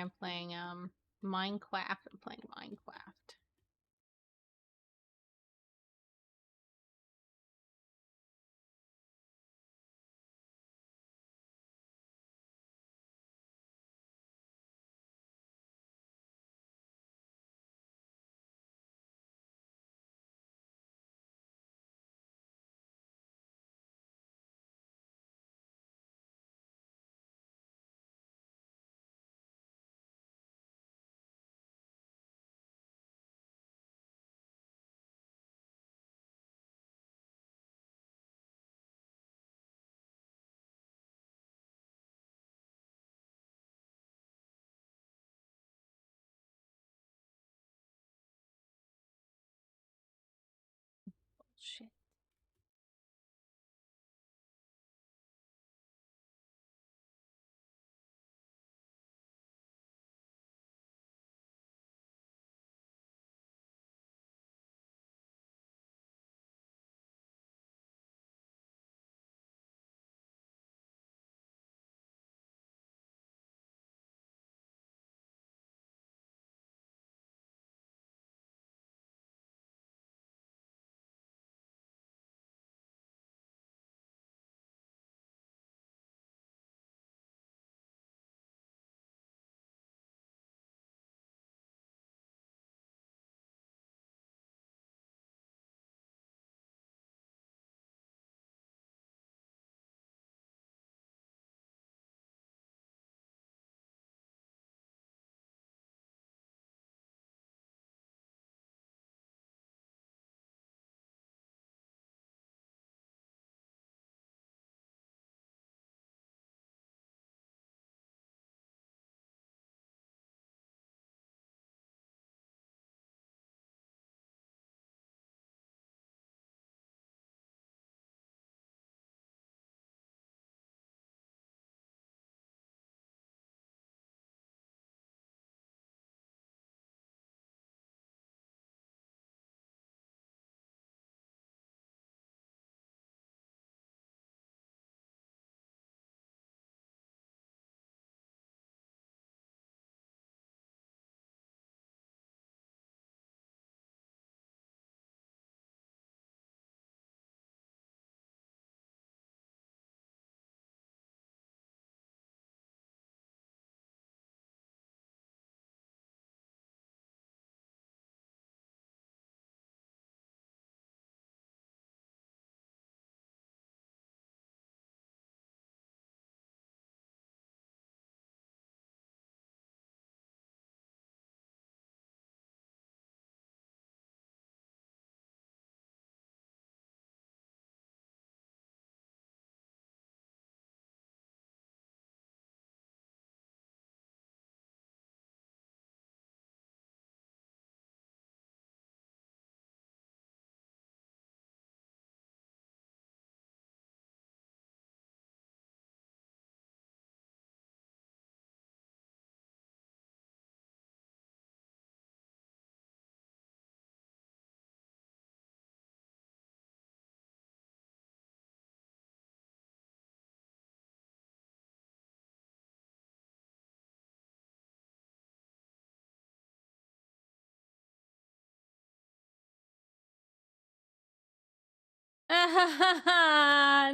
I'm playing Minecraft. I'm playing Minecraft. Shit.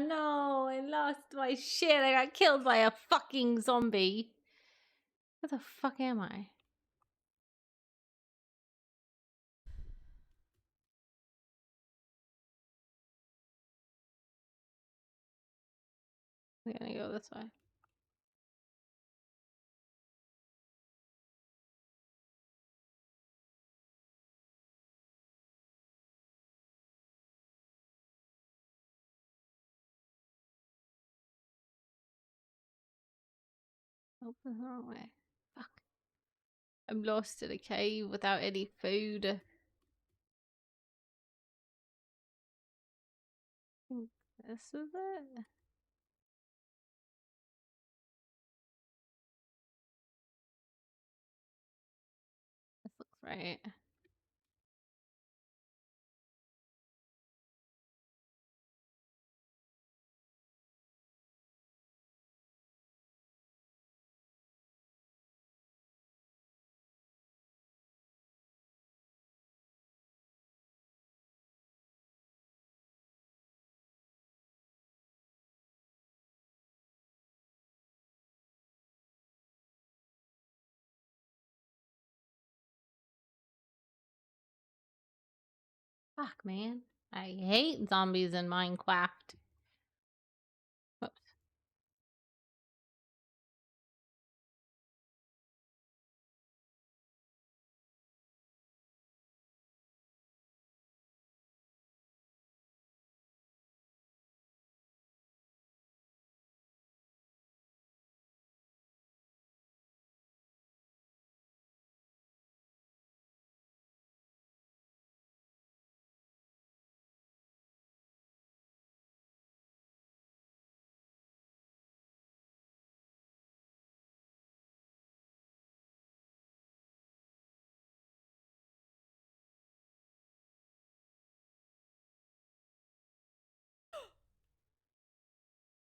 No, I lost my shit. I got killed by a fucking zombie. Where the fuck am I? I'm gonna go this way. Oh, the wrong way. Fuck. I'm lost in a cave without any food. I think this is it. This looks right. Fuck, man. I hate zombies in Minecraft. Whoops.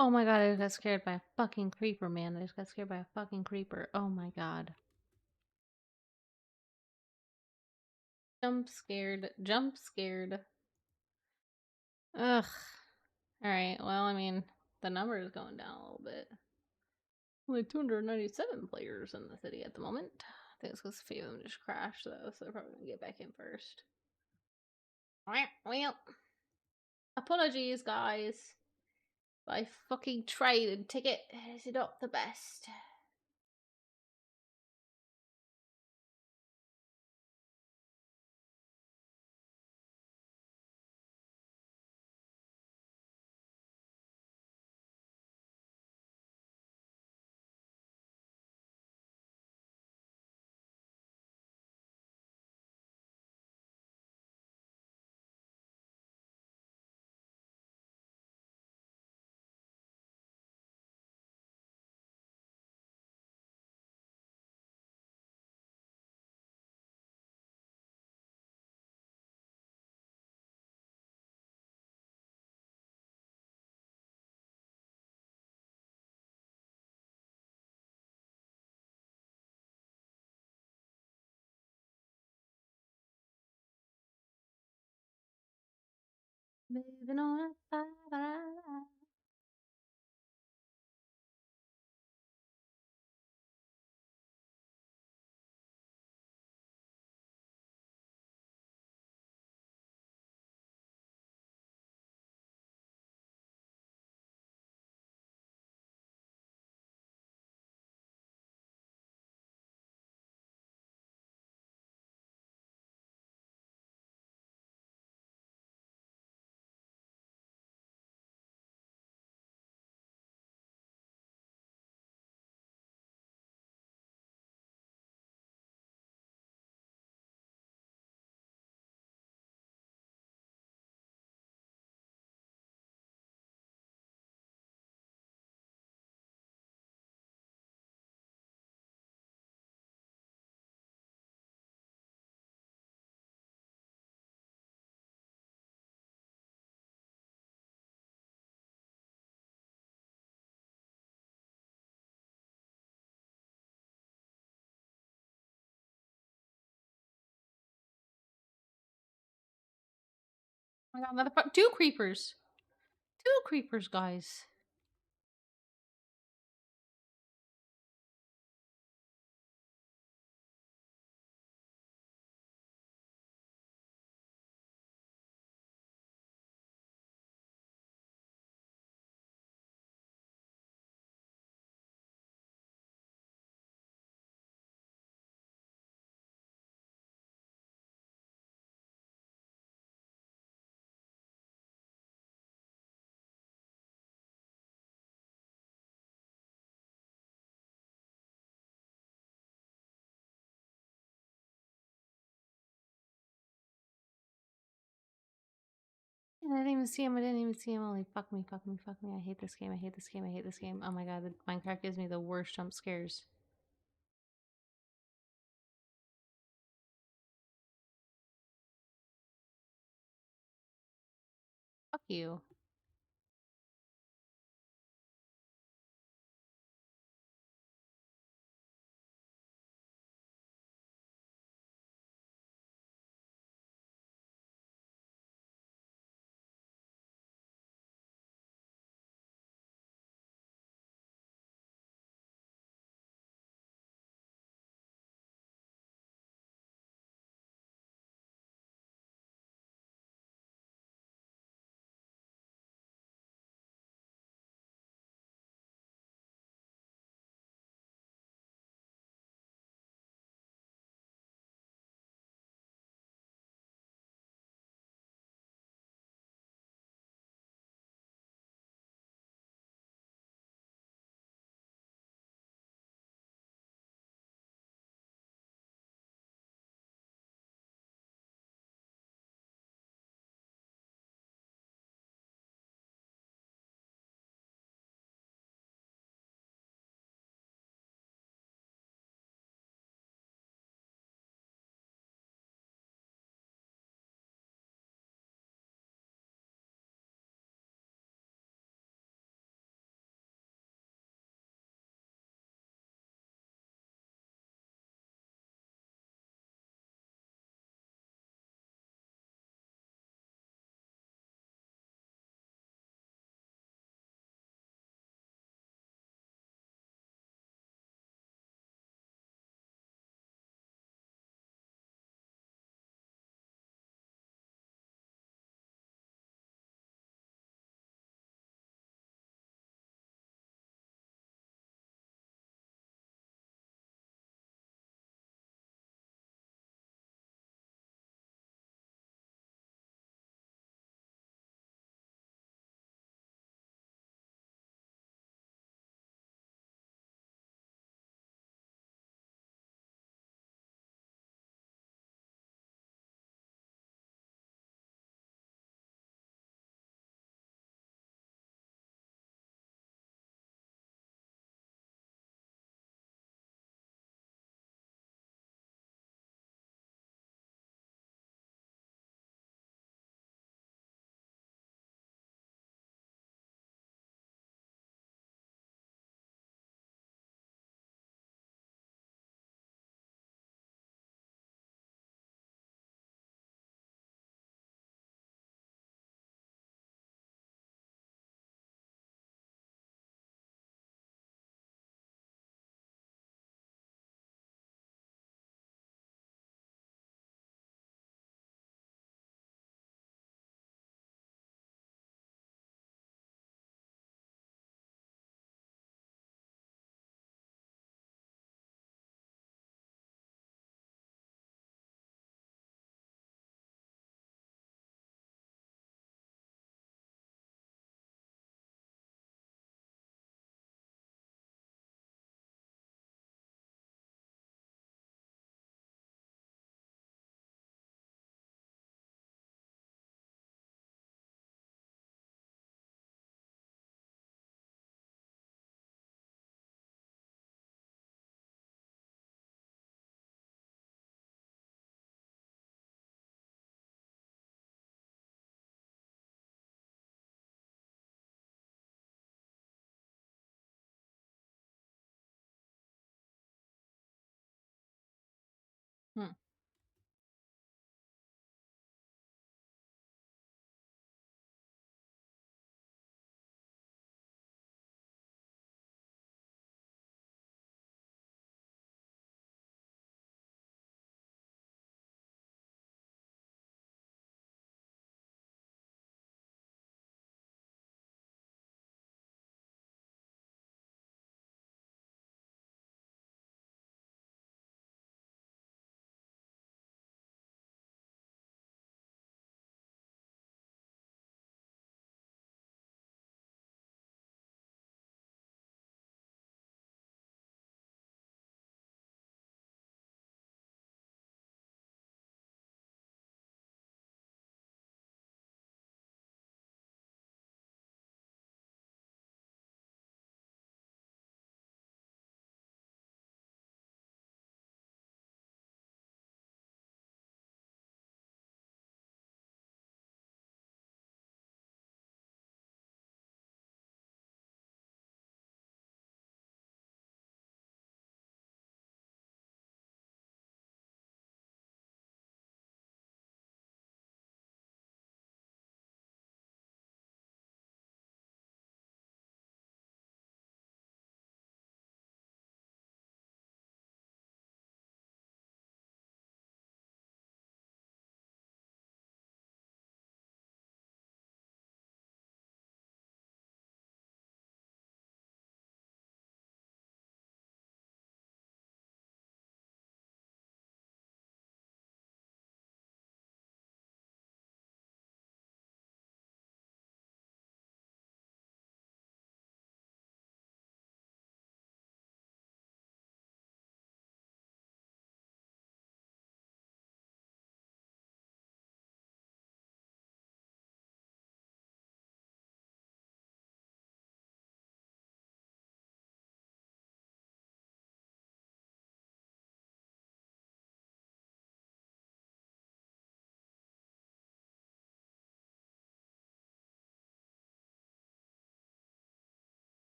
Oh my god, I just got scared by a fucking creeper, man. I just got scared by a fucking creeper. Oh my god. Jump scared. Jump scared. Ugh. Alright, well, I mean, the number is going down a little bit. Only 297 players in the city at the moment. I think it's because a few of them just crashed, though, so they're probably gonna get back in first. Well, apologies, guys. My fucking train and ticket is not the best. Moving on. I got another two creepers. Two creepers, guys. I didn't even see him. I didn't even see him. Only fuck me, fuck me, fuck me. I hate this game. I hate this game. I hate this game. Oh my god, the Minecraft gives me the worst jump scares. Fuck you. Hmm.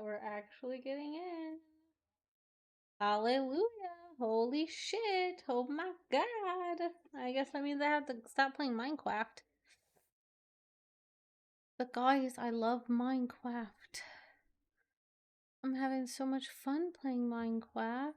we're actually getting in. Hallelujah. Holy shit. Oh my god. I guess that means I have to stop playing Minecraft. But guys, I love Minecraft. I'm having so much fun playing Minecraft.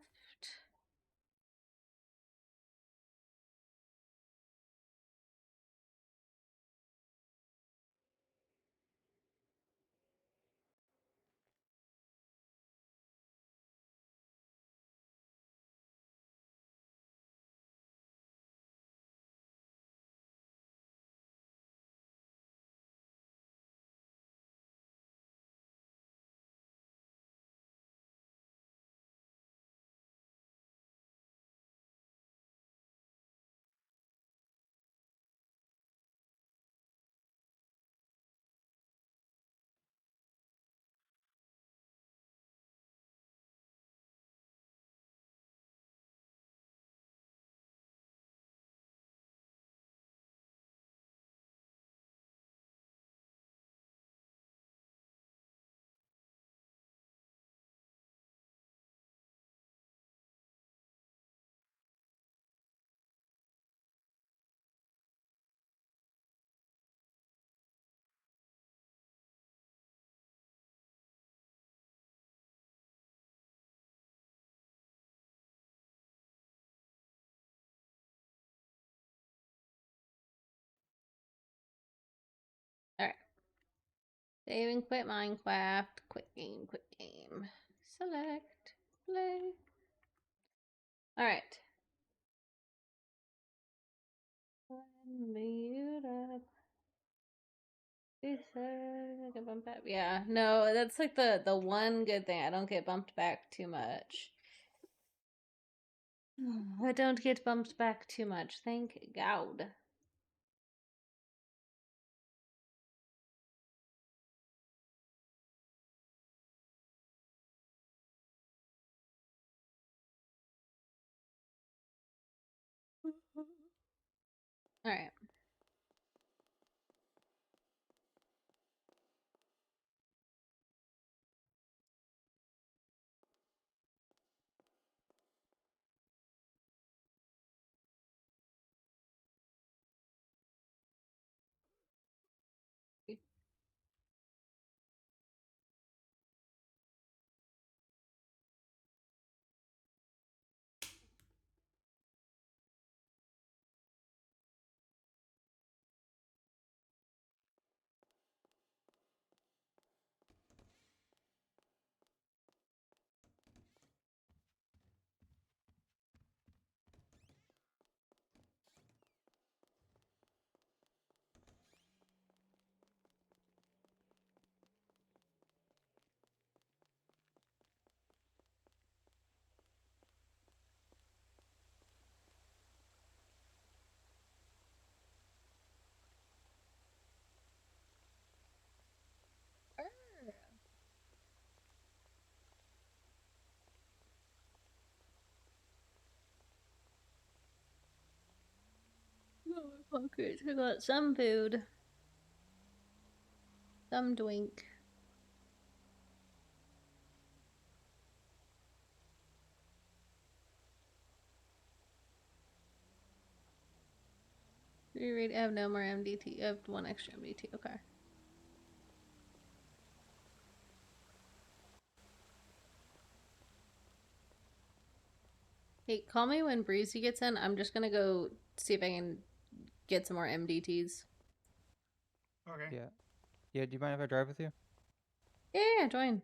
Alright. Save and quit Minecraft. Quit game, quit game. Select. Play. Alright. Mute up. Yeah, no, that's like the one good thing. I don't get bumped back too much. I don't get bumped back too much. Thank God. All right. Pockets. I got some food. Some drink. Reread. I have no more MDT. I have one extra MDT. Okay. Hey, call me when Breezy gets in. I'm just gonna go see if I can get some more MDTs. Okay. Yeah, do you mind if I drive with you? Yeah, join.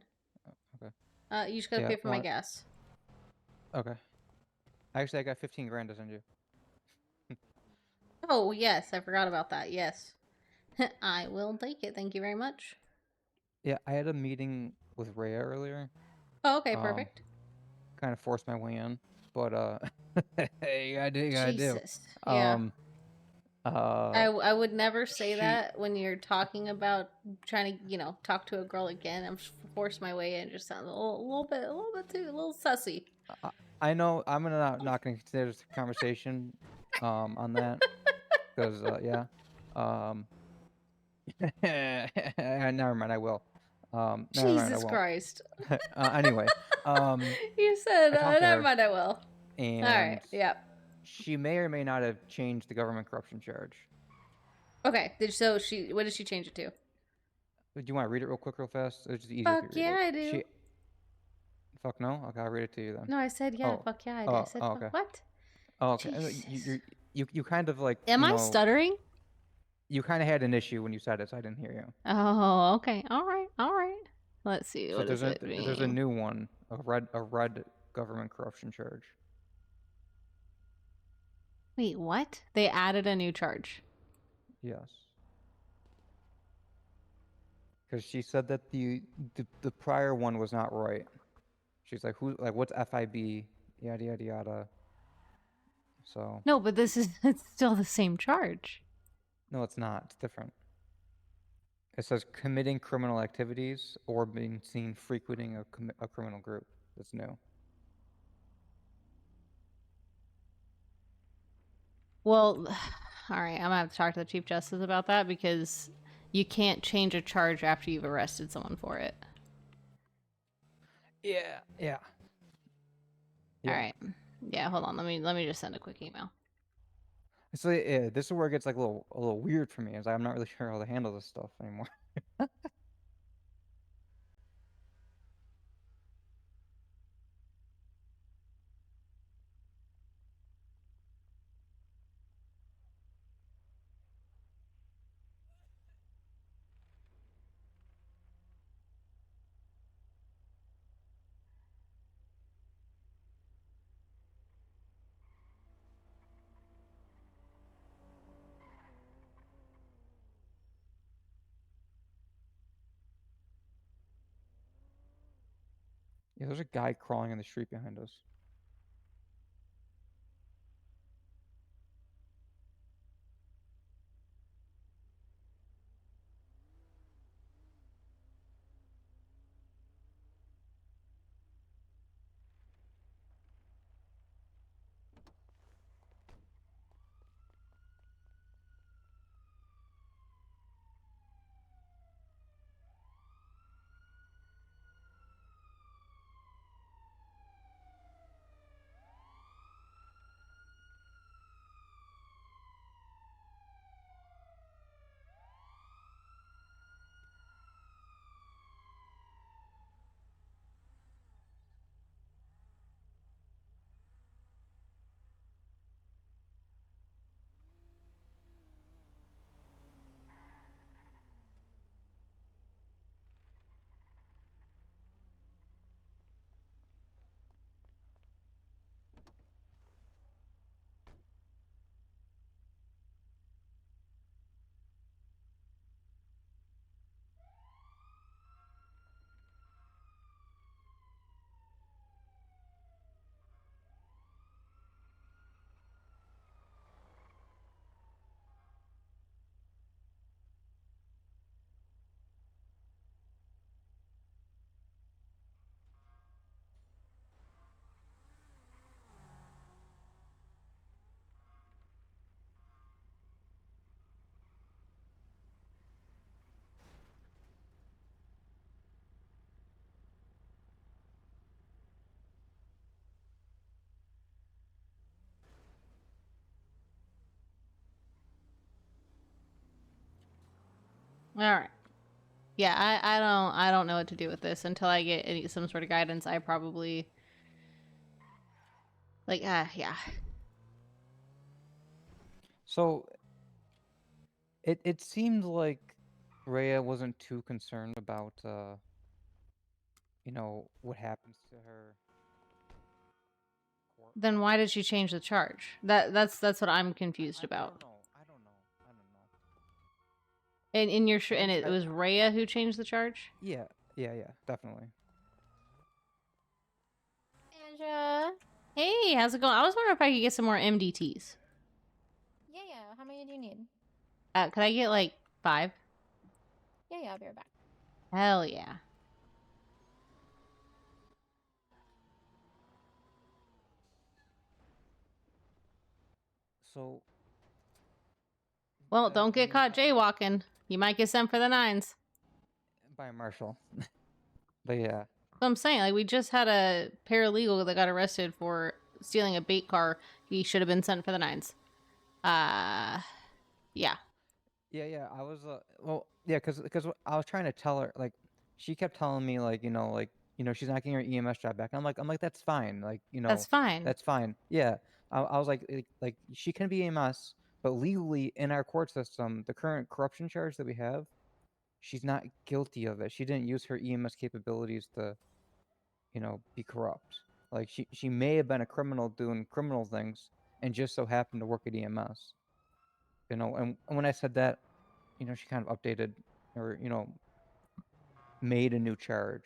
Oh, okay. You just gotta pay for my gas. Okay. Actually, I got 15 grand to send you. Oh, yes, I forgot about that. Yes. I will take it. Thank you very much. Yeah, I had a meeting with Rhea earlier. Oh, okay, perfect. Kind of forced my way in, but you gotta do, Jesus. Yeah. I would never say that when you're talking about trying to, talk to a girl again. I'm force my way in. Just sounds a little bit a little sussy. I know I'm not gonna consider this a conversation, on that, because yeah, never mind. I will. Never mind, I Jesus won't. Christ. Anyway, You said, I talked to never her, mind, I will. and Alright, yep. she may or may not have changed the government corruption charge. Okay, what did she change it to? Do you want to read it real quick, real fast? It's just easier Fuck if you read yeah, it. I do. Fuck no? Okay, I'll read it to you then. No, I said yeah, Oh. fuck yeah, I do. I said Oh, fuck okay. what? Oh, okay. Jesus. You kind of like, Am I stuttering? you kind of had an issue when you said it, so I didn't hear you. Oh, okay. Alright. Let's see, So what is it there's a being? new one, a red government corruption charge. Wait, what? They added a new charge. Yes. Because she said that the prior one was not right. She's like, what's FIB? Yada yada yada. So No, but it's still the same charge. no, it's not. It's different. It says committing criminal activities or being seen frequenting a criminal group. That's new. Well, alright, I'm gonna have to talk to the Chief Justice about that because you can't change a charge after you've arrested someone for it. Yeah. Yeah. Alright. Yeah, hold on. Let me just send a quick email. So yeah, this is where it gets like a little weird for me, is I'm not really sure how to handle this stuff anymore. Yeah, there's a guy crawling in the street behind us. Alright. Yeah, I don't know what to do with this until I get some sort of guidance. I probably yeah. So it seemed like Rhea wasn't too concerned about what happens to her. Then why did she change the charge? That's what I'm confused about. I don't know. And it was Rhea who changed the charge? Yeah, definitely. Andra. Hey, how's it going? I was wondering if I could get some more MDTs. Yeah. How many do you need? Could I get like 5? Yeah, I'll be right back. Hell yeah. So Well, don't get caught jaywalking. You might get sent for the 9s. by a marshal. But yeah. So I'm saying, like, we just had a paralegal that got arrested for stealing a bait car. He should have been sent for the nines. Yeah. Yeah. I was well, yeah, because I was trying to tell her, like, she kept telling me, like, she's not getting her EMS job back. I'm like, that's fine, like, That's fine. that's fine. Yeah, I was like, she can be EMS, but legally in our court system, the current corruption charge that we have, she's not guilty of it. She didn't use her EMS capabilities to, be corrupt. Like, she may have been a criminal doing criminal things and just so happened to work at EMS. And when I said that, she kind of updated or, made a new charge.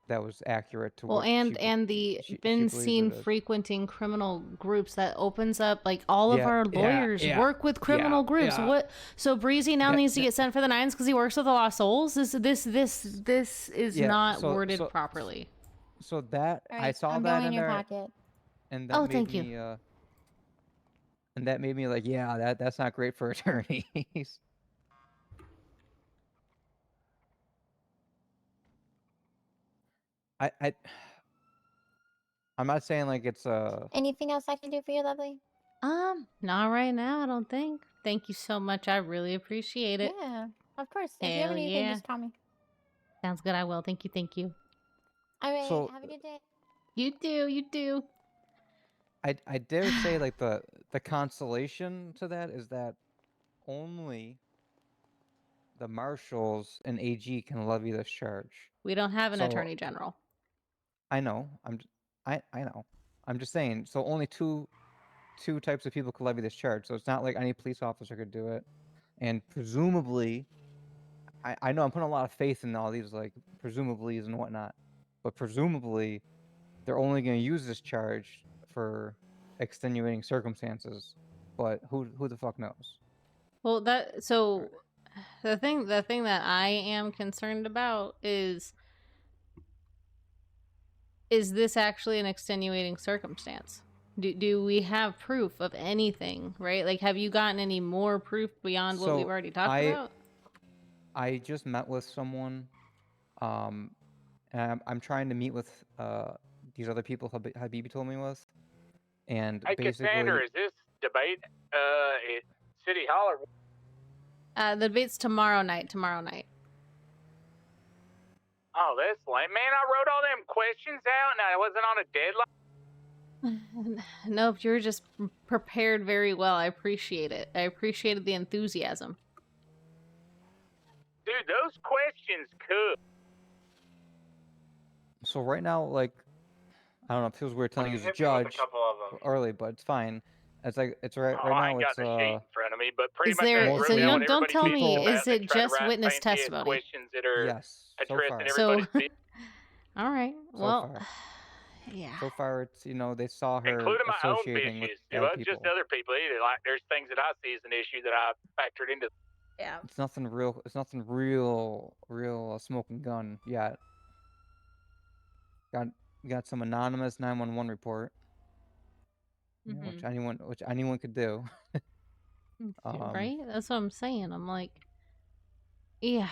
That was accurate to Well, what and the she been believes seen it is. frequenting criminal groups that opens up, like, all of Yeah, our yeah, lawyers yeah, work with criminal groups. yeah. What? So Breezy now That- needs to that- get sent for the nines because he works with the Lost Souls. This is Yeah, not so- worded so- properly. So that All I right, saw I'm that going in in your there, pocket. and that Oh, made thank you. me and that made me like, yeah, that's not great for attorneys. I'm not saying like it's Anything else I can do for you, lovely? Not right now, I don't think. Thank you so much. I really appreciate it. Yeah, of course. If you have Hell anything, yeah. just call me. Sounds good. I will. Thank you. Thank you. All right, So- have a good day. You do. You do. I dare say like the consolation to that is that only the marshals and AG can levy this charge. We don't have an So- attorney general. I know. I know. I'm just saying. So only two types of people could levy this charge. So it's not like any police officer could do it. And presumably, I know I'm putting a lot of faith in all these like presumablys and whatnot, but presumably, they're only going to use this charge for extenuating circumstances. But who the fuck knows? Well, the thing that I am concerned about is this actually an extenuating circumstance? Do we have proof of anything, right? Like, have you gotten any more proof beyond what So, we've already talked about? I just met with someone, and I'm trying to meet with these other people Habibi told me with, and Hey, basically, Cassandra, is this debate at City Hall or? The debate's tomorrow night. Oh, that's lame. Man, I wrote all them questions out and I wasn't on a deadline. Nope, you're just prepared very well. I appreciate it. I appreciated the enthusiasm. Dude, those questions could. so right now, like, I don't know, it feels weird telling you as a judge couple of them. early, but it's fine. It's like it's right I now. ain't got It's the sheet in front of me, but pretty Is much there? that's Most So really you people- what don't tell everybody me. bitches Is about. They it try to just write witness fancy ass testimony? questions that are yes, so addressing far. everybody's business, All right. So Well, far. yeah. So far, it's they saw her including my own associating with bitches. It bad wasn't people. just other people either. Like, there's things that I see as an issue that I factored into. Yeah. It's nothing real. It's nothing real smoking gun yet. Got some anonymous 911 report, which anyone could do. Right? That's what I'm saying. I'm like, yeah.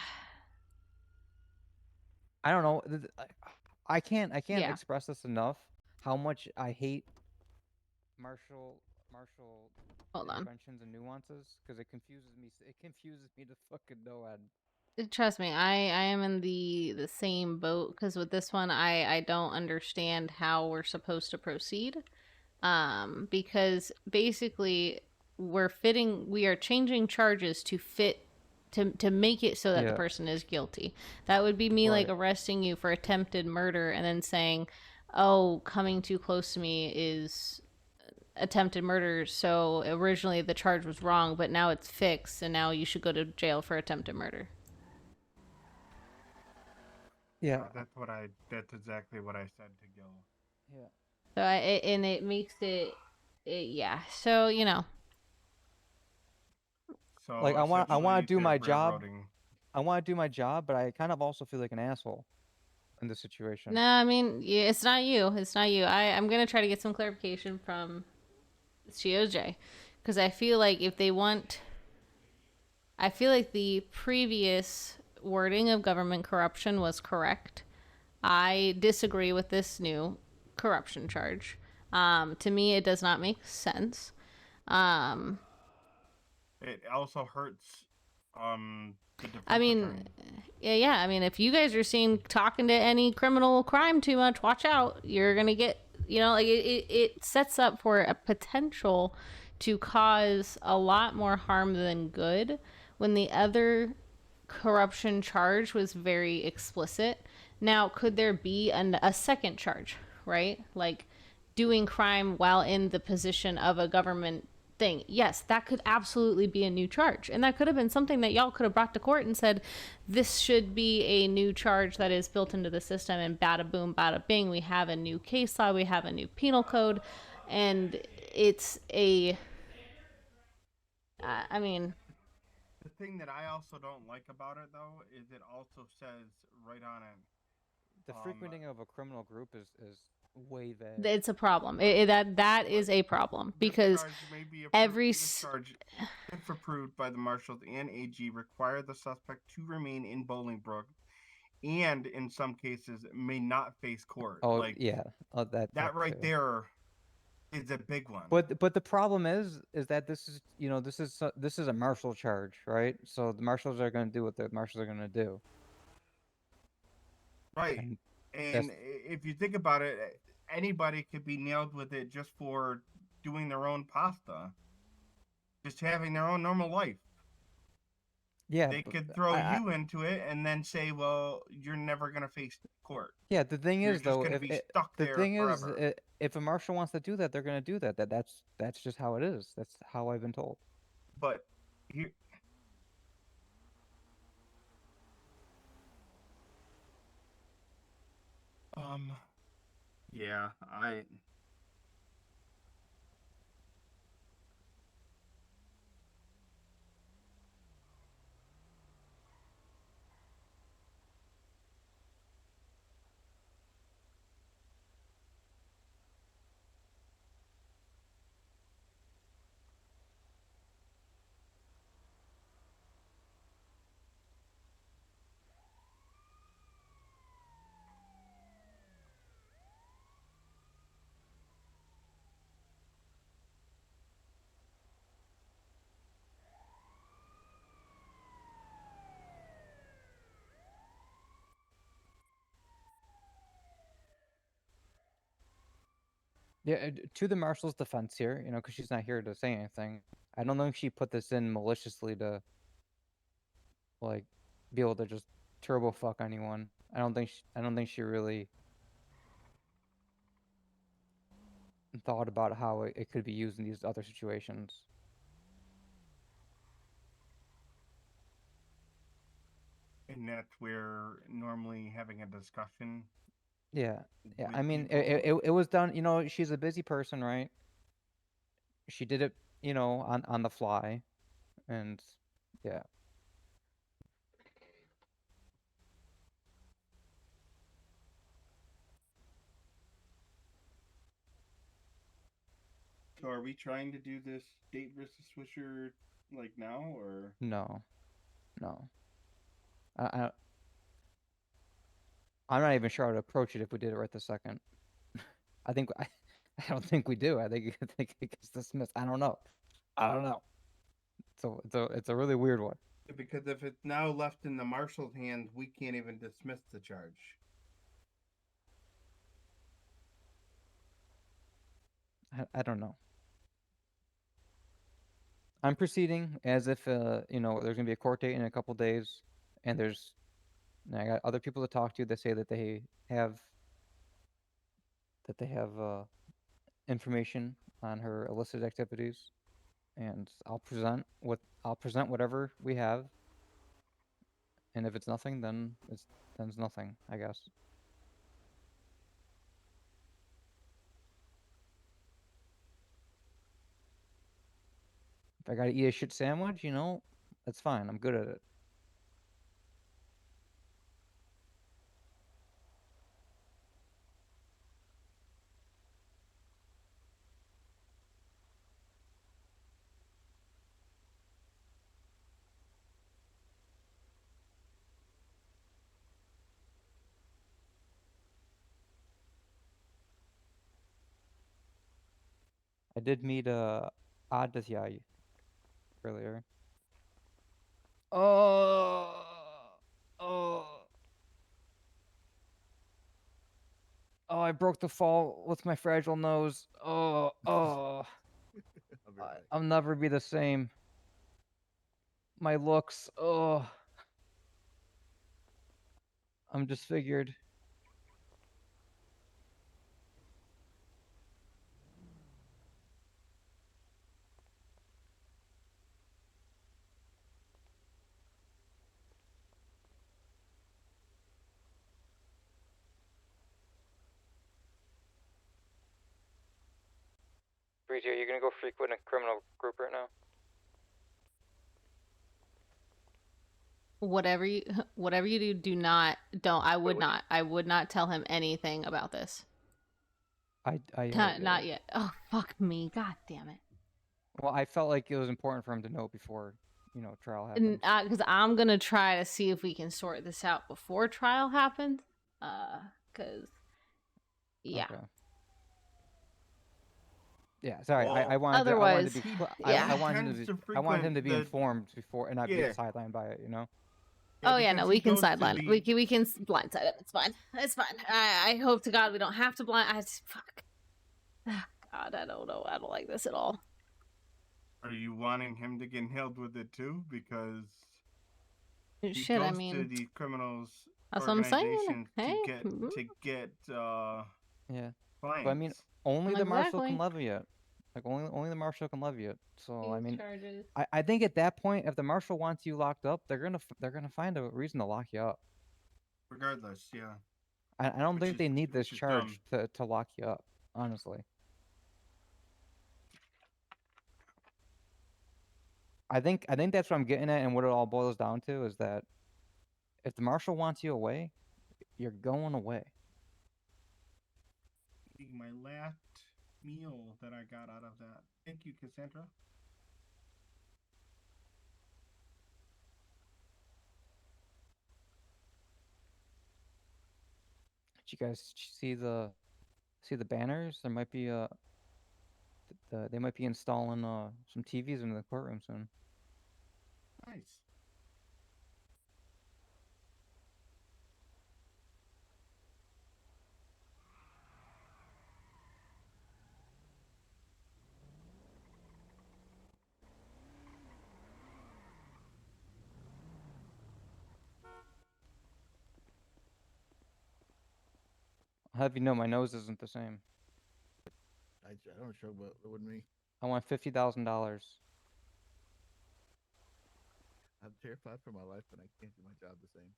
I don't know. I can't Yeah. express this enough. How much I hate martial Hold on. interventions and nuances because it confuses me. It confuses me to fucking no end. Trust me, I am in the same boat because with this one, I don't understand how we're supposed to proceed. Because basically we are changing charges to fit to make it so that the Yeah. person is guilty. That would be me like Right. arresting you for attempted murder and then saying, "Oh, coming too close to me is attempted murder, so originally the charge was wrong, but now it's fixed and now you should go to jail for attempted murder." Yeah. That's exactly what I said to Gil. Yeah. So and it makes it yeah. So, So Like, I wanna essentially, do my they're job. railroading- I want to do my job, but I kind of also feel like an asshole in this situation. no, I mean, yeah, it's not you. It's not you. I'm going to try to get some clarification from DOJ because I feel like if they want I feel like the previous wording of government corruption was correct. I disagree with this new corruption charge. To me, it does not make sense. It also hurts the defense I mean, attorney. yeah. I mean, if you guys are seen talking to any criminal crime too much, watch out. You're gonna get, like it sets up for a potential to cause a lot more harm than good. When the other corruption charge was very explicit. Now, could there be a second charge, right? Like doing crime while in the position of a government thing. Yes, that could absolutely be a new charge. And that could have been something that y'all could have brought to court and said, this should be a new charge that is built into the system. And bada boom, bada bing, we have a new case law, we have a new penal code. And it's I mean, The thing that I also don't like about it, though, is it also says right on it. The frequenting of a criminal group is way vague. it's a problem. That is a problem because charge may be every this charge, if approved by the marshals and AG, require the suspect to remain in Bolingbrook, and in some cases may not face court. Oh like yeah, that right too. there is a big one. But the problem is that this is a marshal charge, right? So the marshals are going to do what the marshals are going to do. Right. And if you think about it, anybody could be nailed with it just for doing their own pasta, just having their own normal life. Yeah, they could throw you into it and then say, "Well, you're never gonna face court." Yeah, the thing You're is just though, gonna be stuck the there thing forever. is, if a marshal wants to do that, they're going to do that. That's just how it is. That's how I've been told. But you. Yeah, Yeah, to the marshal's defense here, because she's not here to say anything. I don't think she put this in maliciously to, like, be able to just turbo fuck anyone. I don't think she really thought about how it could be used in these other situations. and that's where normally having a discussion. Yeah. I mean, it was done. She's a busy person, right? She did it, on the fly, and yeah. So are we trying to do this Date versus Swisher like now, or No. I'm not even sure how to approach it if we did it right this second. I don't think we do. I think it gets dismissed. I don't know. So it's a really weird one. because if it's now left in the marshal's hands, we can't even dismiss the charge. I don't know. I'm proceeding as if there's gonna be a court date in a couple days, and I got other people to talk to that say that they have information on her illicit activities, and I'll present whatever we have, and if it's nothing, then it's nothing, I guess. If I gotta eat a shit sandwich, that's fine. I'm good at it. I did meet Aditya earlier. Oh, oh, oh! I broke the fall with my fragile nose. Oh, oh! I'll be right back. I'll never be the same. My looks. Oh, I'm disfigured. Breezy, are you gonna go frequent a criminal group right now? Whatever you do I would not tell him anything about this. Not yet. Oh, fuck me. God damn it. Well, I felt like it was important for him to know before, trial happened. Because I'm gonna try to see if we can sort this out before trial happens. Because yeah. Okay. Yeah, sorry. Well, I wanted otherwise, to be. yeah. I wanted him to be the- informed before and not be sidelined by it. Oh yeah, because no, he we can goes to sideline. the- We can blindside it. It's fine. It's fine. I hope to God we don't have to fuck. God, I don't know. I don't like this at all. Are you wanting him to get nailed with it too? Because he Shit, goes I to mean, these criminals that's what I'm saying. organizations Hey, to get Yeah. clients. But I mean, only the marshal Exactly. can levy it. Like only the marshal can levy it. So I mean, charges. I think at that point, if the marshal wants you locked up, they're gonna find a reason to lock you up. Regardless, yeah. I don't Which think is- they need this which is charge to lock you up. Honestly. I think that's what I'm getting at, and what it all boils down to is that if the marshal wants you away, you're going away. Eating my last meal that I got out of that. Thank you, Cassandra. Did you guys see the banners? There might be they might be installing some TVs in the courtroom soon. Nice. I'll have you know my nose isn't the same. I don't show, but it wouldn't me. I want $50,000. I'm terrified for my life, and I can't do my job the same.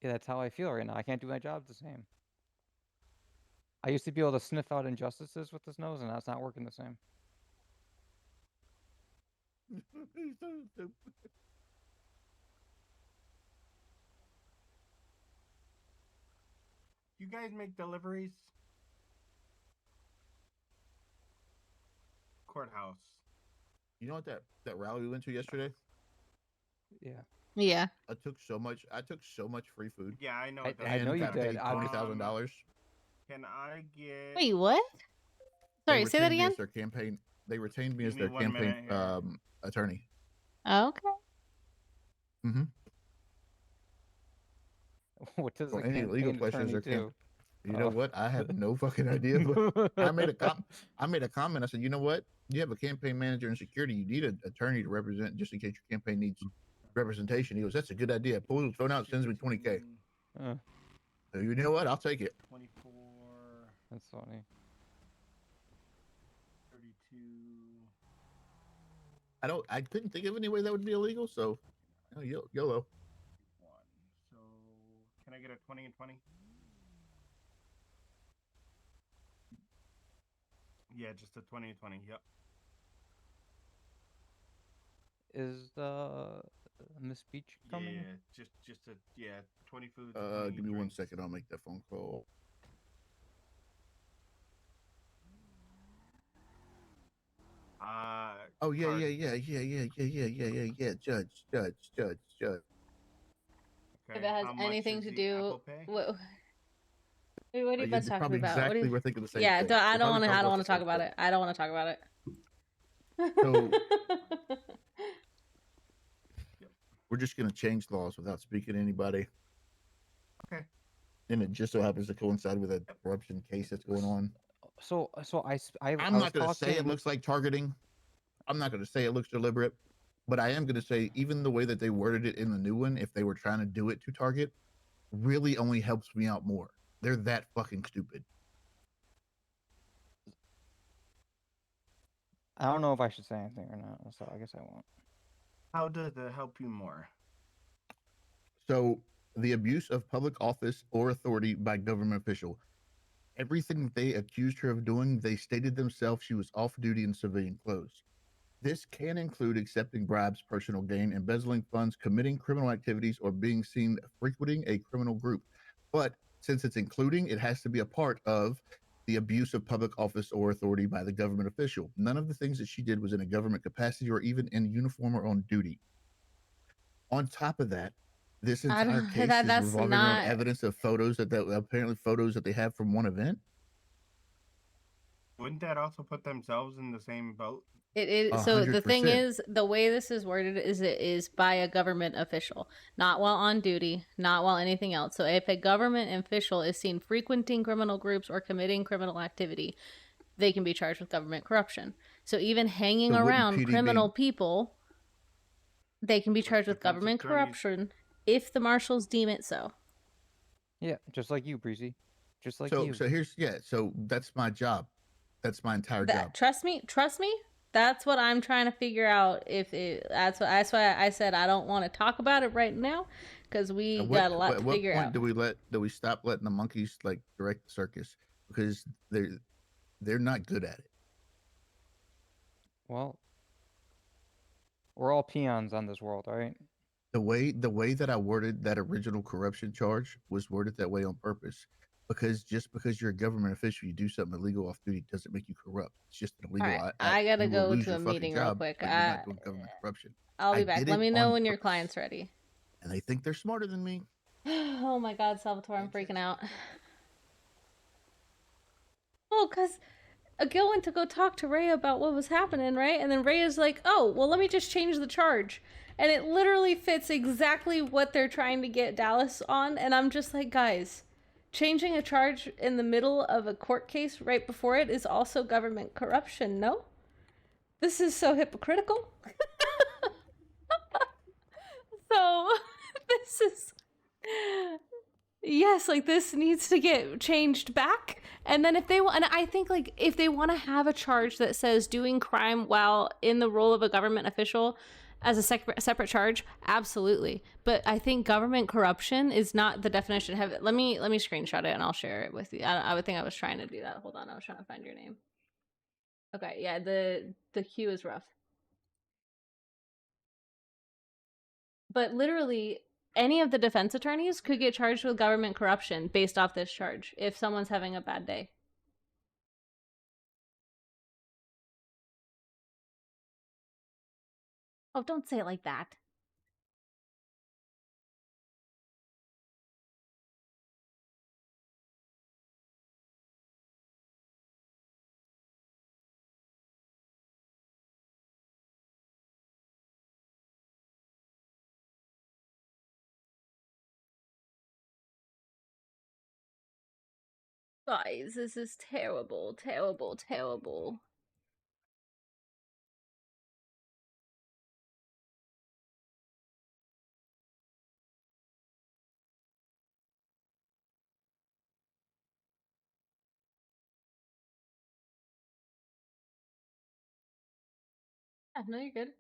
Yeah, that's how I feel right now. I can't do my job the same. I used to be able to sniff out injustices with this nose, and now it's not working the same. He's so stupid. You guys make deliveries? Courthouse. You know what that rally we went to yesterday? Yeah. Yeah. I took so much free food. Yeah, I know. I know you got did. paid $20,000. Can I get? Wait, what? Sorry, say that again. As their campaign. They retained me Give as me their 1 campaign minute here. attorney. Okay. Mm-hmm. What does So a any legal campaign questions attorney are do? You know what? I have no fucking idea. But I made a comment. I said, you know what? You have a campaign manager and security. You need an attorney to represent just in case your campaign needs representation. He goes, that's a good idea. Pulls his phone out, sends me 20K. So you know what? I'll take it. 24, That's funny. 32. I couldn't think of any way that would be illegal. So, YOLO. 1. So, can I get a 20 and 20? Yeah, just a 20 and 20. Yep. Is Miss Beach coming? Yeah, just a 20 food. Give me 1 second. I'll make that phone call. Oh yeah. Judge. If it has anything to do, Wait, what are you You're both talking probably about? What do exactly you... we're thinking the same Yeah, thing. I We're don't probably want to. talking I don't about want the to talk same about thing. it. I don't want to talk about it. So we're just gonna change laws without speaking to anybody. Okay. And it just so happens to coincide with a corruption case that's going on. So I'm was not gonna say it talking. looks like targeting. I'm not gonna say it looks deliberate, but I am gonna say even the way that they worded it in the new one, if they were trying to do it to target, really only helps me out more. They're that fucking stupid. I don't know if I should say anything or not, so I guess I won't. How does it help you more? So the abuse of public office or authority by government official. Everything they accused her of doing, they stated themselves she was off duty in civilian clothes. This can include accepting bribes, personal gain, embezzling funds, committing criminal activities, or being seen frequenting a criminal group. But since it's including, it has to be a part of the abuse of public office or authority by the government official. None of the things that she did was in a government capacity or even in uniform or on duty. On top of that, this I entire don't. case is That's revolving around not. evidence of photos that apparently photos that they have from one event. Wouldn't that also put themselves in the same boat? It is. So the thing 100%. is, the way this is worded is it is by a government official, not while on duty, not while anything else. So if a government official is seen frequenting criminal groups or committing criminal activity, they can be charged with government corruption. So even hanging So wouldn't around PD criminal be people, they can be But charged with defense government attorneys- corruption if the marshals deem it so. Yeah, just like you, Breezy. Just like so you. so here's so that's my job. That's my entire job. Trust me. That's what I'm trying to figure out. That's why I said I don't want to talk about it right now, because we At got a lot at to what figure point out. do we stop letting the monkeys like direct the circus, because they're not good at it. Well, we're all peons on this world, all right? The way that I worded that original corruption charge was worded that way on purpose, because just because you're a government official, you do something illegal off duty doesn't make you corrupt. It's just an All illegal right, act. I gotta You will go lose to your a fucking meeting real job, quick. but you're not doing government corruption. I'll be I back. did Let it me know on when your purpose. client's ready. And they think they're smarter than me. Oh my God, Salvatore, I'm freaking out. Well, because Gil went to go talk to Rhea about what was happening, right? And then Rhea's like, oh, well, let me just change the charge. And it literally fits exactly what they're trying to get Dallas on. And I'm just like, guys, changing a charge in the middle of a court case right before it is also government corruption, no? This is so hypocritical. So, this is... Yes, like this needs to get changed back. And then if they want, and I think like if they want to have a charge that says doing crime while in the role of a government official as a separate charge, absolutely. But I think government corruption is not the definition. Let me screenshot it and I'll share it with you. I would think I was trying to do that. Hold on, I was trying to find your name. Okay, yeah, the queue is rough. But literally, any of the defense attorneys could get charged with government corruption based off this charge if someone's having a bad day. Oh, don't say it like that. Guys, this is terrible, terrible, terrible. Yeah, no, you're good.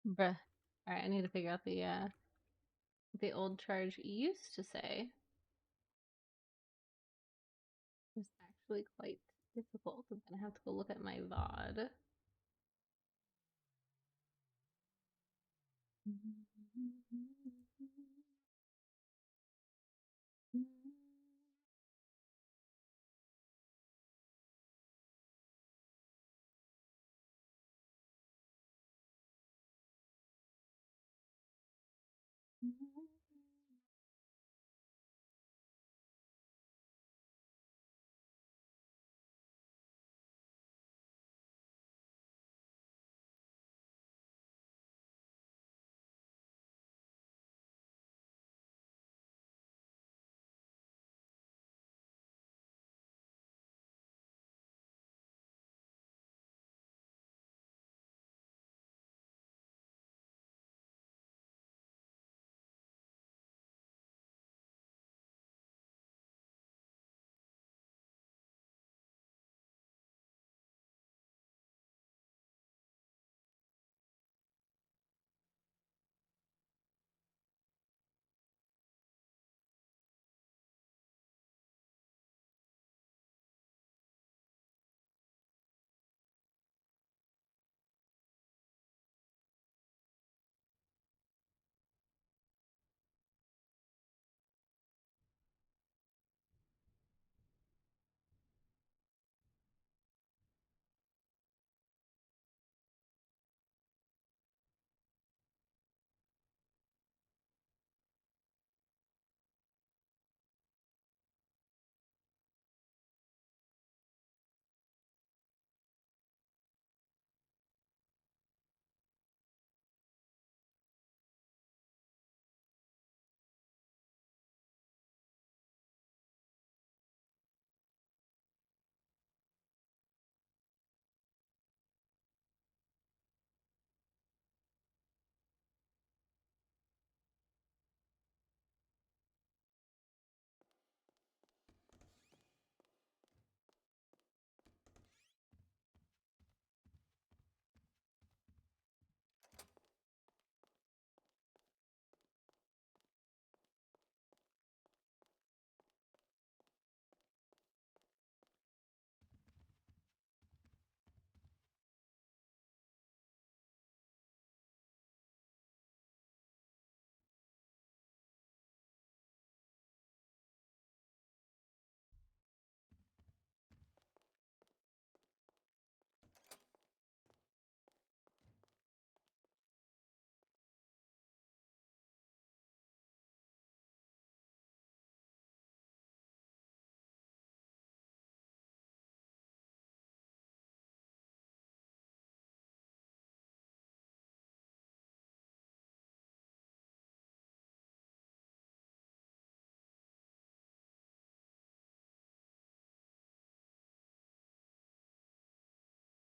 Bruh. Alright, I need to figure out the old charge used to say. It's actually quite difficult. I'm gonna have to go look at my VOD.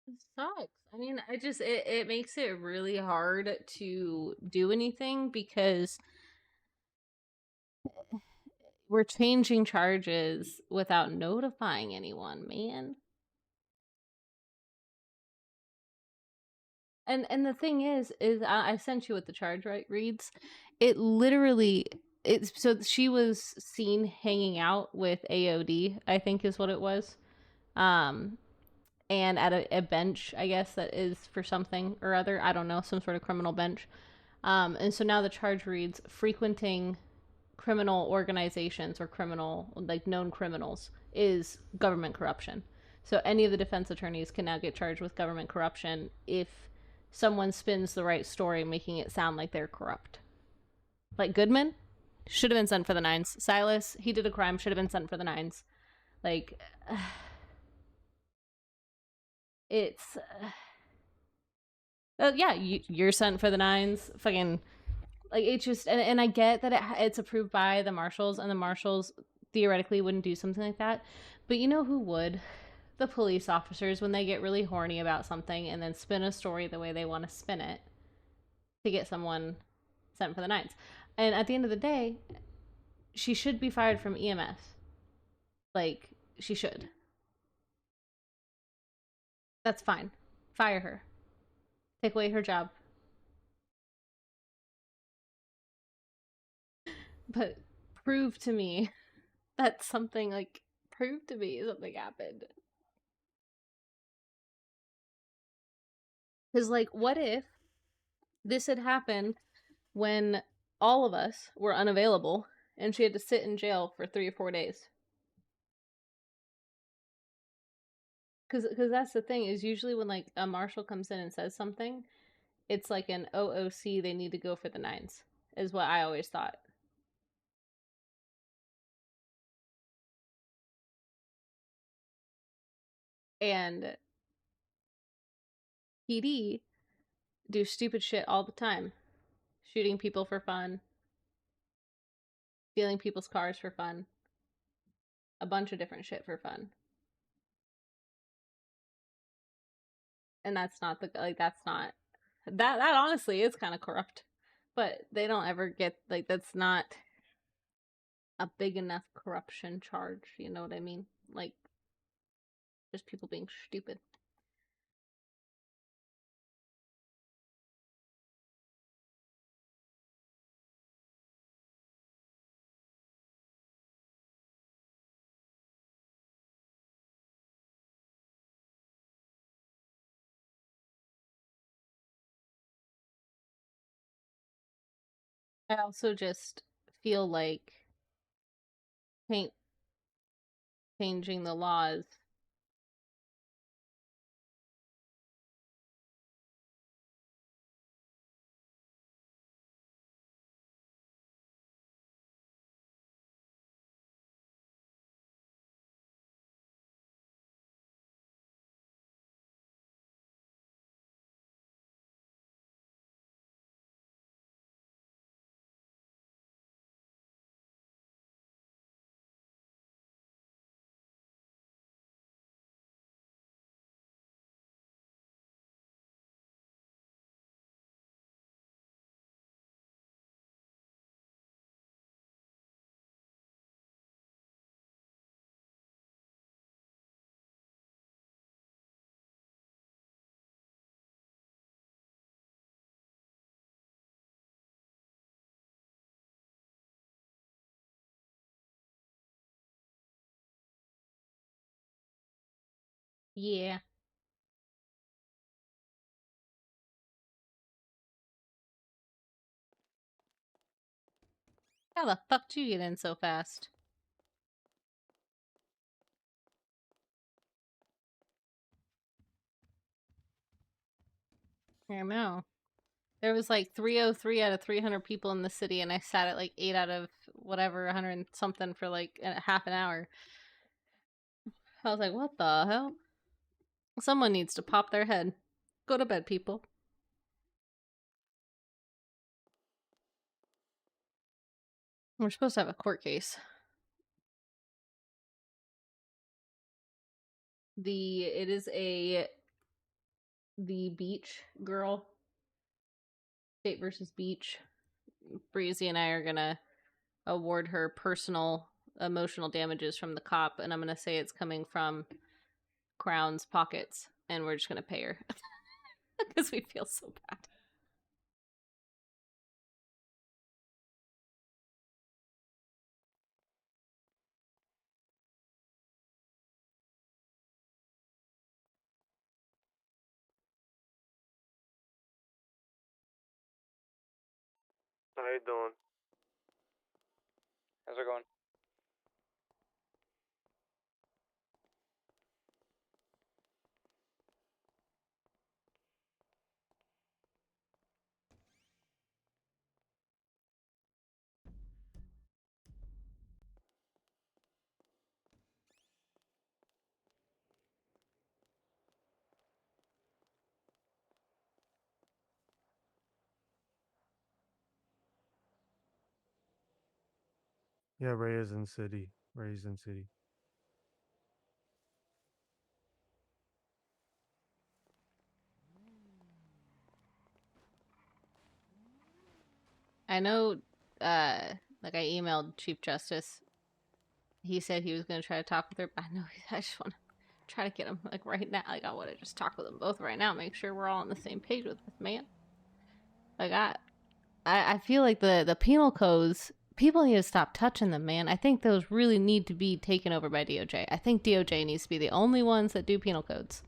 It sucks. I mean, it makes it really hard to do anything because we're changing charges without notifying anyone, man. And the thing is I sent you what the charge reads. It literally it's so she was seen hanging out with AOD, I think is what it was. And at a bench, I guess that is for something or other. I don't know, some sort of criminal bench. And so now the charge reads frequenting criminal organizations or criminal, like known criminals, is government corruption. So any of the defense attorneys can now get charged with government corruption if someone spins the right story, making it sound like they're corrupt. Like Goodman should have been sent for the nines. Silas, he did a crime, should have been sent for the nines. Like, it's. Yeah, you're sent for the nines. Fucking. Like, it's just. And I get that it's approved by the marshals, and the marshals theoretically wouldn't do something like that. But you know who would? The police officers, when they get really horny about something and then spin a story the way they want to spin it to get someone sent for the nines. And at the end of the day, she should be fired from EMS. Like, she should. That's fine. Fire her. Take away her job. But prove to me that something, like, prove to me something happened. Because, like, what if this had happened when all of us were unavailable and she had to sit in jail for 3 or 4 days? Because that's the thing, is usually when, like, a marshal comes in and says something, it's like an OOC, they need to go for the 9s, is what I always thought. And PD do stupid shit all the time. Shooting people for fun. Stealing people's cars for fun. A bunch of different shit for fun. And that's not the, like, that's not, that honestly is kind of corrupt. But they don't ever get, like, that's not a big enough corruption charge, you know what I mean? Like, just people being stupid. I also just feel like changing the laws Yeah. How the fuck did you get in so fast? I don't know. There was like 303 out of 300 people in the city, and I sat at like 8 out of whatever, 100 and something for like half an hour. I was like, what the hell? Someone needs to pop their head. Go to bed, people. We're supposed to have a court case. It is the beach girl. State versus beach. Breezy and I are gonna award her personal emotional damages from the cop, and I'm gonna say it's coming from Crown's pockets, and we're just gonna pay her. Because we feel so bad. How you doing? How's it going? Yeah, Raised in City. Raised in City. I know, like I emailed Chief Justice. He said he was going to try to talk with her, but I know I just want to try to get him, like, right now. Like, I want to just talk with them both right now, make sure we're all on the same page with this, man. Like, I feel like the penal codes people need to stop touching them, man. I think those really need to be taken over by DOJ. I think DOJ needs to be the only ones that do penal codes.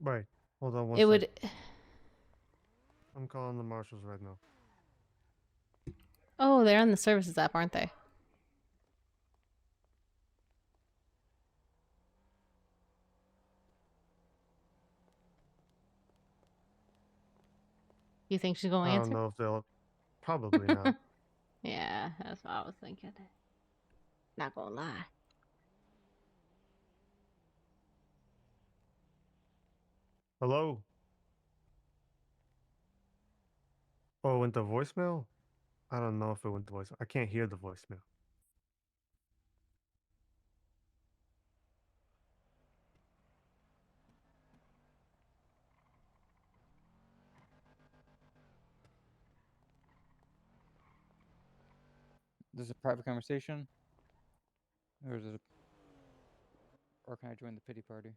Right. Hold on one It sec. would. I'm calling the marshals right now. Oh, they're on the services app, aren't they? You think she's going to I answer? don't know if they'll. Probably not. Yeah, that's what I was thinking. Not gonna lie. Hello? Oh, it went to voicemail? I don't know if it went to voicemail. I can't hear the voicemail. This is a private conversation, or is it? Or can I join the pity party?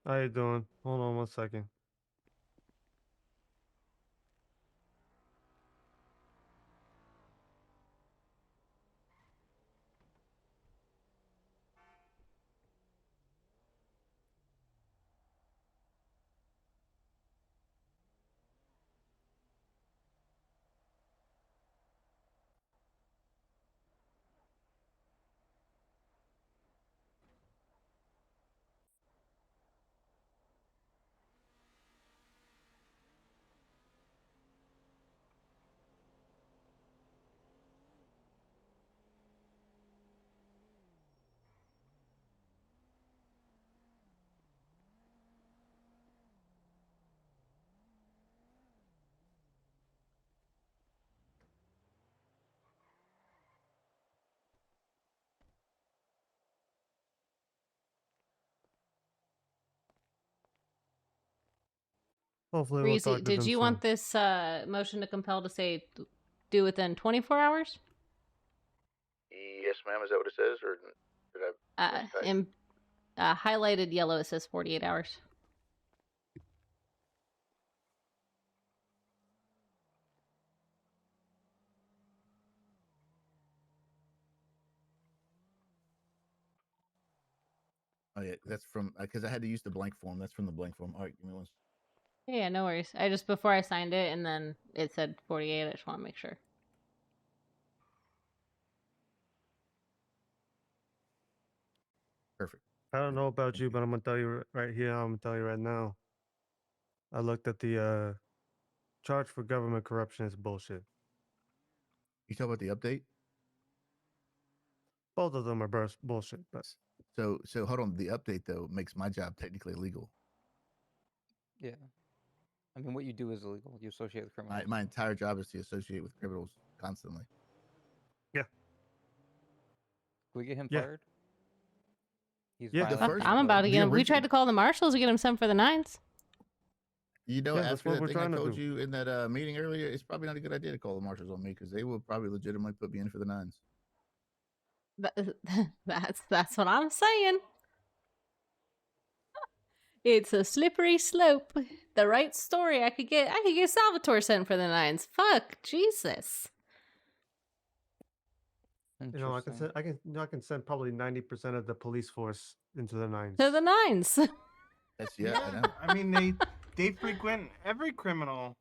How you doing? Hold on one second. Hopefully we'll Breezy, talk to did them you soon. want this motion to compel to say do within 24 hours? Yes, ma'am. Is that what it says, or did I? In highlighted yellow, it says 48 hours. Oh yeah, that's from because I had to use the blank form. That's from the blank form. All right, give me one. Yeah, no worries. I just, before I signed it, and then it said 48, I just want to make sure. Perfect. I don't know about Thank you, but I'm gonna tell you right here. I'm gonna tell you right now. I looked at the charge for government corruption. Is bullshit. You talk about the update. Both of them are bullshit. But So hold on. The update though makes my job technically illegal. Yeah. I mean, what you do is illegal. You associate with criminals. My entire job is to associate with criminals constantly. yeah, Can we get him Yeah. fired? He's Yeah, the violating first- I'm about to the get him. We origin- tried to call the marshals to get him sent for the 9s. You know, Yeah, that's after what that we're thing I trying to told do. you in that meeting earlier, it's probably not a good idea to call the marshals on me because they will probably legitimately put me in for the 9s. That's what I'm saying. It's a slippery slope. The right story, I could get Salvatore sent for the 9s. Fuck, Jesus. You know, I can send probably 90% of the police force into the 9s. To the 9s. That's I know. I mean, they frequent every criminal.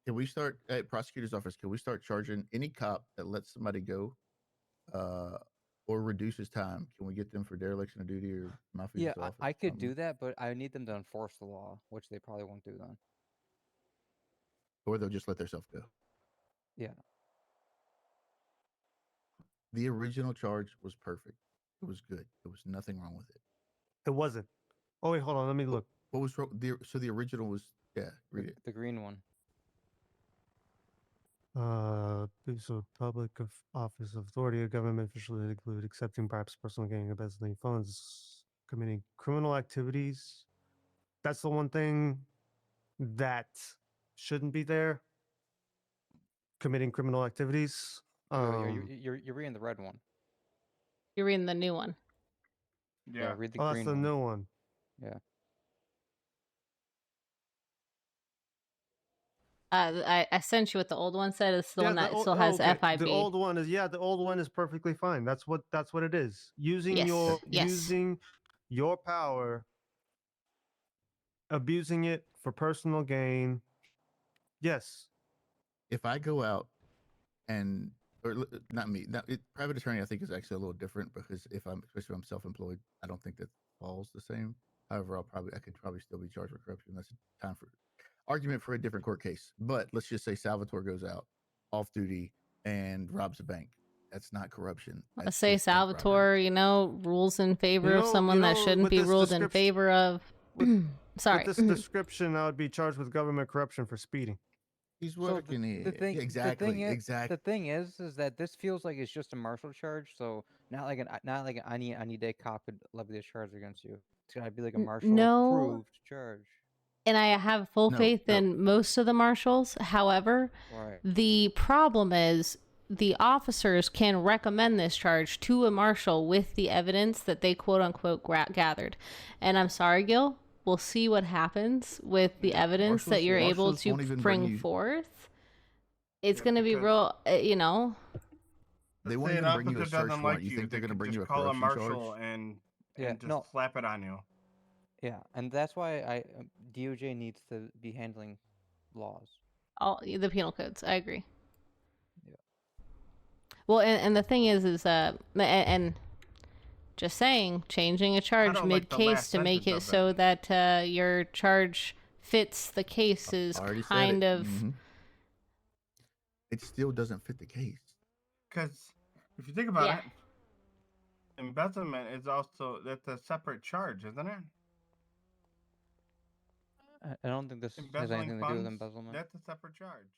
Can we start at prosecutor's office? Can we start charging any cop that lets somebody go, or reduces time? Can we get them for dereliction of duty or malfeasance Yeah, of office? I could do that, but I need them to enforce the law, which they probably won't do then. Or they'll just let themselves go. Yeah. The original charge was perfect. It was good. There was nothing wrong with it. It wasn't. Oh wait, hold on. Let me look. What was wrong? So the original was read it. The green one. So public office of authority of government officially include accepting bribes, personal gain, embezzling funds, committing criminal activities. That's the one thing that shouldn't be there. Committing criminal activities. You're reading the red one. You're reading the new one. Yeah, read the Oh, green that's the one. new one. Yeah. I sent you what the old one said. It's the one that old, still has FIB. The old one is the old one is perfectly fine. That's what it is. Using Yes, yes. using your power, abusing it for personal gain. Yes. If I go out and not me, private attorney, I think is actually a little different because especially if I'm self-employed, I don't think that falls the same. However, I could probably still be charged with corruption. That's time for argument for a different court case. But let's just say Salvatore goes out off duty and robs a bank. That's not corruption. Let's That's say just bank robbery. Salvatore, rules in favor of someone that shouldn't be ruled in favor of. Sorry. With this description, I would be charged with government corruption for speeding. He's working it. Exactly. The thing is that this feels like it's just a martial charge, so not like an any day cop could levy this charge against you. It's gotta be like a martial approved charge. And I have full faith in most of the marshals. However, the problem is the officers can recommend this charge to a marshal with the evidence that they quote unquote gathered. And I'm sorry, Gil, we'll see what happens with the evidence that you're able to bring forth. It's going to be real, They won't even bring you a search warrant. You think they're going to bring you a corruption marshal charge? and just slap it on you. Yeah, and that's why DOJ needs to be handling laws. All the penal codes. I agree. Yeah. Well, and the thing is and just saying, changing a charge mid-case to make it so that your charge fits the case is kind of. It still doesn't fit the case. Because if you think about it, embezzlement is that's a separate charge, isn't it? I don't think this has anything to do with embezzlement. That's a separate charge.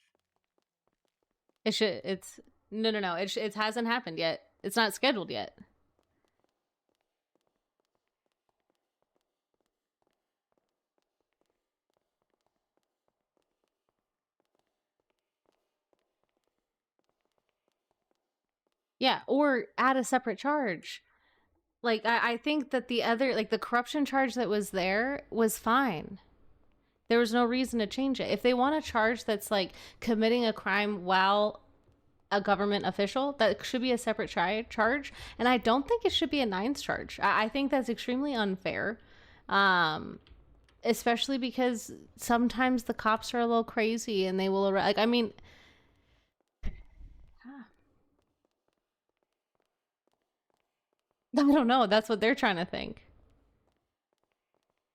It should. It's no. It hasn't happened yet. It's not scheduled yet. Yeah, or add a separate charge. Like I think that the other, like the corruption charge that was there was fine. There was no reason to change it. If they want a charge that's like committing a crime while a government official, that should be a separate charge. And I don't think it should be a 9s charge. I think that's extremely unfair. Especially because sometimes the cops are a little crazy and they will I mean, I don't know. That's what they're trying to think.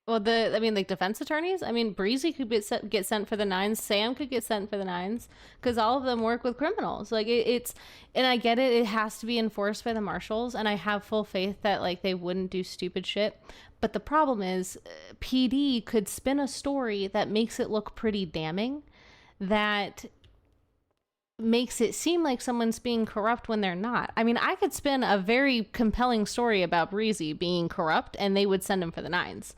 Well, defense attorneys. I mean, Breezy could get sent for the 9s. Sam could get sent for the 9s because all of them work with criminals. Like it's, and I get it. It has to be enforced by the marshals, and I have full faith that like they wouldn't do stupid shit. But the problem is, PD could spin a story that makes it look pretty damning, that makes it seem like someone's being corrupt when they're not. I mean, I could spin a very compelling story about Breezy being corrupt, and they would send him for the 9s.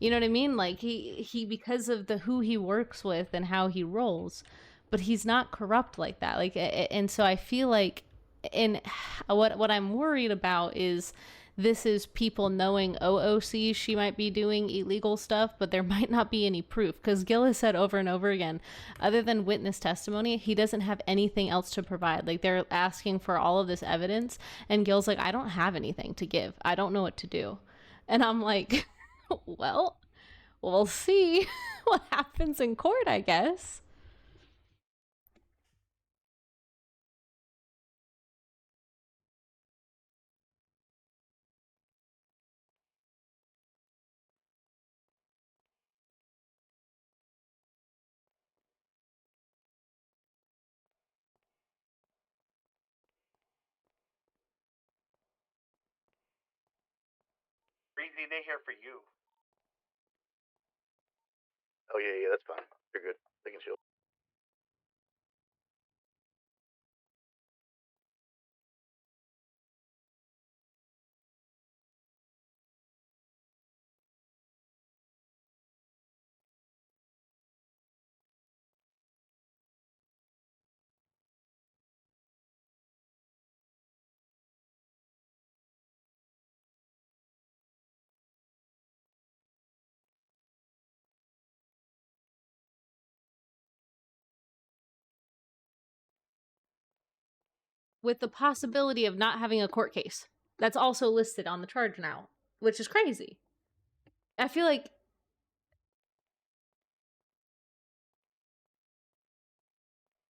You know what I mean? Like he because of who he works with and how he rolls, but he's not corrupt like that. Like, and so I feel like, and what I'm worried about is this is people knowing OOC she might be doing illegal stuff, but there might not be any proof, because Gil has said over and over again, other than witness testimony, he doesn't have anything else to provide. Like they're asking for all of this evidence, and Gil's like, I don't have anything to give. I don't know what to do. And I'm like, well, we'll see what happens in court, I guess. Breezy, they're here for you. Oh yeah, that's fine. You're good. They can chill. with the possibility of not having a court case. That's also listed on the charge now, which is crazy. I feel like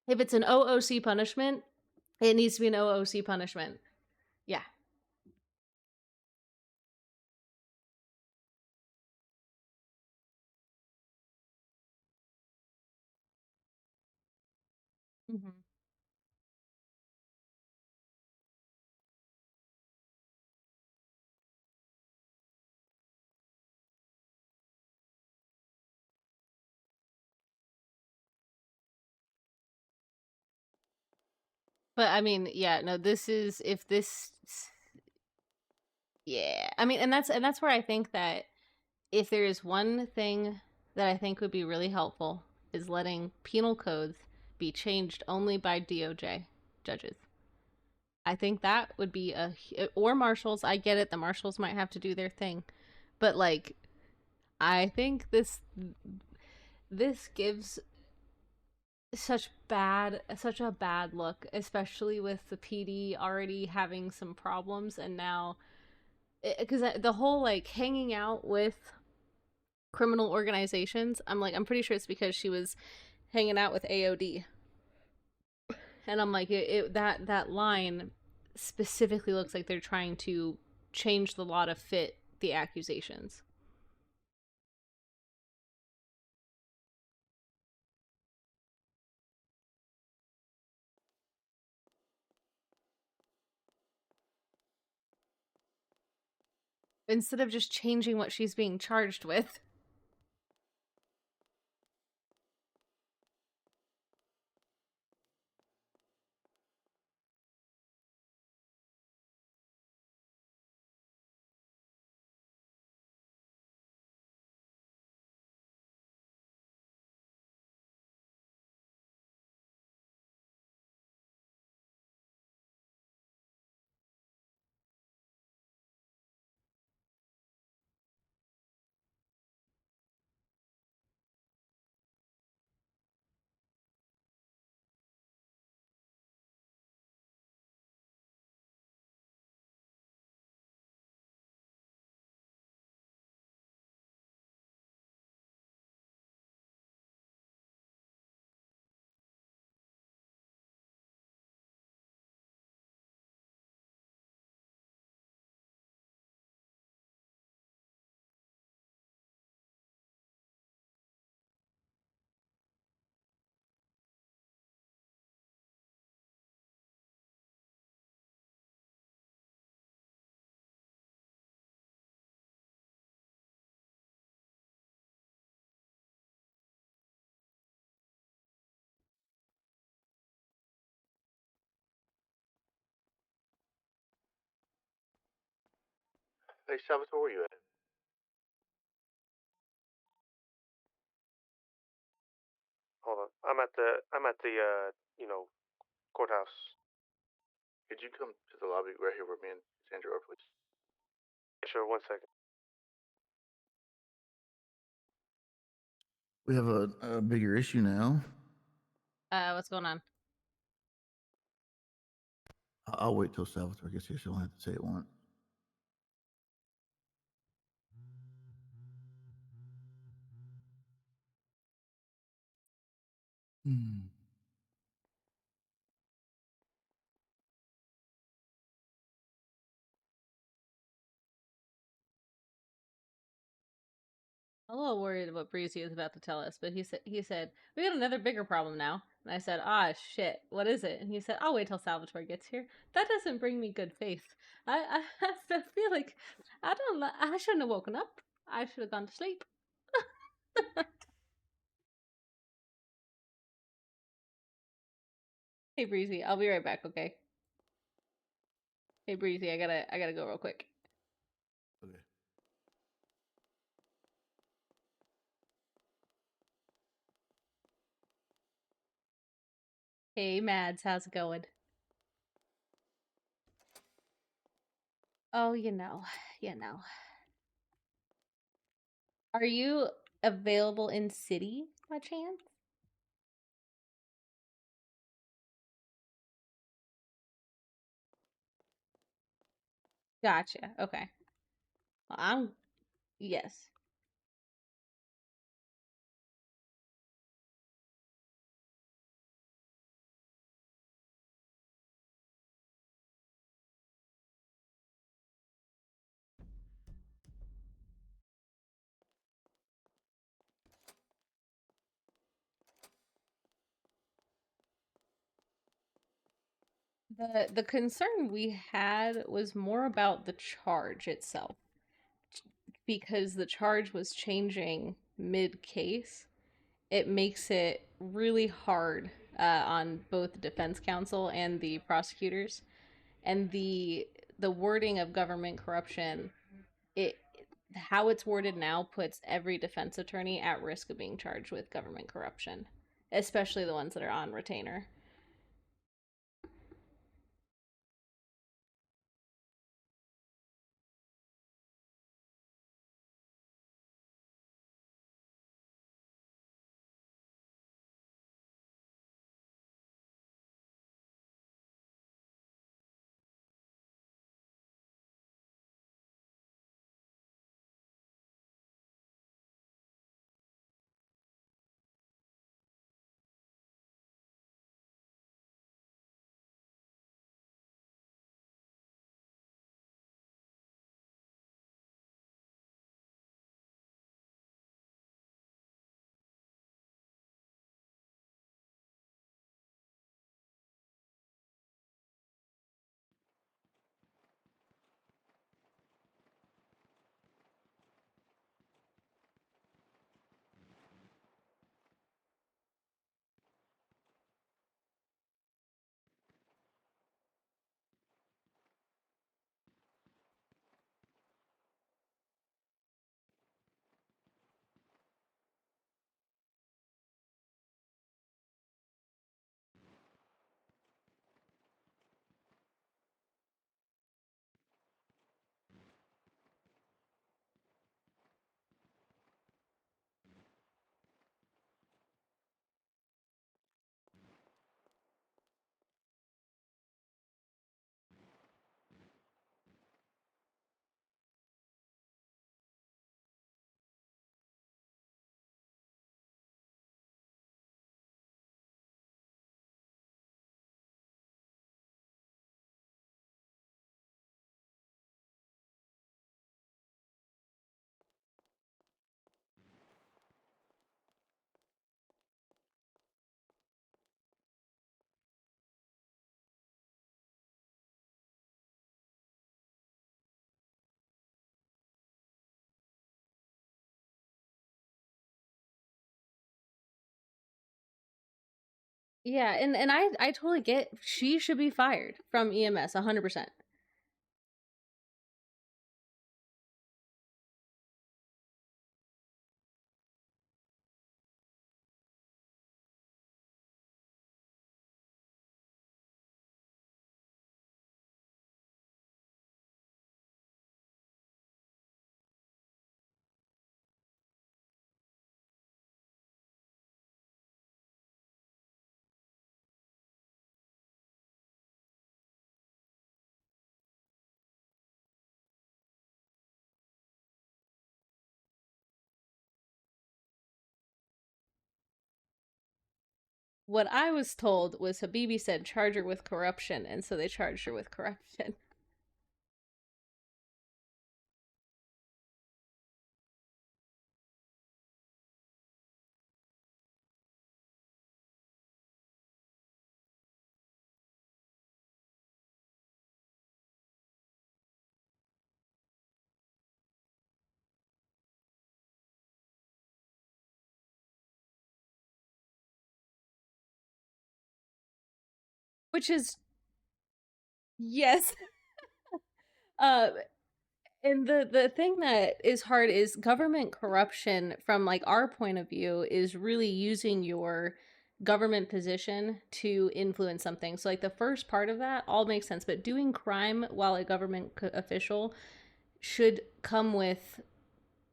if it's an OOC punishment, it needs to be an OOC punishment. Yeah. Mm-hmm. But I mean, yeah, no, this is if this yeah. I mean, and that's where I think that if there is one thing that I think would be really helpful is letting penal codes be changed only by DOJ judges. I think that would be or marshals. I get it, the marshals might have to do their thing. But like I think this gives such a bad look, especially with the PD already having some problems, and now because the whole like hanging out with criminal organizations, I'm pretty sure it's because she was hanging out with AOD, and I'm like that line specifically looks like they're trying to change the law to fit the accusations. Instead of just changing what she's being charged with. Hey, Salvatore, where you at? Hold on. I'm at the courthouse. Could you come to the lobby right here where me and Cassandra are, please? Sure, 1 second. We have a bigger issue now. What's going on? I'll wait till Salvatore gets here, so I don't have to say it once. I'm a little worried what Breezy is about to tell us, but he said we got another bigger problem now. And I said, shit, what is it? And he said, I'll wait till Salvatore gets here. That doesn't bring me good faith. I feel like I shouldn't have woken up. I should have gone to sleep. Hey Breezy, I'll be right back, okay? Hey Breezy, I gotta go real quick. Okay. Hey Mads, how's it going? Oh, you know. Are you available in city by chance? Gotcha. Okay. Well, yes. The concern we had was more about the charge itself, because the charge was changing mid case. It makes it really hard on both the defense counsel and the prosecutors, and the wording of government corruption. It How it's worded now puts every defense attorney at risk of being charged with government corruption, especially the ones that are on retainer. Yeah, and I totally get she should be fired from EMS 100%. What I was told was Habibi said charge her with corruption, and so they charged her with corruption. Which is, yes. uh and the thing that is hard is government corruption from like our point of view is really using your government position to influence something. So like the first part of that all makes sense, but doing crime while a government official should come with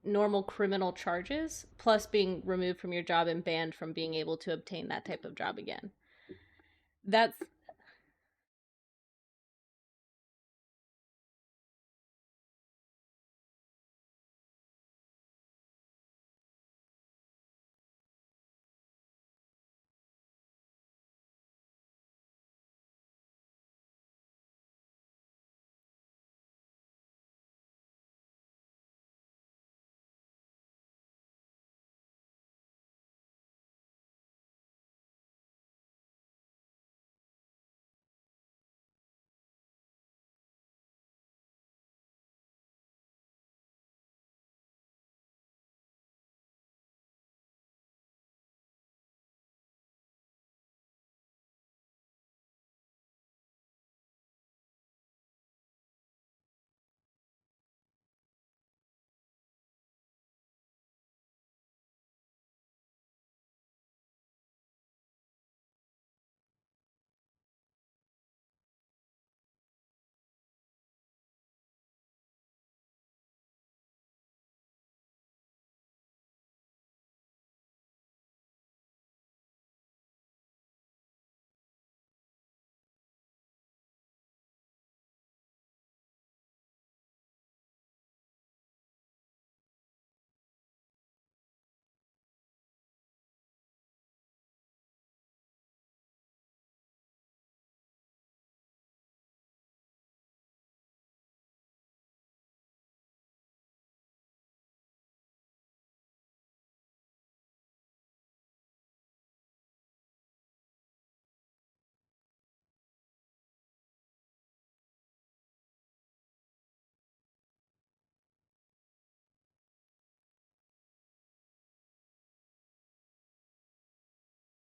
normal criminal charges plus being removed from your job and banned from being able to obtain that type of job again. That's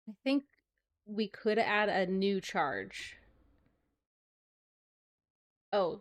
I think we could add a new charge. Oh.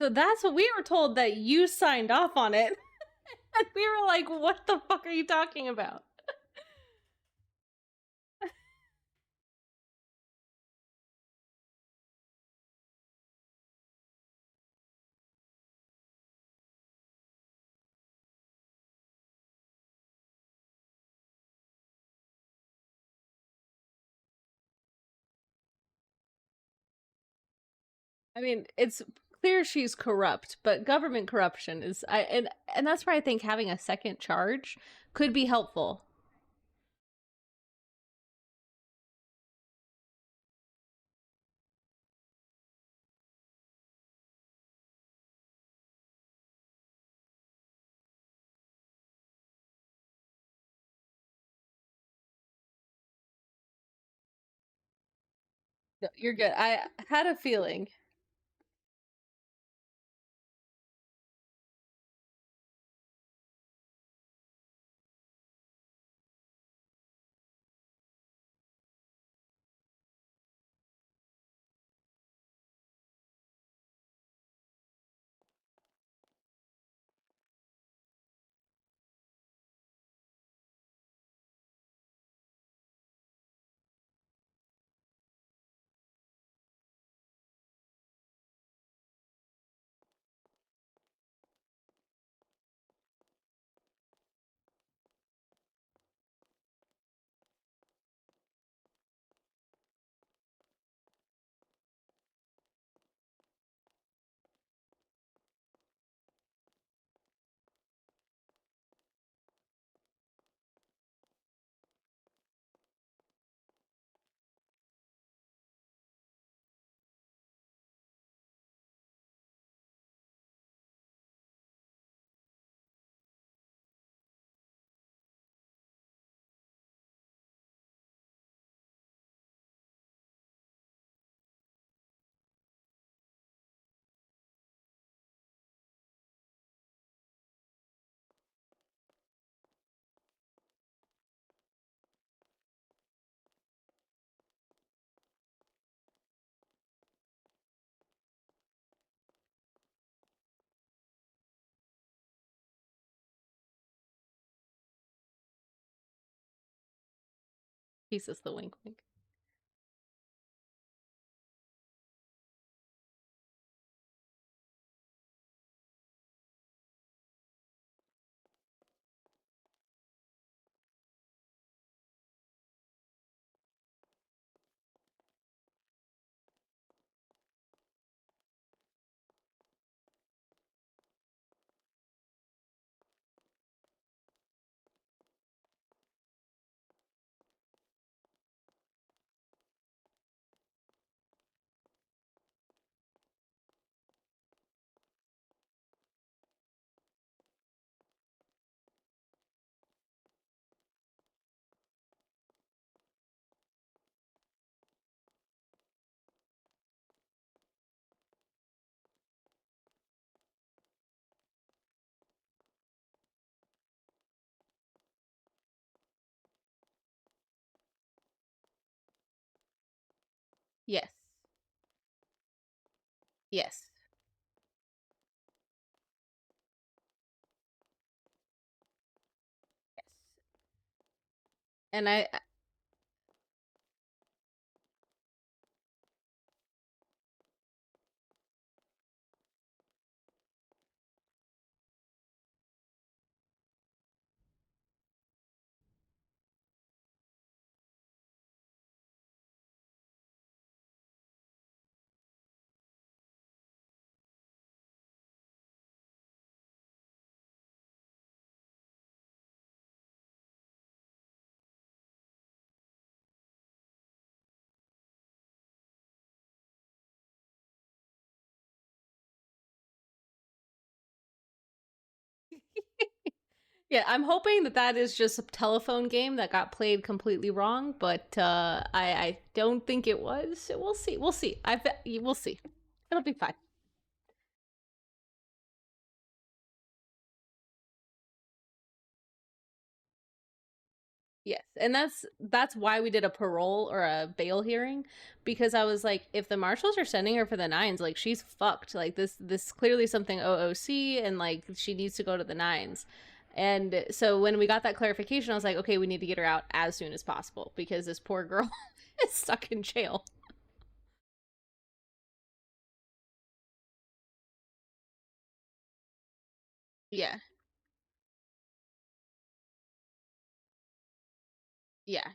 So that's what we were told, that you signed off on it. And we were like, what the fuck are you talking about? I mean, it's clear she's corrupt, but government corruption is and that's why I think having a second charge could be helpful. No, you're good. I had a feeling. He's just the wink wink. Yes. Yes. Yes. And yeah, I'm hoping that is just a telephone game that got played completely wrong, but I don't think it was. So we'll see. We'll see. We'll see. It'll be fine. Yes, and that's why we did a parole or a bail hearing, because I was like, if the marshals are sending her for the nines, like she's fucked. Like this clearly something OOC, and like she needs to go to the nines. And so when we got that clarification, I was like, okay, we need to get her out as soon as possible because this poor girl is stuck in jail. Yeah, yeah,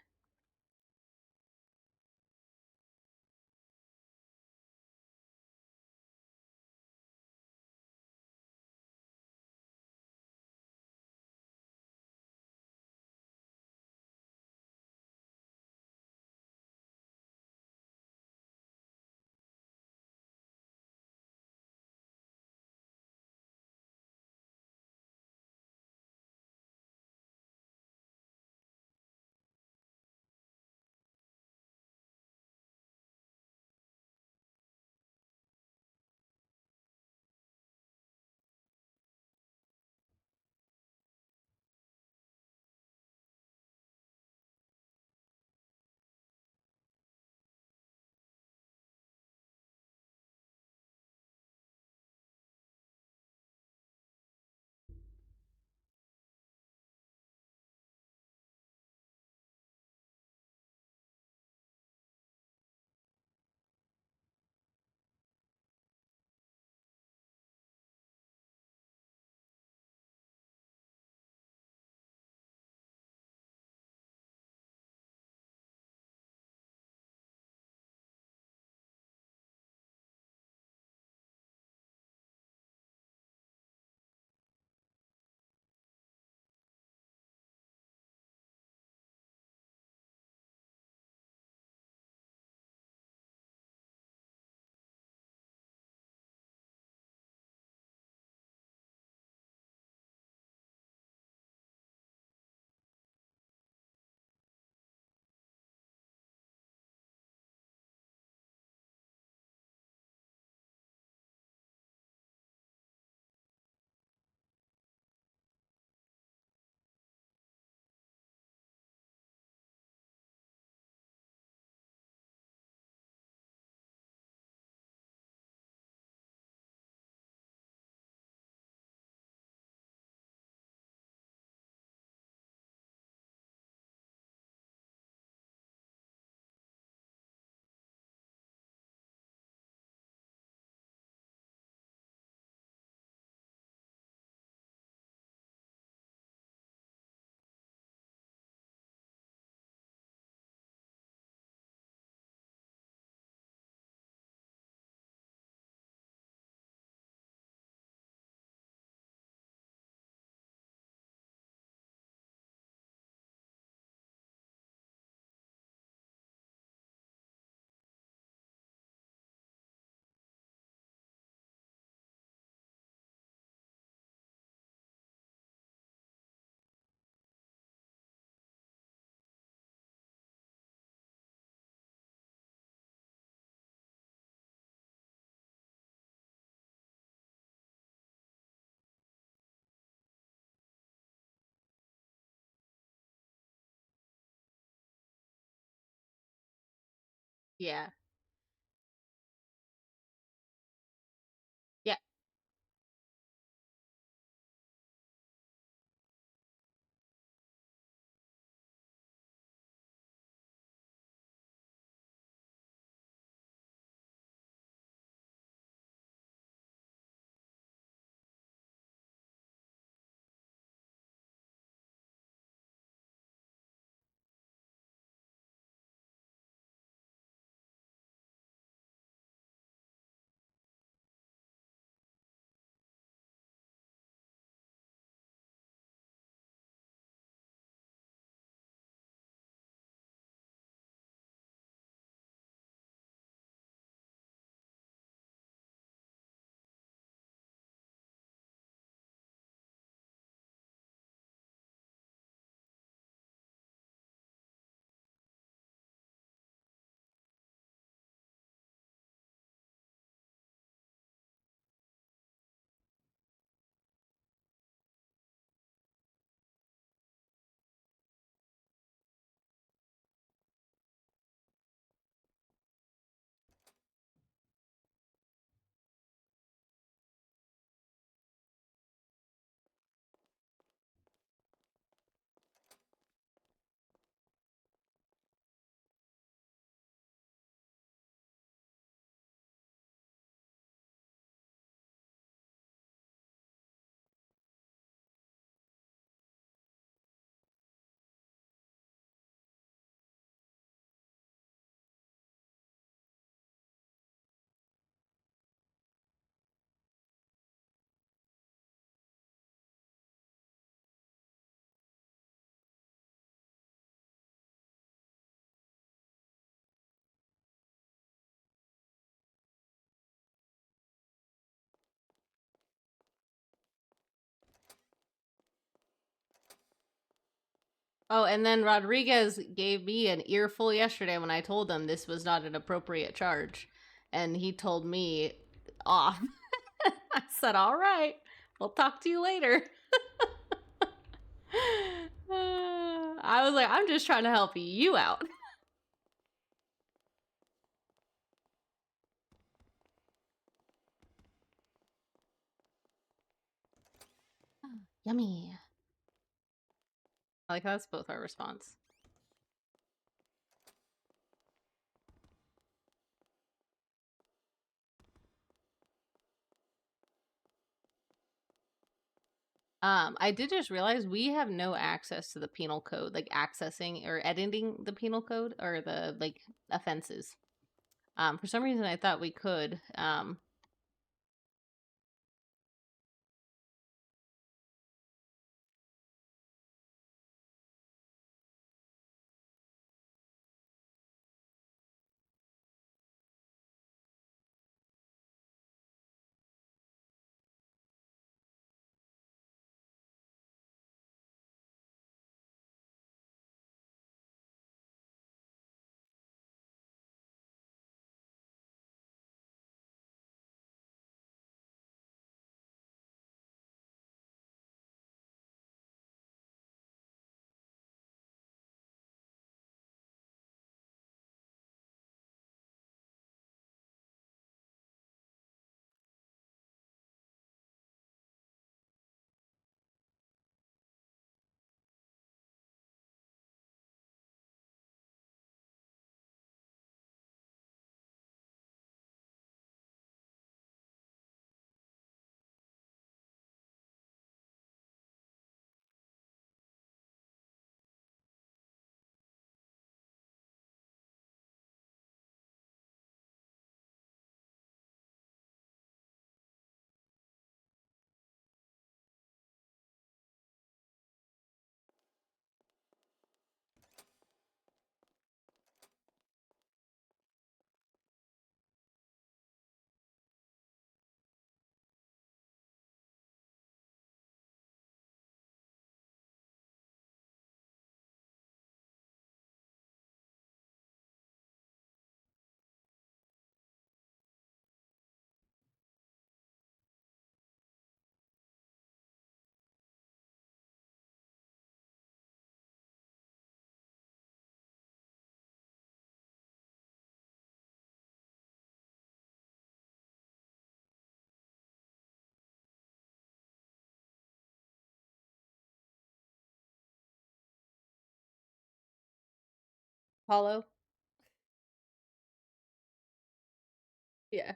yeah. Oh, and then Rodriguez gave me an earful yesterday when I told him this was not an appropriate charge. And he told me off. I said, all right, we'll talk to you later. I was like, I'm just trying to help you out. Yummy. I like how that's both our response. I did just realize we have no access to the penal code, like accessing or editing the penal code or the like offenses. For some reason I thought we could. Apollo? Yeah.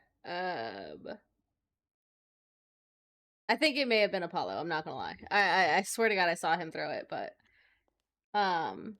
I think it may have been Apollo, I'm not gonna lie. I swear to God I saw him throw it, but um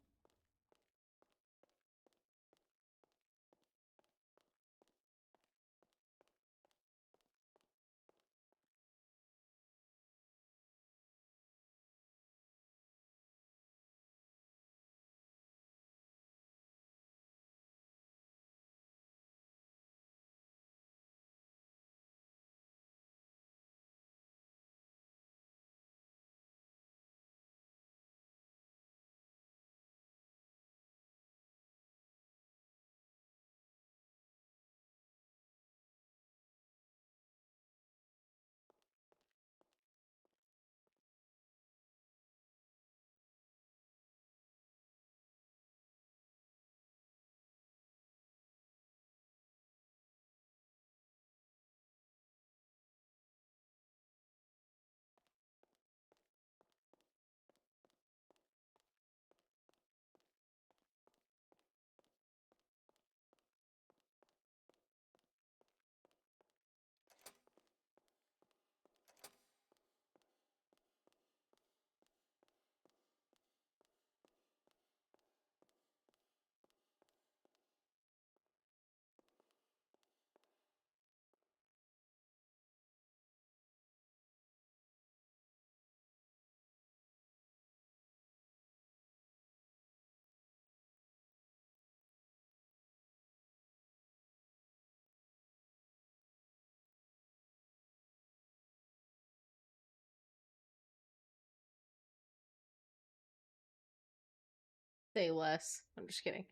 Say less. I'm just kidding.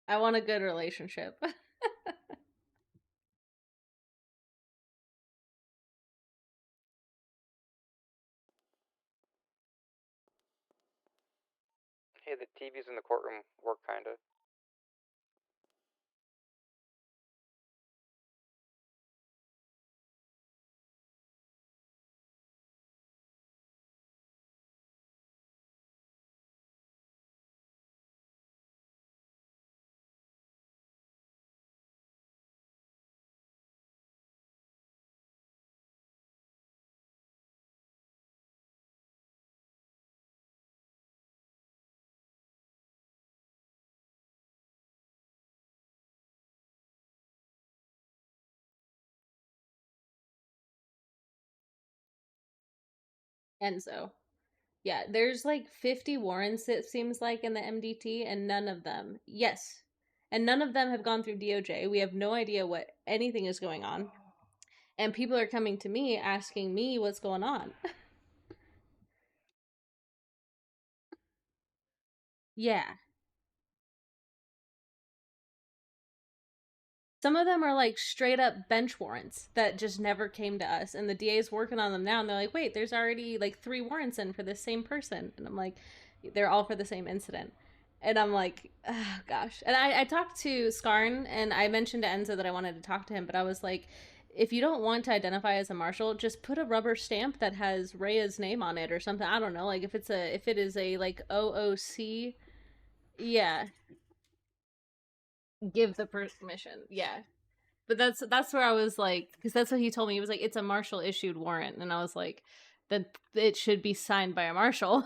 I want a good relationship. Hey, the TVs in the courtroom work kinda. Enzo. Yeah, there's like 50 warrants, it seems like, in the MDT, and none of them, yes, and none of them have gone through DOJ. We have no idea what anything is going on. And people are coming to me asking me what's going on. Yeah. Some of them are like straight up bench warrants that just never came to us, and the DA is working on them now, and they're like, wait, there's already like 3 warrants in for the same person. And I'm like, they're all for the same incident. And I'm like, oh, gosh. And I talked to Skarn, and I mentioned to Enzo that I wanted to talk to him, but I was like, if you don't want to identify as a marshal, just put a rubber stamp that has Rhea's name on it or something. I don't know, like if it is a like OOC, yeah, give the permission, yeah. But that's where I was like, because that's what he told me. He was like, it's a marshal issued warrant, and I was like, then it should be signed by a marshal.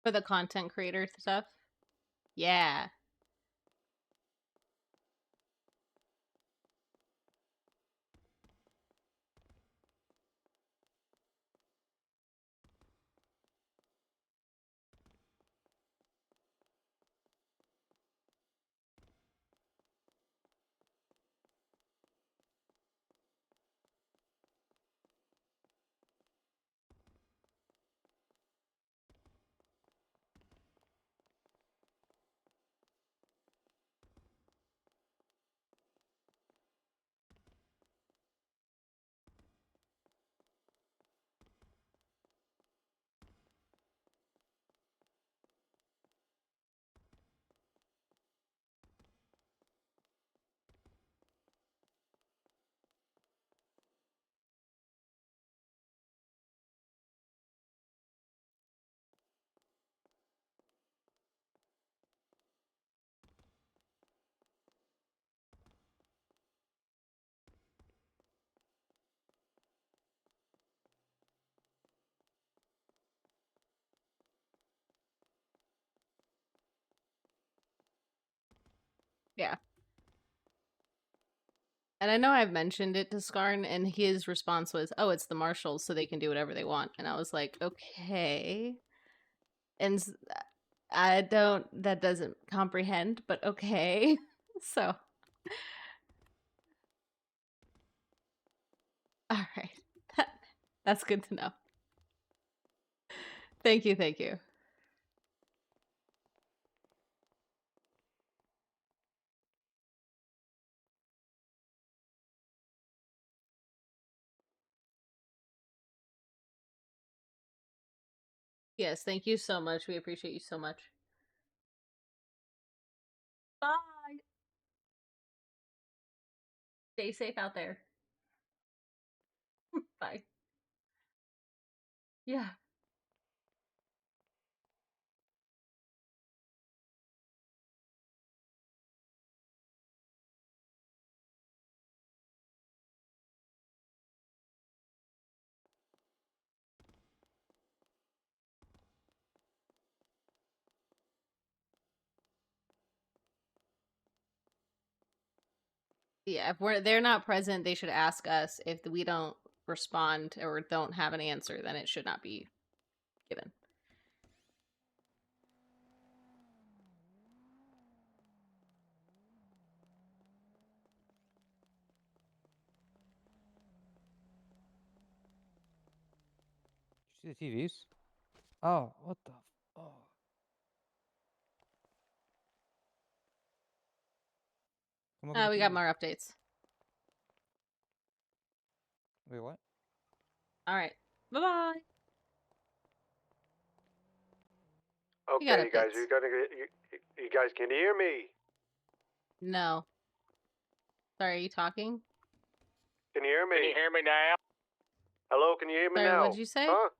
For the content creator stuff. Yeah. Yeah. And I know I've mentioned it to Skarn, and his response was, oh, it's the marshals, so they can do whatever they want. And I was like, okay. And I don't, that doesn't comprehend, but okay. So, all right. That's good to know. Thank you, thank you. Yes, thank you so much. We appreciate you so much. Bye. Stay safe out there. Bye. Yeah. Yeah, if they're not present, they should ask us. If we don't respond or don't have an answer, then it should not be given. Did you see the TVs? Oh, what the? Oh. Come look at the We got TVs. more updates. Wait, what? All right. Bye bye. Okay, got you guys, updates. you guys can hear me? No. Sorry, are you talking? Can you hear me? Can you hear me now? Hello, can you hear me Sorry, now? what'd you say? Huh?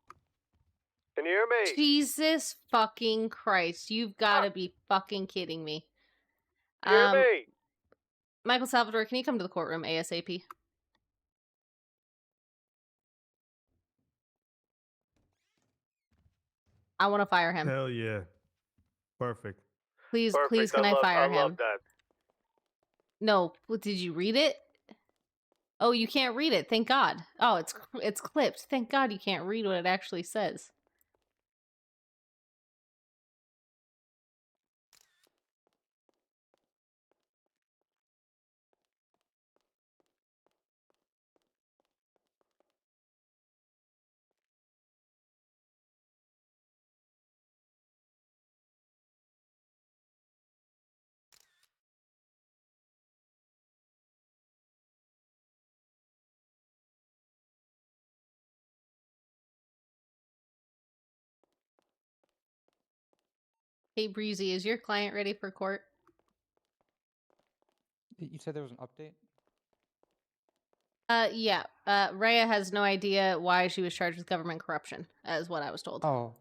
Can you hear me? Jesus fucking Christ. You've got to be fucking kidding me. Can you hear me? Michael Salvador, can you come to the courtroom ASAP? I want to fire him. Hell yeah. Perfect. Please, Perfect. please, can I fire I him? love that. No, did you read it? Oh, you can't read it. Thank God. Oh, it's clipped. Thank God you can't read what it actually says. Hey, Breezy, is your client ready for court? You said there was an update? Yeah. Rhea has no idea why she was charged with government corruption, is what I was told. Oh,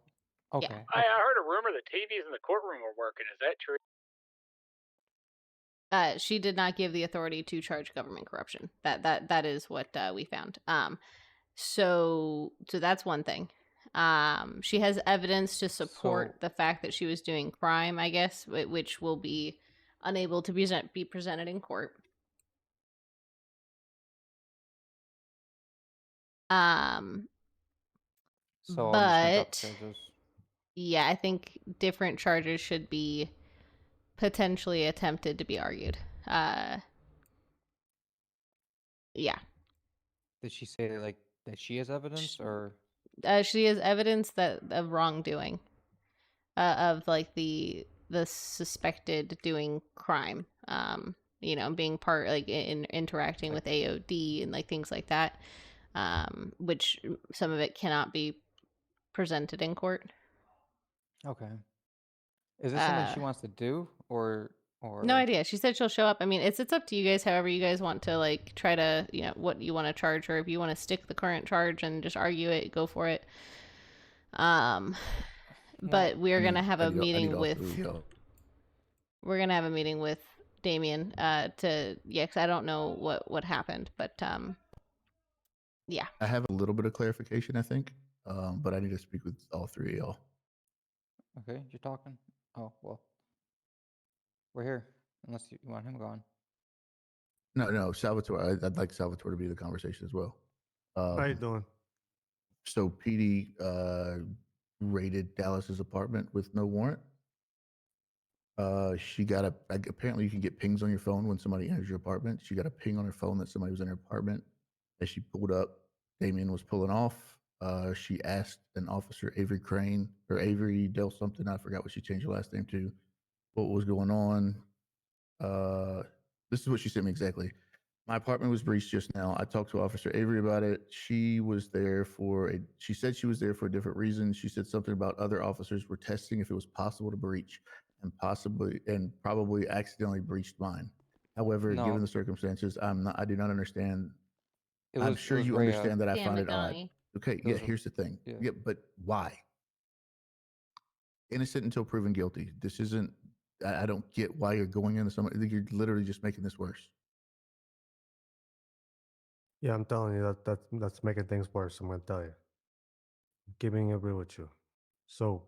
okay. Yeah. I heard a rumor the TVs in the courtroom were working. Is that true? She did not give the authority to charge government corruption. That is what we found. So that's one thing. She has evidence to support the fact that she was doing crime, I guess, which will be unable to be presented in court. So I'll just make up But charges. yeah, I think different charges should be potentially attempted to be argued. Yeah. Did she say like that she has evidence or? She has evidence that of wrongdoing, of like the suspected doing crime. Being part like in interacting with AOD and like things like that. Which some of it cannot be presented in court. Okay. Is this something she wants to do or? No idea. She said she'll show up. I mean, it's up to you guys. However, you guys want to like try to what you want to charge her. If you want to stick the current charge and just argue it, go for it. But we're gonna have a meeting with. We're gonna have a meeting with Damien. Because I don't know what happened, but yeah. I have a little bit of clarification, I think, but I need to speak with all three of y'all. Okay, you're talking. Oh well, we're here. Unless you want him gone. No, Salvatore. I'd like Salvatore to be in the conversation as well. How you doing? So PD raided Dallas's apartment with no warrant. She got apparently you can get pings on your phone when somebody enters your apartment. She got a ping on her phone that somebody was in her apartment. As she pulled up, Damien was pulling off. She asked an officer, Avery Crane or Avery Del something. I forgot what she changed her last name to. What was going on? This is what she sent me exactly. My apartment was breached just now. I talked to Officer Avery about it. She was there she said she was there for a different reason. She said something about other officers were testing if it was possible to breach and probably accidentally breached mine. However, No. given the circumstances, I do not understand. It I'm was, sure it was you Rhea. understand that I Dan find it odd. McDonough. Okay, It was here's the thing. yeah. Yeah, but why? Innocent until proven guilty. This isn't, I don't get why you're going into something. You're literally just making this worse. Yeah, I'm telling you that's making things worse. I'm gonna tell you. Keeping it real with you. So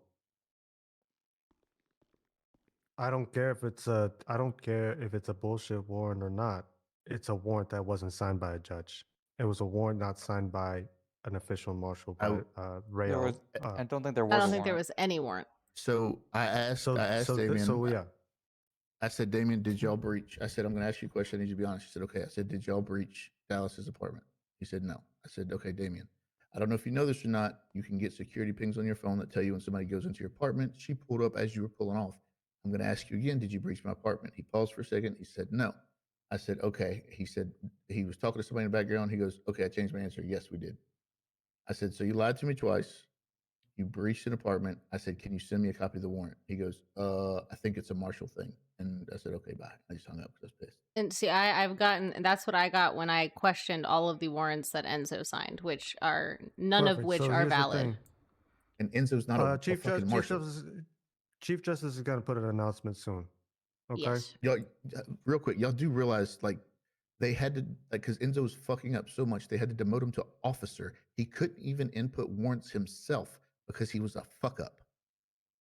I don't care if it's a bullshit warrant or not. It's a warrant that wasn't signed by a judge. It was a warrant not signed by an official marshal by Rayo. There was, I don't think there was I don't a think there warrant. was any warrant. So I asked Damien. yeah. I said, Damien, did y'all breach? I said, I'm going to ask you a question. I need you to be honest. He said, okay. I said, did y'all breach Dallas's apartment? He said, no. I said, okay, Damien. I don't know if you know this or not. You can get security pings on your phone that tell you when somebody goes into your apartment. She pulled up as you were pulling off. I'm going to ask you again, did you breach my apartment? He paused for a second. He said, no. I said, okay. He said, he was talking to somebody in the background. He goes, okay, I changed my answer. Yes, we did. I said, so you lied to me twice. You breached an apartment. I said, can you send me a copy of the warrant? He goes, I think it's a Marshall thing. And I said, okay, bye. I just hung up because I was pissed. And see, I've gotten, and that's what I got when I questioned all of the warrants that Enzo signed, which are none of Perfect. which So are here's the valid. thing. And Enzo's not a fucking Marshall. Chief Justice is going to put an announcement soon. Okay. Yes. Y'all, real quick, y'all do realize like they had to because Enzo was fucking up so much they had to demote him to officer. He couldn't even input warrants himself because he was a fuck up.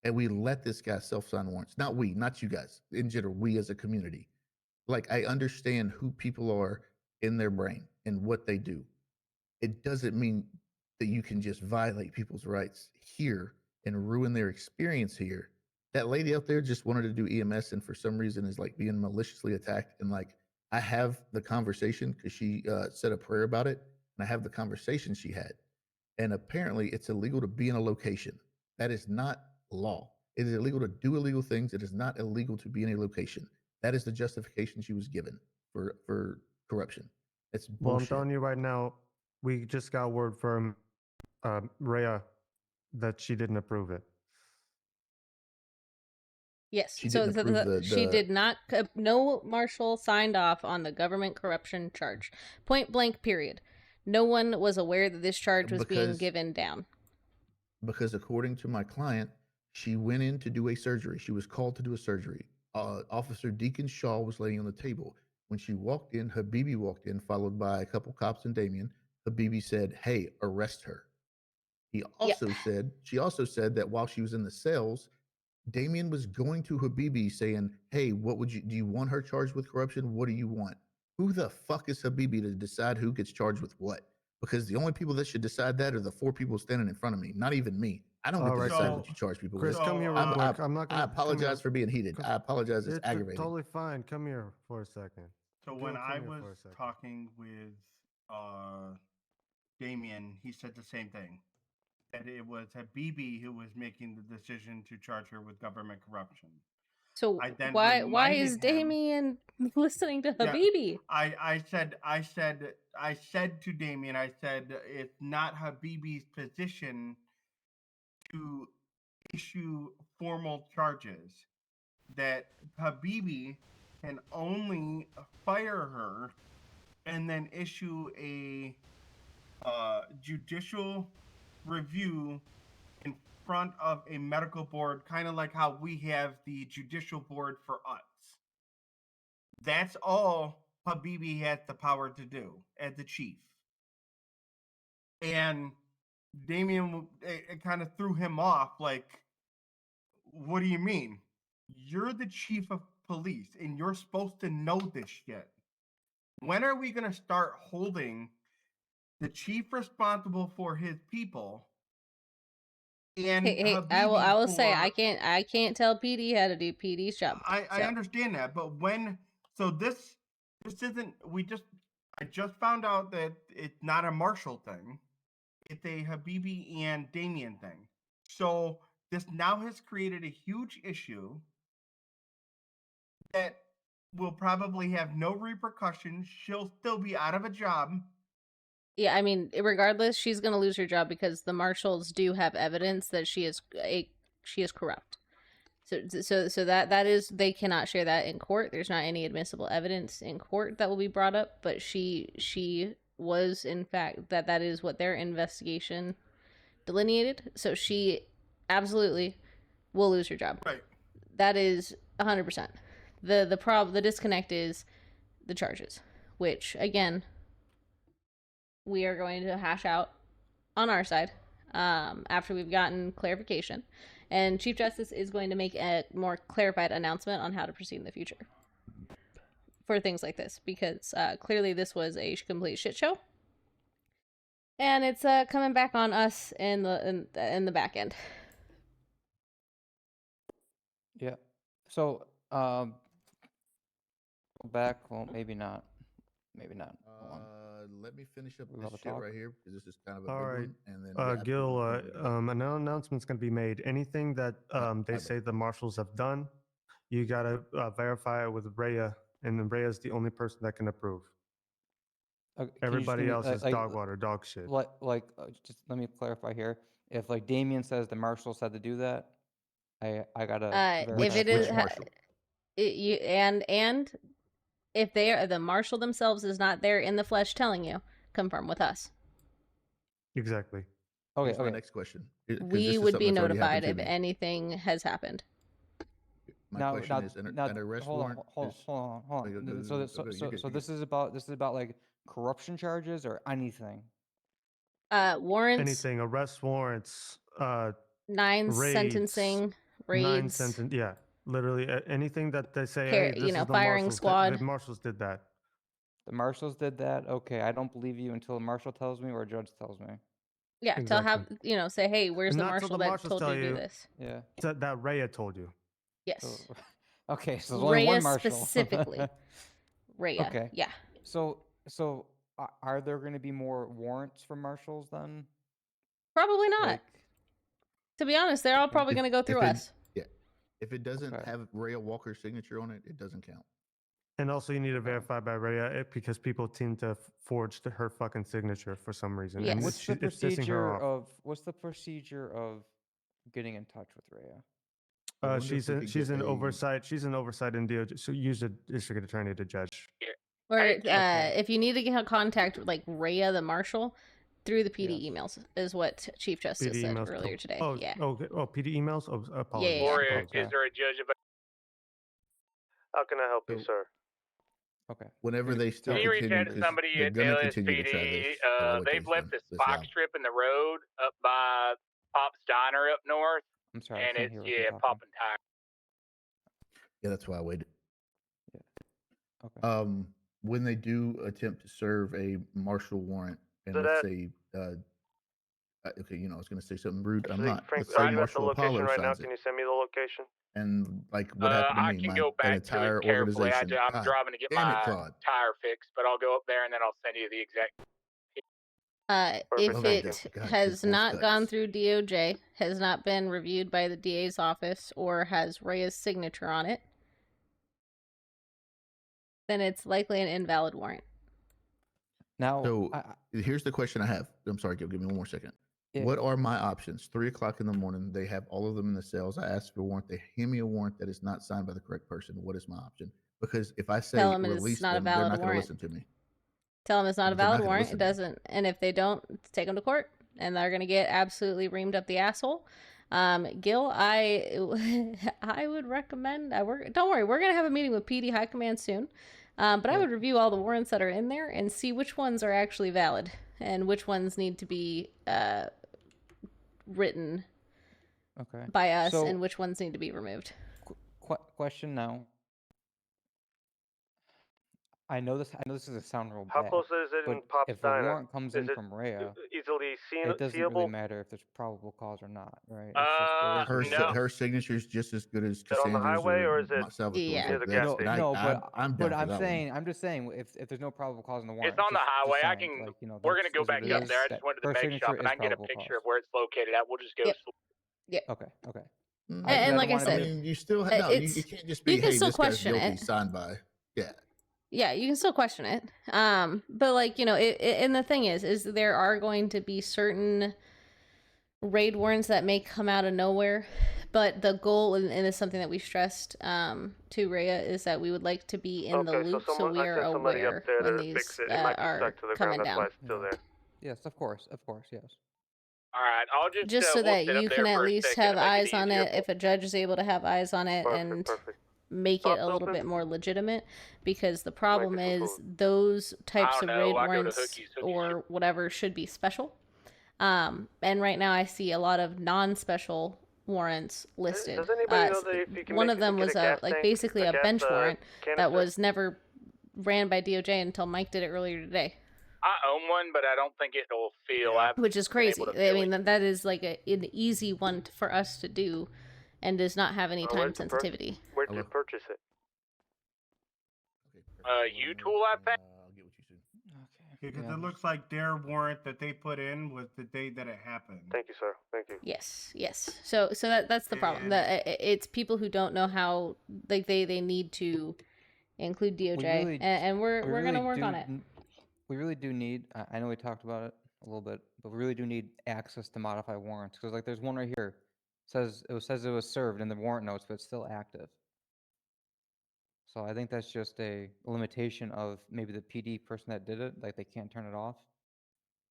And we let this guy self-sign warrants. Not we, not you guys. In general, we as a community. Like I understand who people are in their brain and what they do. It doesn't mean that you can just violate people's rights here and ruin their experience here. That lady out there just wanted to do EMS and for some reason is like being maliciously attacked. And like I have the conversation because she said a prayer about it, and I have the conversation she had. And apparently it's illegal to be in a location. That is not law. It is illegal to do illegal things. It is not illegal to be in a location. That is the justification she was given for corruption. It's bullshit. Well, I'm telling you right now, we just got word from Rhea that she didn't approve it. Yes. She So didn't approve she did not. No marshal signed off on the government corruption charge. Point blank. Period. No one was aware that this charge was being given down. Because according to my client, she went in to do a surgery. She was called to do a surgery. Officer Deacon Shaw was laying on the table. When she walked in, Habibi walked in, followed by a couple cops and Damien. Habibi said, "Hey, arrest her." She also said that while she was in the cells, Damien was going to Habibi saying, "Hey, do you want her charged with corruption? What do you want?" Who the fuck is Habibi to decide who gets charged with what? Because the only people that should decide that are the 4 people standing in front of me, not even me. I don't get to decide what you charge people Chris, with. come here real quick. I'm not gonna. I apologize for being heated. I apologize. It's aggravating. Totally fine. Come here for a second. So when I was talking with Damien, he said the same thing. That it was Habibi who was making the decision to charge her with government corruption. So why is Damien listening to Habibi? Yeah, I said to Damien, I said it's not Habibi's position to issue formal charges. That Habibi can only fire her and then issue a judicial review in front of a medical board, kind of like how we have the judicial board for us. That's all Habibi has the power to do as the chief. And Damien, it kind of threw him off, like, what do you mean? You're the chief of police, and you're supposed to know this shit. When are we going to start holding the chief responsible for his people? And hey, I will say I can't tell PD how to do PD's job. I understand that, but this isn't. I just found out that it's not a Marshall thing. It's a Habibi and Damien thing. So this now has created a huge issue that will probably have no repercussions. She'll still be out of a job. Yeah, I mean, regardless, she's going to lose her job because the marshals do have evidence that she is corrupt. So that is, they cannot share that in court. There's not any admissible evidence in court that will be brought up, but she was, in fact, that is what their investigation delineated. So she absolutely will lose her job. Right. That is 100%. The disconnect is the charges, which again we are going to hash out on our side after we've gotten clarification, and Chief Justice is going to make a more clarified announcement on how to proceed in the future for things like this, because clearly this was a complete shit show, and it's coming back on us in the back end. Yeah. So, go back. Well, maybe not. Maybe not. Hold on. Let me finish up We this have a shit talk? right here because this is kind of a All big right. one. And then yeah, Gil, absolutely. an announcement's going to be made. Anything that they say the marshals have done, you got to verify it with Rhea, and then Rhea's the only person that can approve. Can you just give Everybody me, else is dog water, dog shit. just let me clarify here. If like Damien says the marshals had to do that, I gotta verify If it is which marshal? and if they are, the marshal themselves is not there in the flesh telling you, confirm with us. Exactly. Okay. Here's my next question. 'cause We this is would something be that's already happened notified to if me. anything has happened. My question is, an arrest hold on, warrant hold is. on. Go, So go, go, you're good, you're this is about like corruption charges or anything. Warrants, Anything, arrest warrants, 9 raids, sentencing, 9 raids, sentence, yeah, literally anything that they say, Care- hey, this is the firing marshals. squad. The marshals did that. The marshals did that. Okay, I don't believe you until a marshal tells me or a judge tells me. Yeah, Exactly. to have, say, hey, where's And the not till marshal the that marshals told you tell to do you. this? Yeah. That Rhea told you. Yes. So, okay, so there's only one Rhea marshal. specifically. Rhea. Okay. Yeah. So are there going to be more warrants for marshals then? Probably not. Like, To be honest, they're all probably If- going to go through if it- us. Yeah. If it doesn't Okay. have Rhea Walker's signature on it, it doesn't count. And also, you need to Okay. verify by Rhea because people tend to forge her fucking signature for some reason. Yes. And what's the it's pissing her procedure of getting in touch with Rhea? I off. wonder if we could She's get an a- oversight. She's an oversight in DOJ. So use a district attorney to judge. Or Okay. if you need to get contact with like Rhea the marshal through the PD Yes. emails is what Chief Justice PD said emails. earlier today. Oh, Yeah. PD emails. Oh, apologies. yeah. Or apologies. is there a judge about? How can I help you, So- sir? Okay. Whenever they still Can you reach continue, out to 'cause somebody they're at gonna continue to try LSPD? this. but I'll wait till They've he's left done. this This box loud. strip in the road up by Pop's Diner up north, I'm sorry, I and can't it's hear what you're talking. popping tires. Yeah, that's why I waited. Okay. When they do attempt to serve a martial warrant, and So let's that- say, okay, I was going to say something rude. I'm Actually, not. Frank, Let's are say you at the Marshal location Apollo right now? signs Can it, you send me the location? and like what happened to I me, can my go an back to entire it carefully. organization. I'm God driving to get damn it, my Claude. tire fixed, but I'll go up there and then I'll send you the exact. If Okay, it God, good has force not gone cuts. through DOJ, has not been reviewed by the DA's office, or has Rhea's signature on it, then it's likely an invalid warrant. Now, So here's the question I have. I'm sorry, give me one more second. What are my options? 3:00 in the morning. They have all of them in the cells. I asked for a warrant. They hand me a warrant that is not signed by the correct person. What is my option? Because if I say Tell them it's release not a them, they're valid not going to warrant. listen to me. Tell them it's not a They're not valid gonna warrant. It listen to me. doesn't, and if they don't, take them to court, and they're gonna get absolutely reamed up the asshole. Gil, I would recommend. Don't worry, we're gonna have a meeting with PD High Command soon. But I would review all the warrants that are in there and see which ones are actually valid and which ones need to be written by us, So- and which ones need to be removed. question now. I know this is a sound real How bad, close is it in but Pop's if a Diner? warrant comes Is in it from Rhea, easily it doesn't really seeable? matter if there's probable cause or not, right? It's just it is Her what it No. is. her signature is just as good as Is it on the Cassandra's highway or or is it Salvatore's. Yeah. near the That's gas No, station? no, but I'm but down for I'm that saying I'm just saying if there's no probable cause in the warrant, It's on the just highway. I signs, can. like, you know, We're gonna go is what back it up is, there. I that just went to the her make signature shop, and is I can get a probable picture cause. of where it's located at. We'll just go. Yep. Okay, okay. one. I And don't like I wanna said, give- mean, you still uh, no, you it's- can't just you be, can hey, still this guy's question guilty, it. signed by. Yeah. Yeah, you can still question it. But like, you know, and the thing is there are going to be certain raid warrants that may come out of nowhere, but the goal, and it's something that we stressed to Rhea, is that we would like to be in the Okay, loop, so so we I are sent somebody aware up there when to these fix it. It might be are stuck to the coming ground. That's why down, it's still Yeah. there. Yes, of course, yes. All right, I'll just so we'll that sit up you there can at for a least second have to make eyes it on easier it. If a judge is able to have eyes on it and Perfect. make it Shops a little open? bit more legitimate, because the problem get some is those types don't of know. raid I go to warrants Hookies. Hookies or whatever should be special. And right now I see a lot of non-special warrants listed. Does anybody know that if you can One make, of them get was a gas like tank, basically a gas, bench warrant that canister? was never ran by DOJ until Mike did it earlier today, I own one, but I don't think it'll feel. Yeah. I've which is been able crazy. to I feel mean, it. that is like an easy one for us to do, and does not have any time Where'd you sensitivity. Where'd you Hello? purchase it? Okay. U-Tool, I think? I'll get with you soon. Okay. Because Yeah, it looks like their warrant that they put in was the day that it happened. Thank you, sir. Thank you. Yes. So that's the problem. And- That it's people who don't know how, like they need to include DOJ, really- and we're we gonna really work do on it. We really do need. I know we talked about it a little bit, but we really do need access to modify warrants, because like there's one right here, says it was served in the warrant notes, but it's still active. So I think that's just a limitation of maybe the PD person that did it, like they can't turn it off.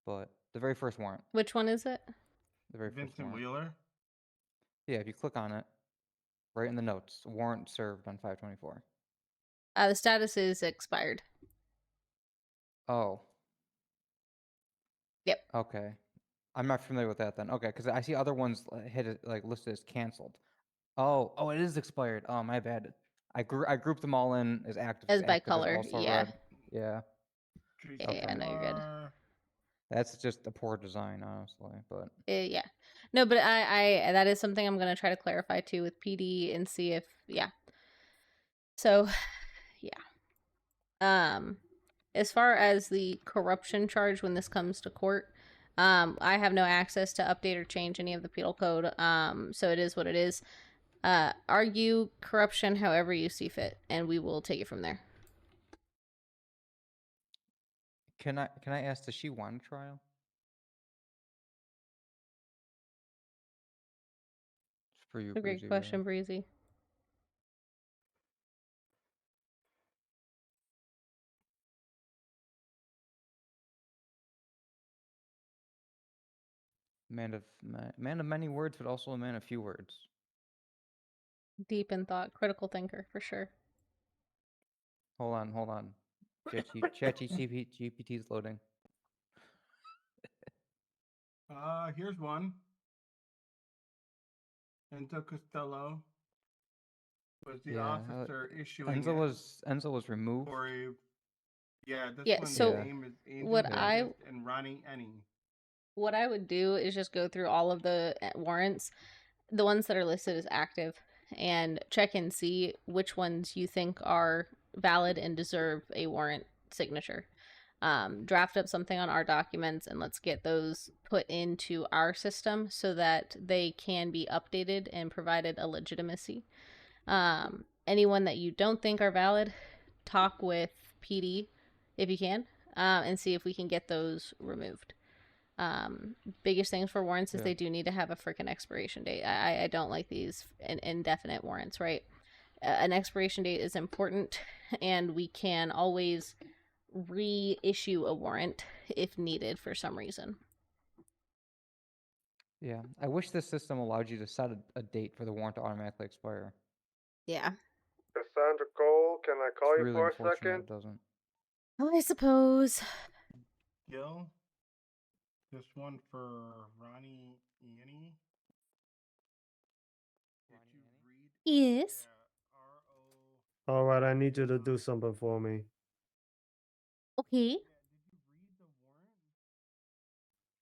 But the very first warrant, Which one is it? the very first Vincent warrant. Wheeler. Yeah, if you click on it, right in the notes, warrant served on 5/24. The status is expired. Oh. Yep. Okay. I'm not familiar with that then. Okay, because I see other ones hit it, like listed as canceled. Oh, it is expired. Oh, my bad. I grouped them all in as active. As by active color, also yeah. red. Yeah. Yeah, no, you're good. That's just a poor design, honestly. But Yeah. No, but I that is something I'm gonna try to clarify too with PD and see if So, yeah. As far as the corruption charge when this comes to court, I have no access to update or change any of the penal code. So it is what it is. Argue corruption however you see fit, and we will take it from there. can I ask, does she want a trial? It's for you, It's a great Breezy, question, Breezy. Man of many words, but also a man of few words. Deep in thought, critical thinker for sure. Hold on. ChatGPT is loading. Here's one. Enzo Costello was the officer issuing Enzo it was removed. for a. Yeah, this Yeah, one's so name is Angel what Davis and Ronnie Enning. What I would do is just go through all of the warrants, the ones that are listed as active, and check and see which ones you think are valid and deserve a warrant signature. Draft up something on our documents and let's get those put into our system so that they can be updated and provided a legitimacy. Anyone that you don't think are valid, talk with PD if you can, and see if we can get those removed. Biggest things for warrants is they do need to have a freaking expiration date. I don't like these indefinite warrants, right? An expiration date is important, and we can always reissue a warrant if needed for some reason. Yeah, I wish this system allowed you to set a date for the warrant to automatically expire. Yeah. Cassandra Cole, can I call It's you really for a unfortunate second? it doesn't. I suppose. Gil. This one for Ronnie Enning. Did you read? Yes. Yeah, R-O. All right, I need you to do something for me. Okay.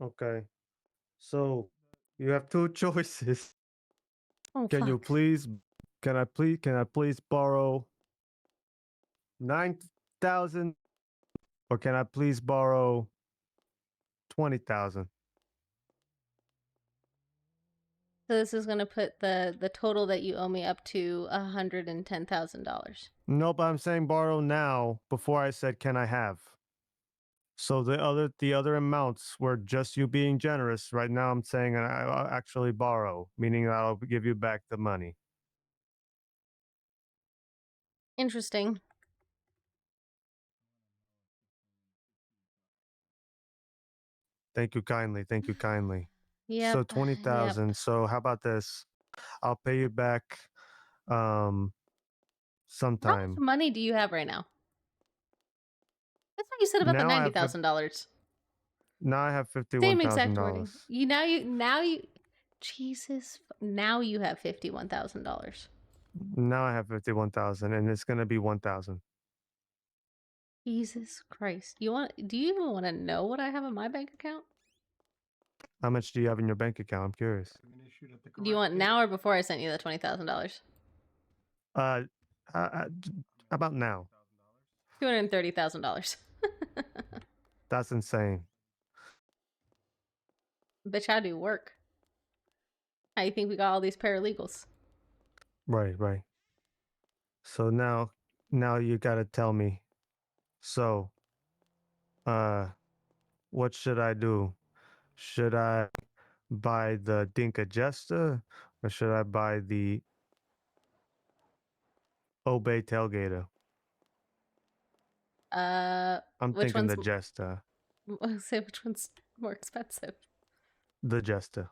Okay. So you have two choices. Oh, Can you fuck. please? Can I please borrow 9,000, or can I please borrow 20,000? So this is gonna put the total that you owe me up to $110,000. Nope, I'm saying borrow now before I said can I have. So the other amounts were just you being generous. Right now I'm saying I'll actually borrow, meaning that I'll give you back the money. Interesting. Thank you kindly. Thank you kindly. Yep. So 20,000. Yep. So how about this? I'll pay you back How much sometime. money do you have right now? That's what you said about the Now I have $90,000. now I have Same exact wording. $51,000. Jesus. Now you have $51,000. Now I have 51,000 and it's going to be 1,000. Jesus Christ. Do you even want to know what I have in my bank account? How much do you have in your bank account? I'm curious. Do you want now or before I sent you the $20,000? Uh, about now. $230,000. That's insane. Bitch, I do work. How you think we got all these paralegals? Right, right. So now you got to tell me. So, what should I do? Should I buy the Dinka Jesta or should I buy the Obey Tailgater? I'm Which thinking one's the Jesta. say which one's more expensive? The Jesta.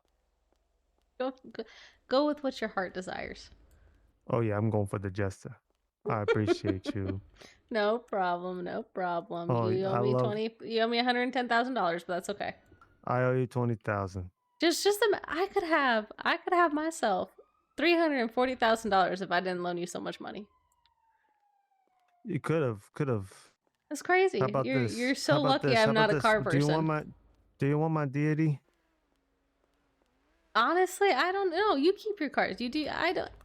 Go with what your heart desires. Oh yeah, I'm going for the Jesta. I appreciate you. No problem, no problem. Oh, You owe me $110,000, but that's okay. I owe you 20,000. I could have myself $340,000 if I didn't loan you so much money. You could have. That's crazy. How about You're this? you're How so about lucky this? How I'm about not a this? car Do you want person. my deity? Honestly, I don't know. You keep your cars. You do.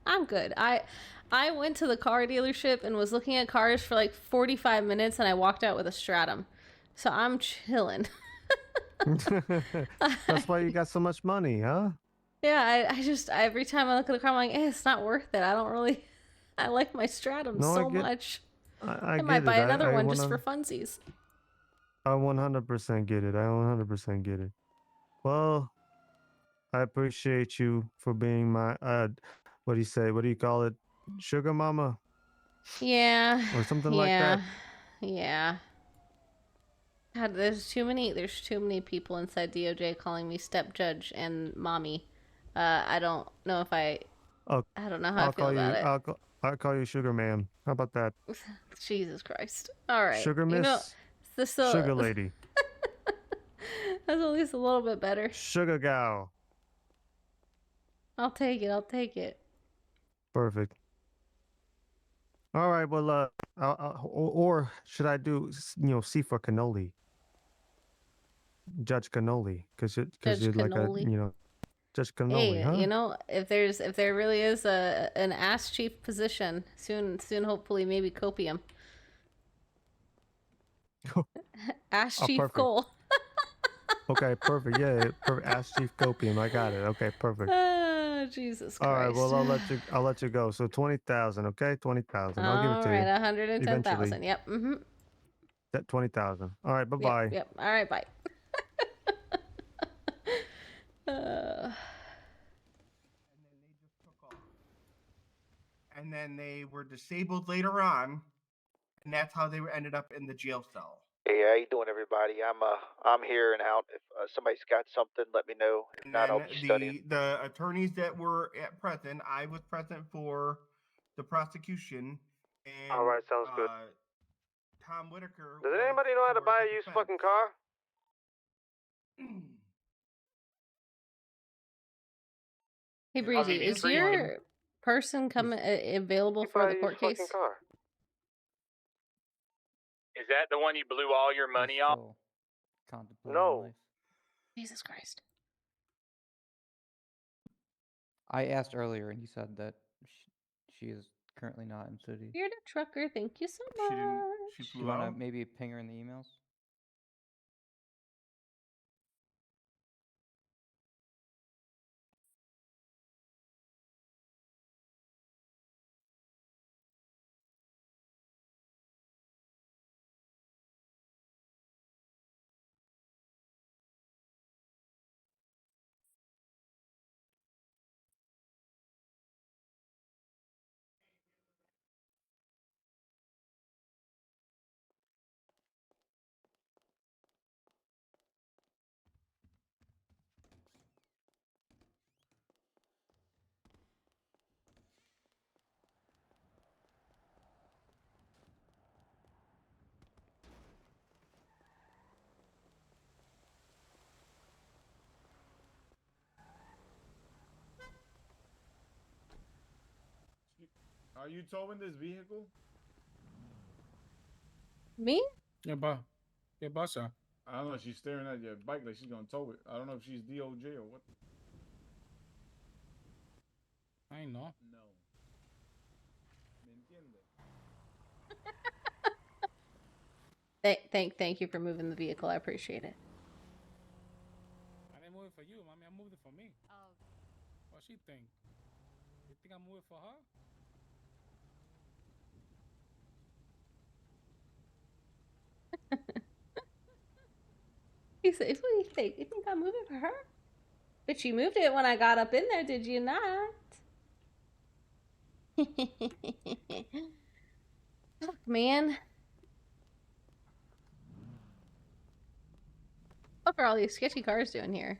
I'm good. I went to the car dealership and was looking at cars for like 45 minutes, and I walked out with a Stratum. So I'm chilling. That's why you got so much money, huh? Yeah, I just every time I look at a car, I'm like, it's not worth it. I don't really. I like my Stratum No, so much. I I might get buy it. another I one just for wanna. funsies. I 100% get it. I 100% get it. Well, I appreciate you for being my what do you say? What do you call it? Sugar mama Yeah, or something like yeah, that? yeah. God, there's too many people inside DOJ calling me step judge and mommy. I don't know if I Oh, don't know how I feel about it. I'll call you Sugar Ma'am. How about that? Jesus Christ. All right. Sugar You know, Miss, this Sugar Lady, that's at least a little bit better. Sugar Gal. I'll take it. I'll take it. Perfect. All right. Well, or should I do C for cannoli? Judge cannoli, because Judge you're like a Cannoli. Judge cannoli, Hey, huh? you know, if there really is an ass chief position soon, hopefully maybe copium. Ass Oh, Chief perfect. Cole. Okay, perfect. Yeah, perfect. Ask Chief Copium. I got it. Okay, perfect. Jesus Christ. All right. Well, I'll let you go. So 20,000. Okay, 20,000. I'll give it All to right, you 110,000. eventually. Yep. Mm-hmm. That 20,000. All right. Bye bye. Yep. All right. Bye. uh, And then they were disabled later on, and that's how they ended up in the jail cell. Hey, how you doing, everybody? I'm here and out. If somebody's got something, let me know. If And not, I'll then be studying. the attorneys that were at present, I was present for the prosecution, and All right, sounds good. Tom Whitaker. Does was anybody know how to for buy the a used defense. fucking car? hey, Breezy, is your person available You for buy the a court used fucking case? car. Is that the one you blew all your money He's off? still contemplating No. life. Jesus Christ. I asked earlier, and he said that she is currently not in city. You're the trucker. Thank you so She didn't. She much. Do you flew want to out. maybe ping her in the emails? Are you towing this vehicle? Me? Yeah, boss. I don't know. She's staring at your bike like she's gonna tow it. I don't know if she's DOJ or what. I know. No. ¿Me entiende? Thank you for moving the vehicle. I appreciate it. I didn't move it for you, mommy. I moved it for me. Oh. What she think? You think I moved it for her? He said, "What do you think? You think I moved it for her? But you moved it when I got up in there, did you not?" Fuck, man. What are all these sketchy cars doing here?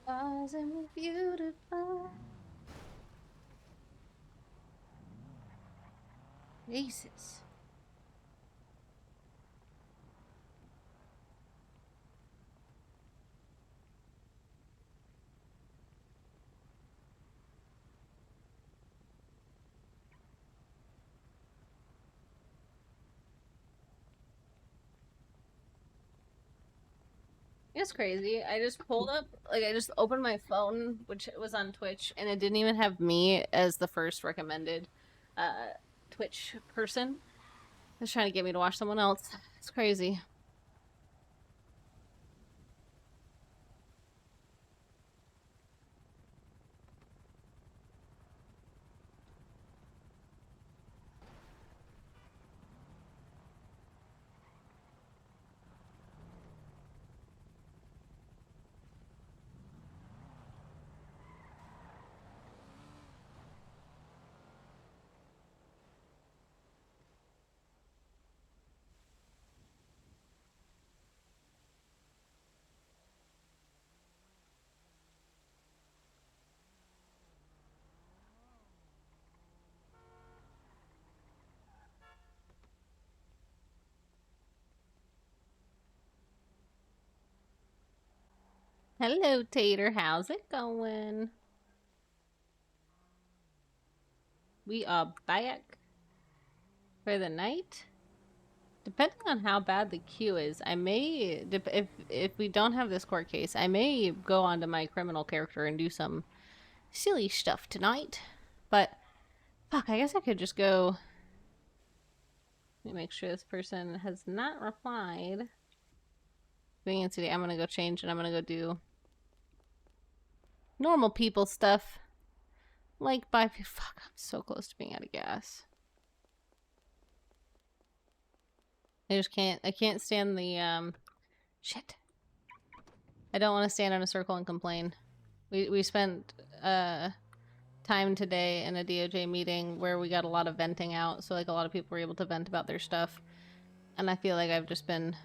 Wasn't beautiful. Jesus. It's crazy. I just pulled up, like, I just opened my phone, which was on Twitch, and it didn't even have me as the first recommended Twitch person. It's trying to get me to watch someone else. It's crazy. Hello, Tater. How's it going? We are back for the night. Depending on how bad the queue is, I may, if we don't have this court case, I may go onto my criminal character and do some silly stuff tonight. But, fuck, I guess I could just go. Let me make sure this person has not replied. Being in city, I'm gonna go change and I'm gonna go do normal people stuff. Like buy. Fuck, I'm so close to being out of gas. I can't stand the, shit. I don't want to stand in a circle and complain. We spent, time today in a DOJ meeting where we got a lot of venting out. So like a lot of people were able to vent about their stuff. And I feel like I've just been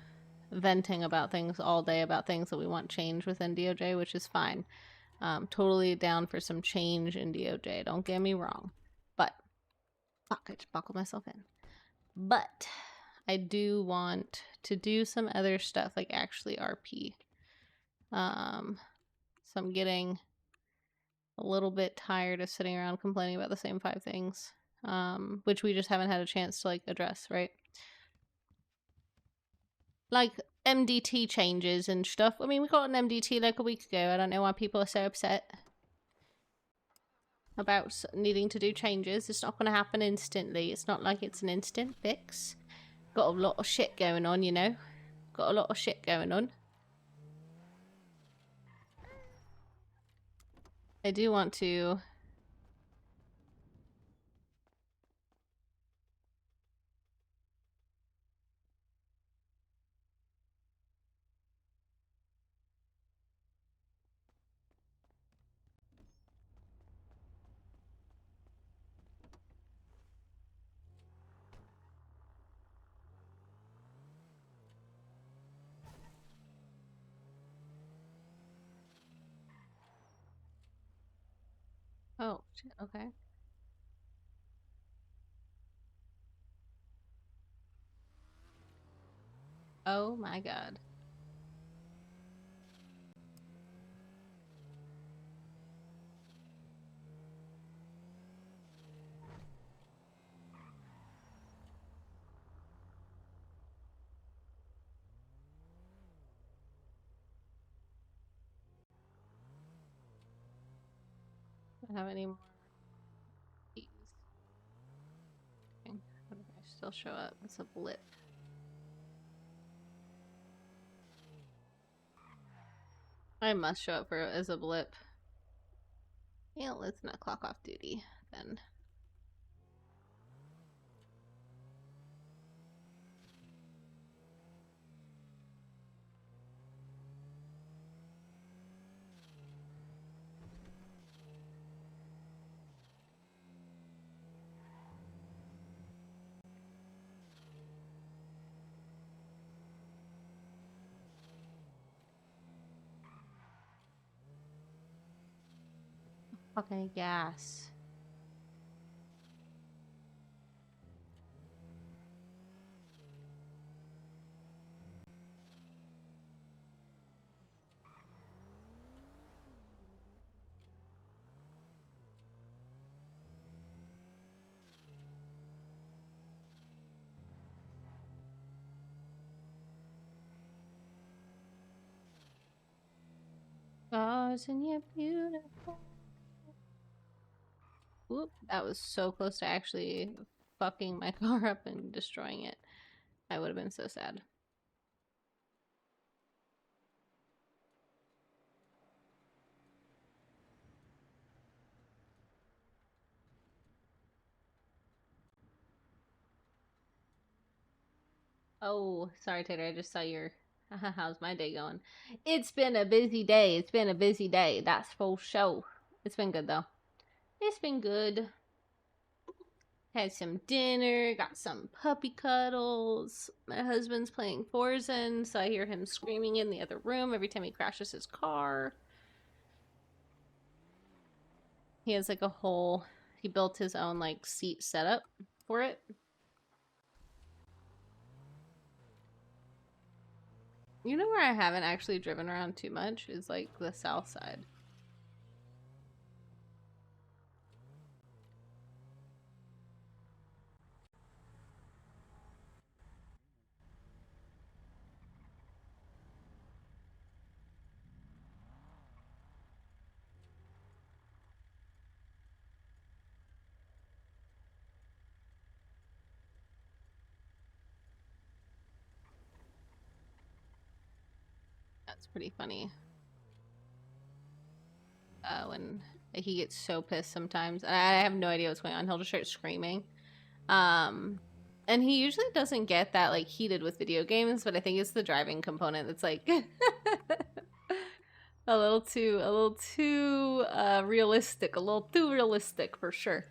venting about things all day, about things that we want change within DOJ, which is fine. Totally down for some change in DOJ. Don't get me wrong. But, fuck, I just buckled myself in. But, I do want to do some other stuff, like actually RP. So I'm getting a little bit tired of sitting around complaining about the same 5 things. Which we just haven't had a chance to, like, address, right? Like, MDT changes and stuff. I mean, we got an MDT like a week ago. I don't know why people are so upset about needing to do changes. It's not going to happen instantly. It's not like it's an instant fix. Got a lot of shit going on, you know? Got a lot of shit going on. I do want to... Oh, shit, okay. Oh my god. I don't have any more keys. What if I still show up? It's a blip. I must show up for as a blip. Yeah, let's not clock off duty then. Okay, gas. Stars and you're beautiful. Whoop, that was so close to actually fucking my car up and destroying it. I would have been so sad. Oh, sorry, Tater. I just saw your... How's my day going? It's been a busy day. It's been a busy day. That's for sure. It's been good, though. It's been good. Had some dinner. Got some puppy cuddles. My husband's playing Forza, so I hear him screaming in the other room every time he crashes his car. He has, like, a whole... He built his own, like, seat setup for it. You know where I haven't actually driven around too much is like the south side. That's pretty funny. When he gets so pissed sometimes. I have no idea what's going on. He'll just start screaming. And he usually doesn't get that like heated with video games, but I think it's the driving component that's like a little too realistic, a little too realistic for sure.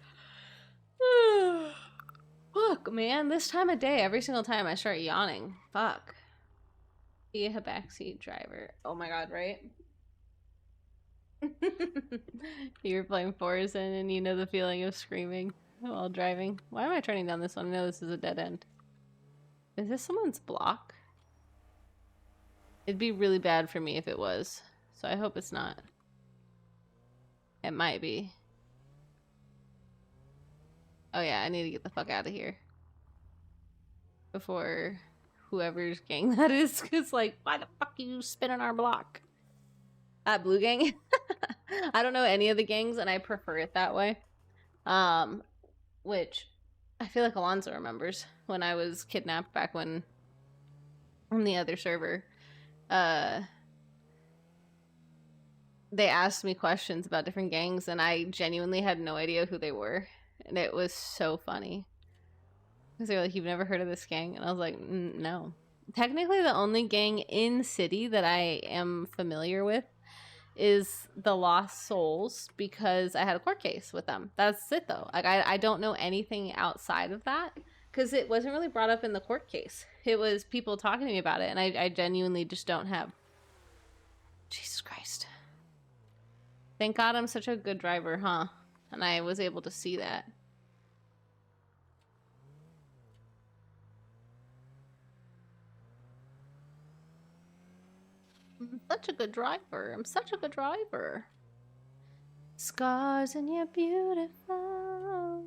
Fuck, man, this time of day, every single time I start yawning. Fuck. Be a backseat driver. Oh my god, right? You're playing Forza and you know the feeling of screaming while driving. Why am I turning down this one? I know this is a dead end. Is this someone's block? It'd be really bad for me if it was. So I hope it's not. It might be. Oh yeah, I need to get the fuck out of here. Before whoever's gang that is, cause like, why the fuck are you spinning our block? Blue gang? I don't know any of the gangs and I prefer it that way. Which I feel like Alonzo remembers when I was kidnapped back when on the other server. They asked me questions about different gangs and I genuinely had no idea who they were. And it was so funny. Because they were like, you've never heard of this gang? And I was like, no. Technically, the only gang in city that I am familiar with is the Lost Souls because I had a court case with them. That's it, though. Like, I don't know anything outside of that because it wasn't really brought up in the court case. It was people talking to me about it, and I genuinely just don't have. Jesus Christ. Thank God I'm such a good driver, huh? And I was able to see that. I'm such a good driver. I'm such a good driver. Scars and you're beautiful.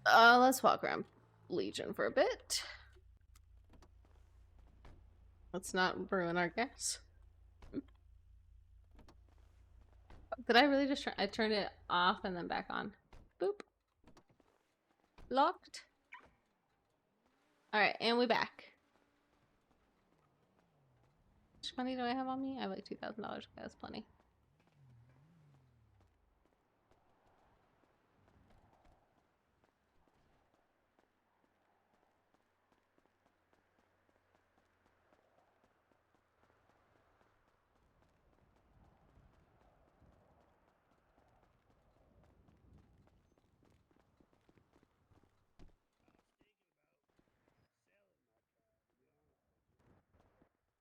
Let's walk around Legion for a bit. Let's not ruin our gas. Did I really just I turned it off and then back on? Boop. Locked. Alright, and we're back. How much money do I have on me? I have like $2,000. Okay, that's plenty.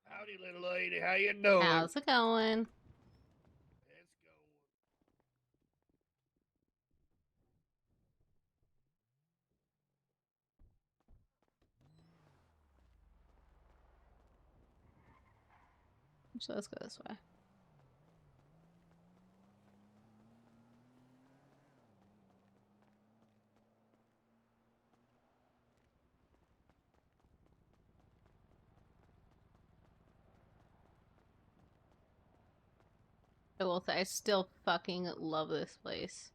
Howdy, little lady. How you doing? How's it going? It's going. So let's go this way. I will say I still fucking love this place.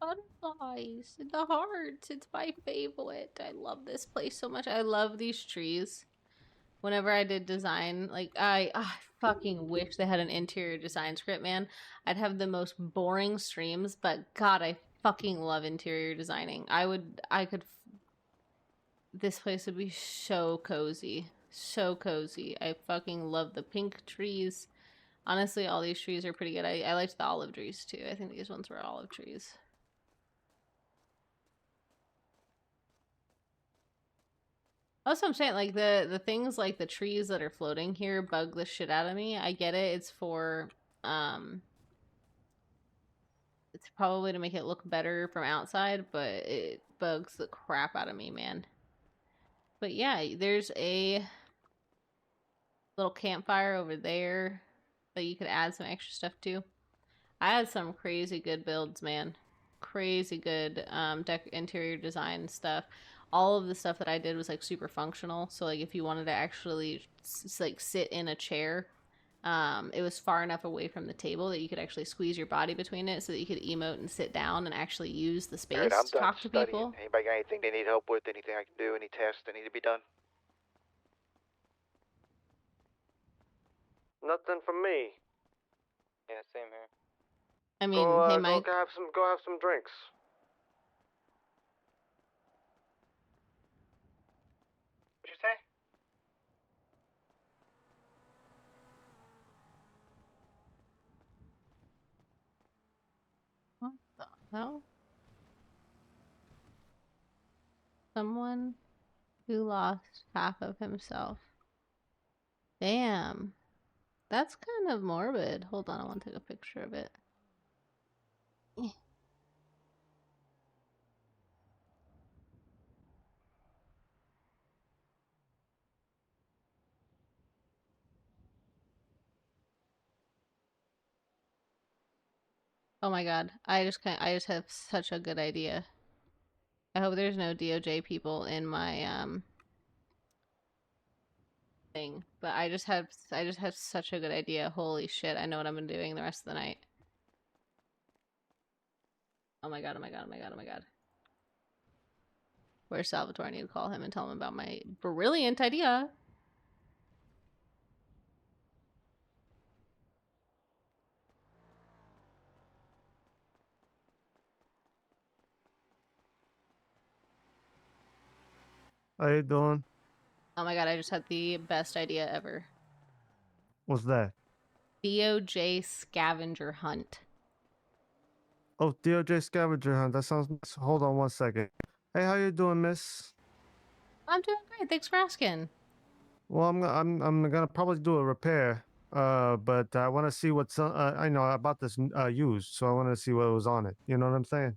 Butterflies in the hearts. It's my favorite. I love this place so much. I love these trees. Whenever I did design, like I fucking wish they had an interior design script, man. I'd have the most boring streams, but God, I fucking love interior designing. This place would be so cozy. So cozy. I fucking love the pink trees. Honestly, all these trees are pretty good. I liked the olive trees too. I think these ones were olive trees. That's what I'm saying. Like the things like the trees that are floating here bug the shit out of me. I get it. It's for it's probably to make it look better from outside, but it bugs the crap out of me, man. But yeah, there's a little campfire over there that you could add some extra stuff to. I had some crazy good builds, man. Crazy good interior design stuff. All of the stuff that I did was like super functional. So like if you wanted to actually like sit in a chair, it was far enough away from the table that you could actually squeeze your body between it so that you could emote and sit down and actually use the space I'm to done talk to studying. people. Anybody got anything they need help with? Anything I can do? Any tests that need to be done? Nothing from me. Yeah, same here. I mean, hey, Mike. Go have some drinks. What'd you say? What the hell? Someone who lost half of himself. Damn. That's kind of morbid. Hold on, I want to take a picture of it. Oh my god. I just have such a good idea. I hope there's no DOJ people in my thing. But I just have such a good idea. Holy shit, I know what I'm doing the rest of the night. Oh my god, oh my god, oh my god, oh my god. Where's Salvatore? I need to call him and tell him about my brilliant idea. How you doing? Oh my god, I just had the best idea ever. What's that? DOJ scavenger hunt. Oh, DOJ scavenger hunt. That sounds nice. Hold on one second. Hey, how you doing, miss? I'm doing great. Thanks for asking. Well, I'm gonna probably do a repair. But I want to see what's I know I bought this used, so I want to see what was on it. You know what I'm saying?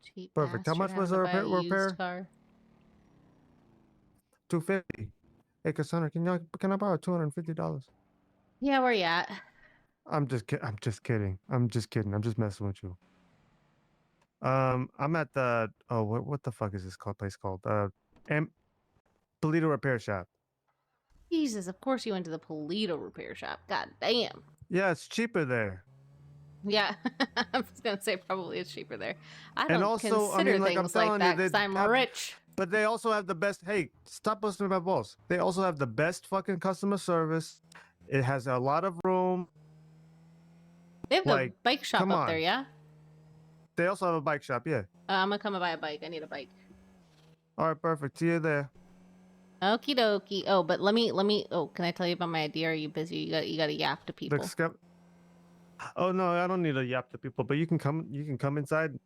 Cheap Perfect. How bastard much was having the to buy a used repair? car. $250. Hey, Cassandra, can I borrow $250? Yeah, where you at? I'm just kidding. I'm just kidding. I'm just messing with you. I'm at the what the fuck is this place called? Polito Repair Shop. Jesus, of course you went to the Polito repair shop. God damn. Yeah, it's cheaper there. Yeah, I was gonna say probably it's cheaper there. I And don't also, I consider mean, like I'm things like telling you, that because they I'm have, rich. but they also have the best. Hey, stop listening to my boss. They also have the best fucking customer service. It has a lot of room. They have the Like, bike shop come up there, on. yeah? They also have a bike shop. Yeah. I'm gonna come and buy a bike. I need a bike. All right, perfect. See you there. Okie dokie. Oh, but let me. Oh, can I tell you about my idea? Are you busy? You got to yap to The people. Oh no, I don't need a yap to people, but you can come. You can come inside.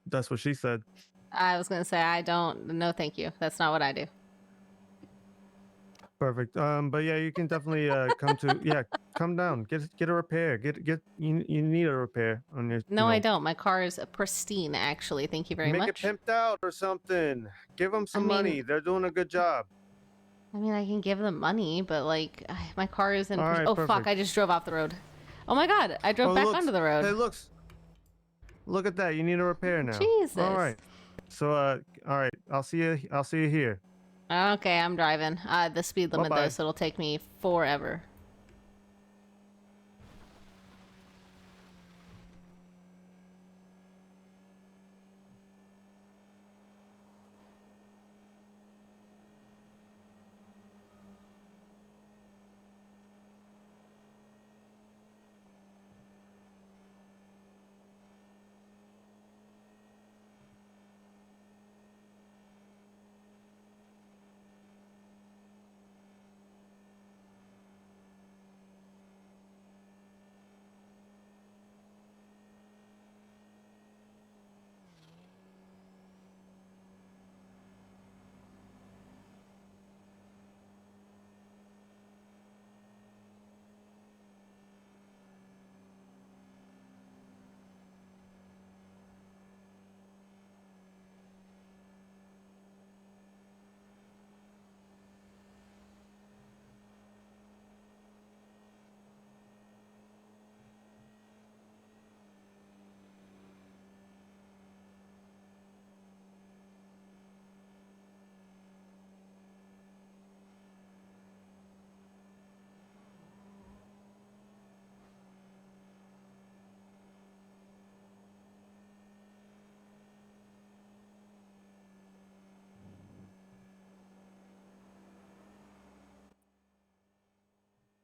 That's what she said. I was gonna say I don't. No, thank you. That's not what I do. Perfect. But yeah, you can definitely come down. Get a repair. You need a repair on your. No, I don't. My car is pristine, actually. Thank you very Make much. it pimped out or something. Give them some money. They're doing a good job. I mean, I can give them money, but like, my car isn't. All right, oh fuck! perfect. I just drove off the road. Oh my god! I drove back onto the road. Hey, look at that. You need a repair now. Jesus. All right. So all right. I'll see you here. Okay, I'm driving. The speed limit though, Bye-bye. so it'll take me forever.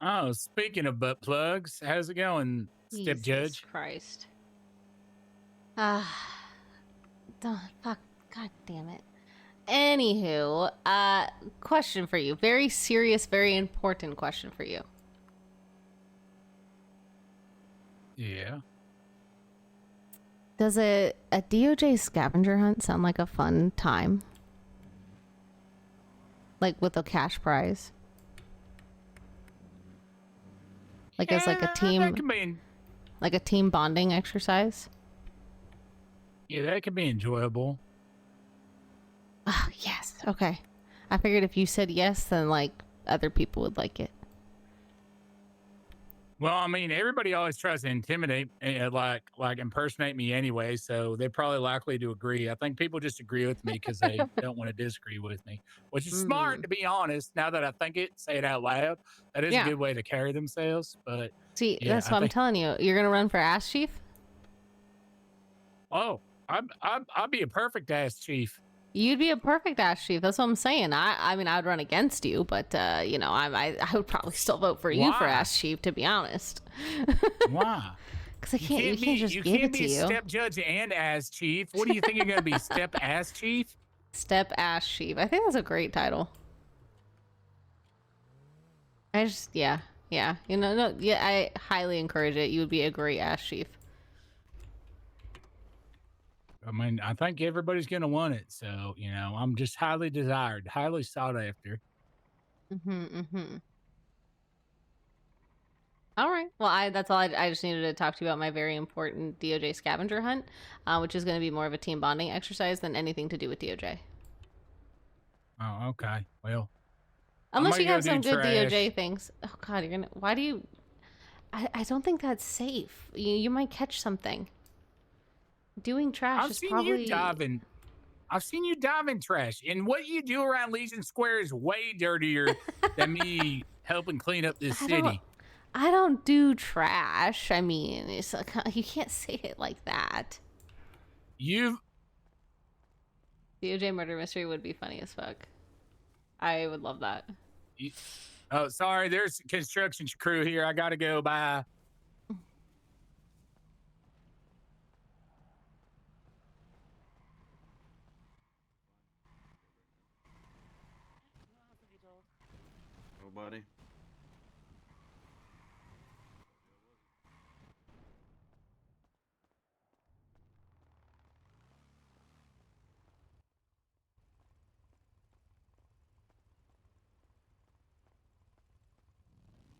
Oh, speaking of butt plugs, how's it going, Step Jesus Judge? Christ. Fuck. God damn it. Anywho, question for you. Very serious, very important question for you. Yeah. Does a DOJ scavenger hunt sound like a fun time? Like with a cash prize? Like as like a team, that could be, like a team bonding exercise? yeah, that could be enjoyable. Oh, yes. Okay. I figured if you said yes, then like other people would like it. Well, I mean, everybody always tries to intimidate, like impersonate me anyway, so they're probably likely to agree. I think people just agree with me because they don't want to disagree with me, which is smart, to be honest. Now that I think it, say it out loud, that is a good way to carry themselves. But see, yeah, that's what I'm telling you. You're gonna run for ass chief? Oh, I'd be a perfect ass chief. You'd be a perfect ass chief. That's what I'm saying. I mean, I would run against you, but you know, I would probably still vote for you for ass chief, to be honest. Why? Because I can't. You can't just give it to you. Step judge and ass chief. What do you think you're gonna be? Step ass chief? Step ass chief. I think that's a great title. I just yeah. You know, no, yeah. I highly encourage it. You would be a great ass chief. I mean, I think everybody's gonna want it. So, you know, I'm just highly desired, highly sought after. All right. Well, that's all. I just needed to talk to you about my very important DOJ scavenger hunt, which is going to be more of a team bonding exercise than anything to do with DOJ. Oh, okay. Well, unless you have some good DOJ things. Oh God, you're gonna. Why do you? I don't think that's safe. You might catch something. Doing trash is probably. I've seen you dive in trash, and what you do around Legion Square is way dirtier than me helping clean up this city. I don't do trash. I mean, it's like, you can't say it like that. DOJ murder mystery would be funny as fuck. I would love that. Oh, sorry. There's a construction crew here. I gotta go. Bye. Nobody.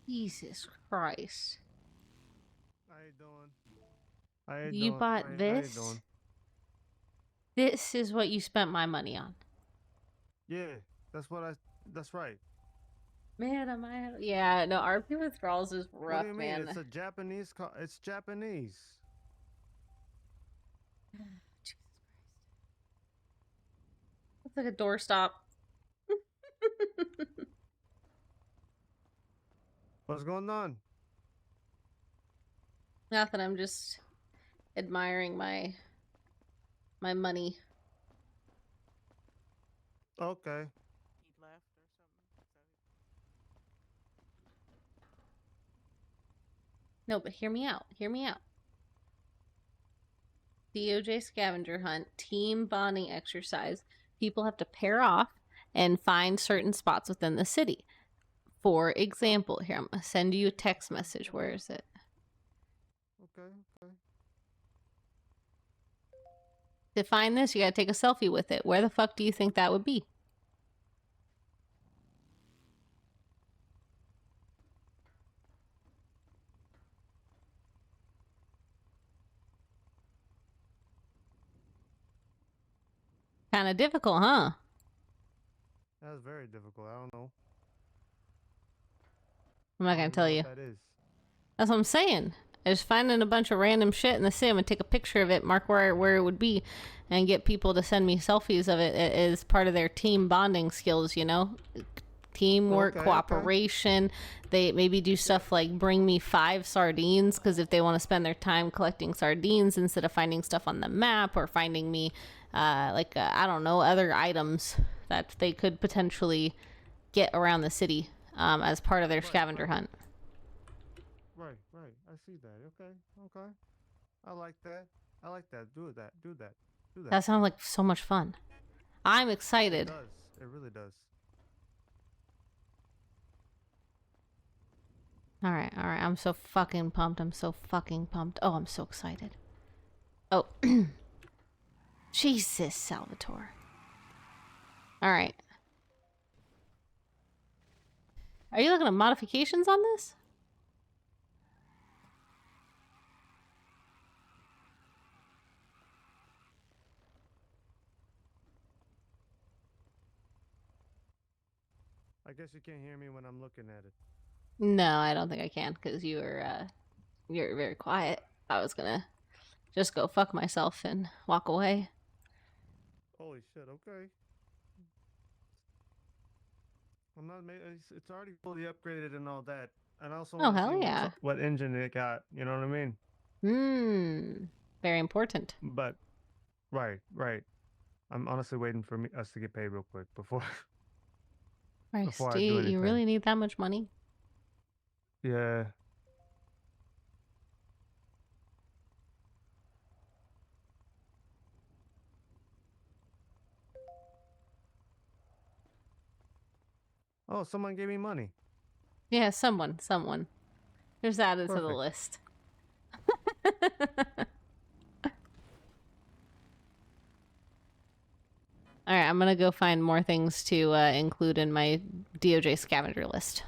Jesus Christ. How you doing? How you You doing? bought How you this? doing? This is what you spent my money on. Yeah, that's right. Man, yeah, no, RP withdrawals is rough, What do you mean? man. It's a Japanese it's Japanese. It's like a doorstop. What's going on? Nothing, I'm just admiring my money. Okay. No, but hear me out. Hear me out. DOJ scavenger hunt, team bonding exercise. People have to pair off and find certain spots within the city. For example, here, I'm going to send you a text message. Where is it? Okay. To find this, you got to take a selfie with it. Where the fuck do you think that would be? Kind of difficult, huh? That's very difficult. I don't know. I'm not going to tell you. That is. That's what I'm saying. I just finding a bunch of random shit in the sim and take a picture of it, mark where it would be, and get people to send me selfies of it as part of their team bonding skills, you know? Teamwork, cooperation. They maybe do stuff like bring me 5 sardines, because if they want to spend their time collecting sardines instead of finding stuff on the map, or finding me, I don't know, other items that they could potentially get around the city as part of their scavenger hunt. see that. Okay. Okay. I like that. I like that. Do that. Do that. Do that. That sounds like so much fun. I'm It excited. does. It really does. All right. I'm so fucking pumped. I'm so fucking pumped. Oh, I'm so excited. Oh. Jesus, Salvatore. All right. Are you looking at modifications on this? I guess you can't hear me when I'm looking at it. No, I don't think I can because you're very quiet. I was gonna just go fuck myself and walk away. Holy shit. Okay. I'm not. It's already fully upgraded and all that. And I also Oh, want to hell see yeah. what engine it got. You know what I mean? Very important. But right. I'm honestly waiting for us to get paid real quick before Christ, before do I do anything. you really need that much money? Yeah. Oh, someone gave me money. Yeah, someone. Just added to the Perfect. list. All right, I'm gonna go find more things to include in my DOJ scavenger list.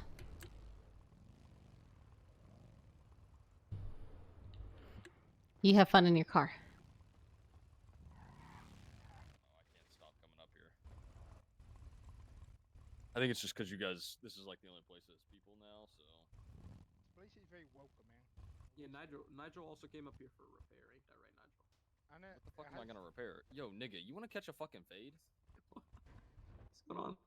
You have fun in your car. I think it's just because you guys, this is like the only place that's people now, so. This place is very welcome, man. Yeah, Nigel also came up here for a repair, ain't that right, Nigel? I know. What the fuck am I gonna repair? Yo, nigga, you wanna catch a fucking fade? What's going on?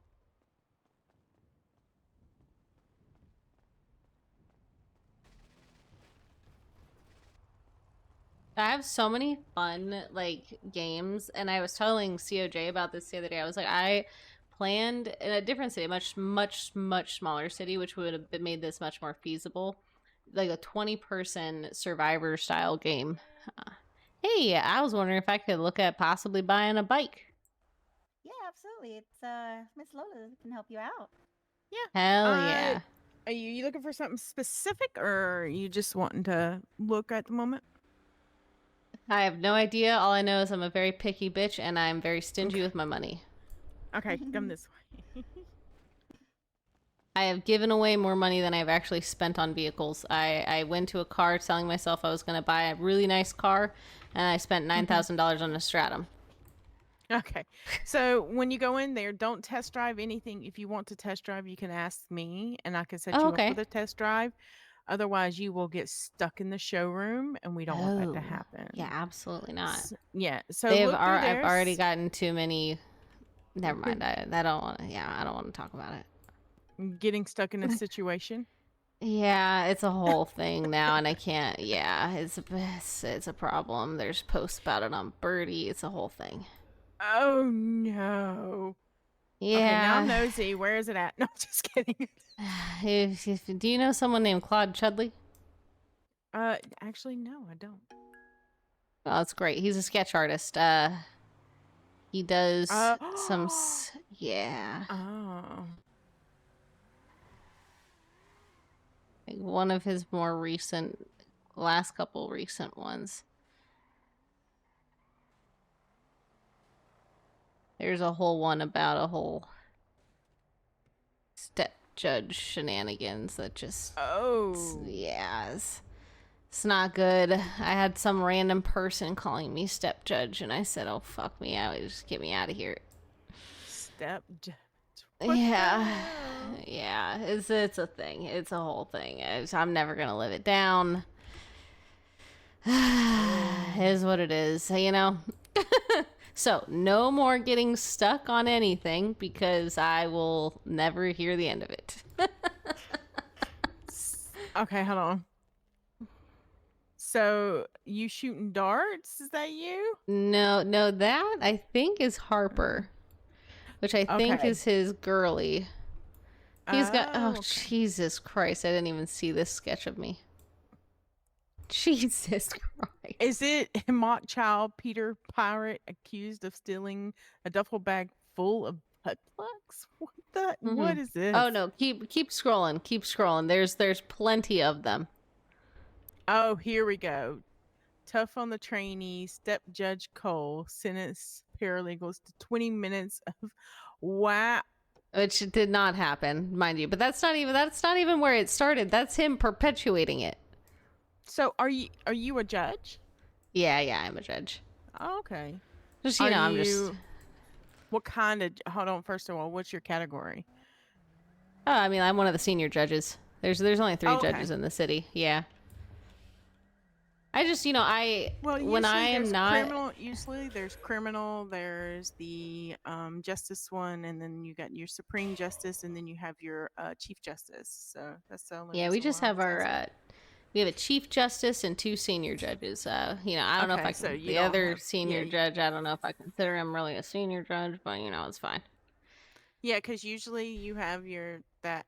I have so many fun like games, and I was telling COJ about this the other day. I was like, I planned in a different city, much smaller city, which would have made this much more feasible, like a 20-person survivor style game. Hey, I was wondering if I could look at possibly buying a bike. Yeah, absolutely. It's Miss Lola that can help you out. Yeah. Hell yeah. Are you looking for something specific, or are you just wanting to look at the moment? I have no idea. All I know is I'm a very picky bitch, and I'm very stingy with my money. Okay, come this way. I have given away more money than I've actually spent on vehicles. I went to a car telling myself I was going to buy a really nice car, and I spent $9,000 on a Stratum. Okay, so when you go in there, don't test drive anything. If you want to test drive, you can ask me, and I can set you up with a test drive. Otherwise, you will get stuck in the showroom, and we don't want that to happen. Yeah, absolutely not. So I've already gotten too many. Never mind. I don't want to. Yeah, I don't want to talk about it. Getting stuck in a situation. Yeah, it's a whole thing now, and I can't. Yeah, it's a problem. There's posts about it on Birdie. It's a whole thing. Oh no. Yeah. Okay, now I'm nosy. Where is it at? No, just kidding. Do you know someone named Claude Chudley? Actually, no, I don't. Oh, that's great. He's a sketch artist. He does some. Yeah. Oh. Like one of his more recent, last couple recent ones. There's a whole one about a whole step judge shenanigans that just. Yeah. It's not good. I had some random person calling me step judge, and I said, "Oh, fuck me out. Just get me out of here." Step judge. Yeah. It's a thing. It's a whole thing. I'm never gonna live it down. It is what it is, you know. So no more getting stuck on anything because I will never hear the end of it. Okay, hold on. So you shooting darts? Is that you? No, that I think is Harper, which I think is his girly. He's got. Oh, Jesus Christ! I didn't even see this sketch of me. Jesus Christ. Is it mock child Peter Pirate accused of stealing a duffel bag full of butt plugs? What is this? Oh no, keep scrolling. Keep scrolling. There's plenty of them. Oh, here we go. Tough on the trainee, step Judge Cole, sentence paralegals to 20 minutes of wow. Which did not happen, mind you. But that's not even where it started. That's him perpetuating it. So are you a judge? Yeah, I'm a judge. Oh, okay. Just I'm just. What kind of? Hold on. First of all, what's your category? Oh, I mean, I'm one of the senior judges. There's only 3 okay. judges in the city. Yeah. I just, when I am there's not criminal, usually there's criminal, there's the justice one, and then you got your supreme justice, and then you have your chief justice. So that's the only. Yeah, we just why I have was our asking. we have a chief justice and 2 senior judges. I don't know if I can. so you The don't other have- senior yeah, judge, I don't know if I consider him really a senior judge, but it's fine. Yeah, because usually you have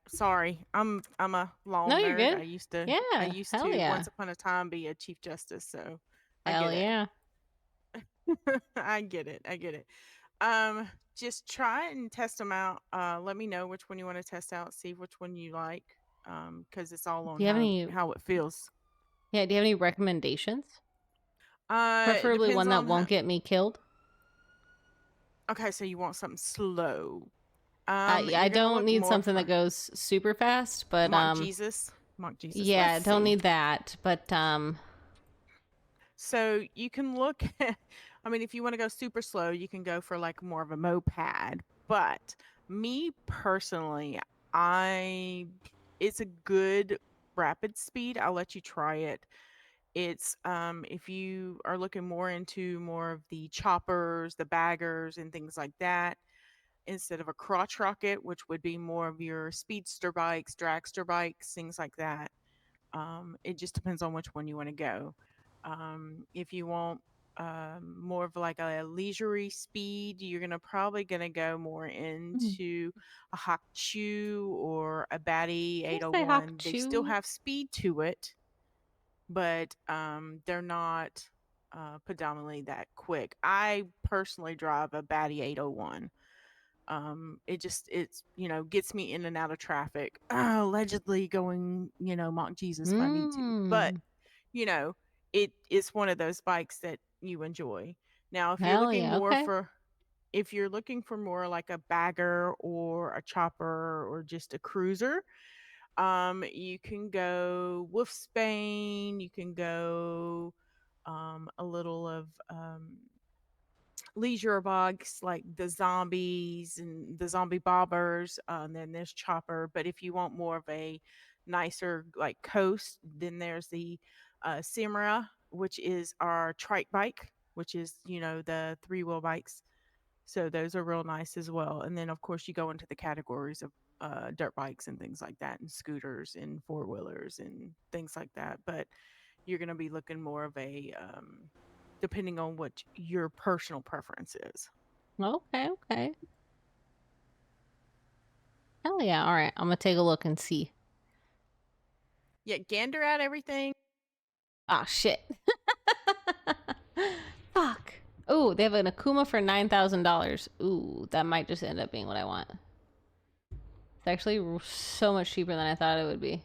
Sorry, I'm a law No, nerd. you're good. I used to. Yeah, I used hell to yeah. once upon a time be a chief justice. So I Hell get it. yeah. I get it. Just try and test them out. Let me know which one you want to test out. See which one you like. Because it's all on how it feels. Yeah, do you have any recommendations? Preferably one that won't get me killed. Okay, so you want something slow. I don't need something that goes super fast, but Mock Jesus. Yeah, Let's don't see. need that, but So you can look at, I mean, if you want to go super slow, you can go for like more of a moped. But me personally, it's a good rapid speed. I'll let you try it. It's if you are looking more into more of the choppers, the baggers, and things like that, instead of a crotch rocket, which would be more of your speedster bikes, dragster bikes, things like that. It just depends on which one you want to go. If you want more of like a leisurely speed, you're probably gonna go more into a Hawk Chew or a Batty 801. They still have speed to it, but they're not predominantly that quick. I personally drive a Batty 801. It's gets me in and out of traffic, allegedly going mock Jesus if I need to, but it is one of those bikes that you enjoy. Now if you're looking more for if you're looking for more like a bagger or a chopper or just a cruiser, you can go Wolfsbane, you can go a little of leisure bugs like the zombies and the zombie bobbers, and then there's chopper. But if you want more of a nicer like coast, then there's the Simra, which is our trike bike, which is the 3-wheel bikes. So those are real nice as well. And then of course you go into the categories of dirt bikes and things like that, and scooters and 4-wheelers and things like that. But you're going to be looking more of a depending on what your personal preference is. Okay. Hell yeah. All right, I'm gonna take a look and see. Yeah, gander at everything. Ah, shit. Fuck. Oh, they have an Akuma for $9,000. Ooh, that might just end up being what I want. It's actually so much cheaper than I thought it would be.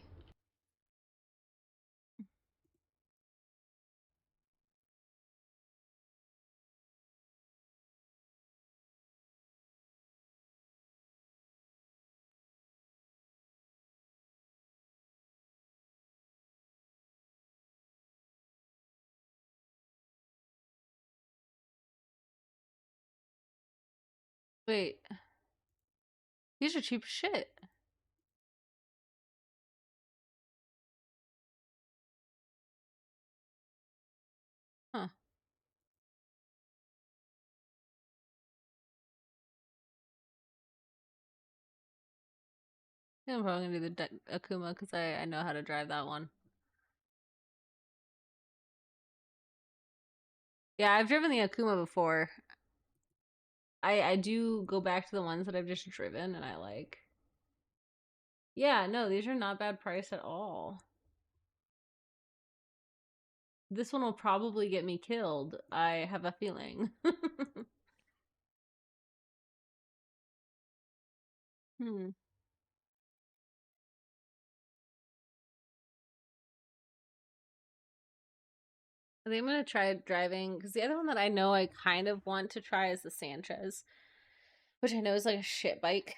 Wait. These are cheap as shit. Huh. I think I'm probably gonna do the Akuma because I know how to drive that one. Yeah, I've driven the Akuma before. I do go back to the ones that I've just driven and I like. Yeah, no, these are not bad price at all. This one will probably get me killed. I have a feeling. Hmm. I think I'm gonna try driving because the other one that I know I kind of want to try is the Sanchez, which I know is like a shit bike.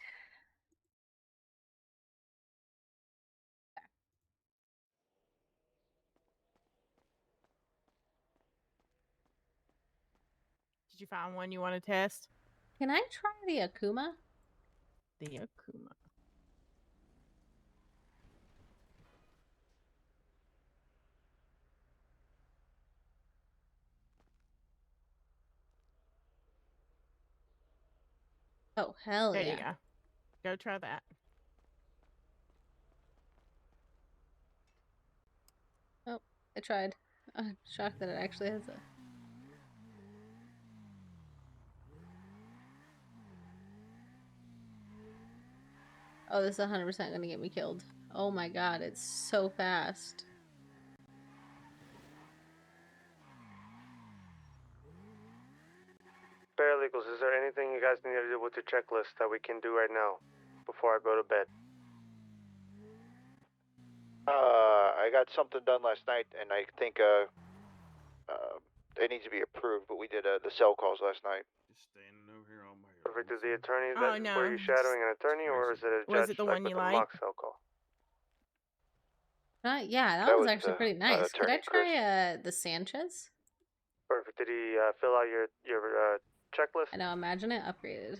Did you find one you want to test? Can I try the Akuma? The Akuma. Oh, hell There yeah. you go. Go try that. Oh, I tried. I'm shocked that it actually has a... Oh, this is 100% gonna get me killed. Oh my god, it's so fast. Paralegals, is there anything you guys need to do with your checklist that we can do right now before I go to bed? I got something done last night, and I think it needs to be approved. But we did the cell calls last night. Just standing over here on my own. Perfect. Is the attorney Oh, that no. were you shadowing an attorney or is it a Was judge it the one with you the like? mock cell call? Yeah, that That was was actually the, pretty nice. Could I attorney, Chris. try the Sanchez? Perfect. Did he fill out your checklist? I know, imagine it upgraded.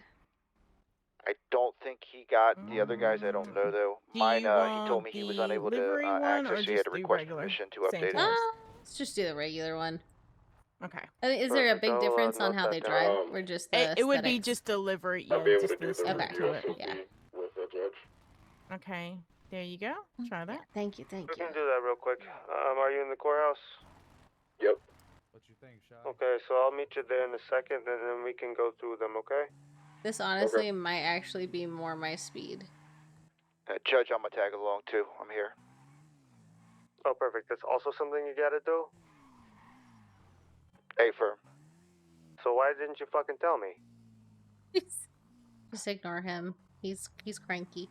I don't think he got the other guys. I don't know though. Do Mine, you he told me want he was the unable to livery one access, or so he just had to the request regular permission to update it. Sanchez? Let's just do the regular one. Okay. I mean, is there a Perfect. big I'll, difference on note how that they down. drive, or just the It would be aesthetics? just delivery. Yeah, just the aesthetic to it. Yeah. With the judge. Okay. There you go. Try that. Thank you, thank We you. can do that real quick. Are you in the courthouse? Yep. What you think, Shy? Okay, so I'll meet you there in a second, and then we can go through them. Okay? This honestly might actually be more my speed. Judge, I'm gonna tag along too. I'm here. Oh, perfect. That's also something you gotta do. Hey, firm. So why didn't you fucking tell me? Just ignore him. He's cranky.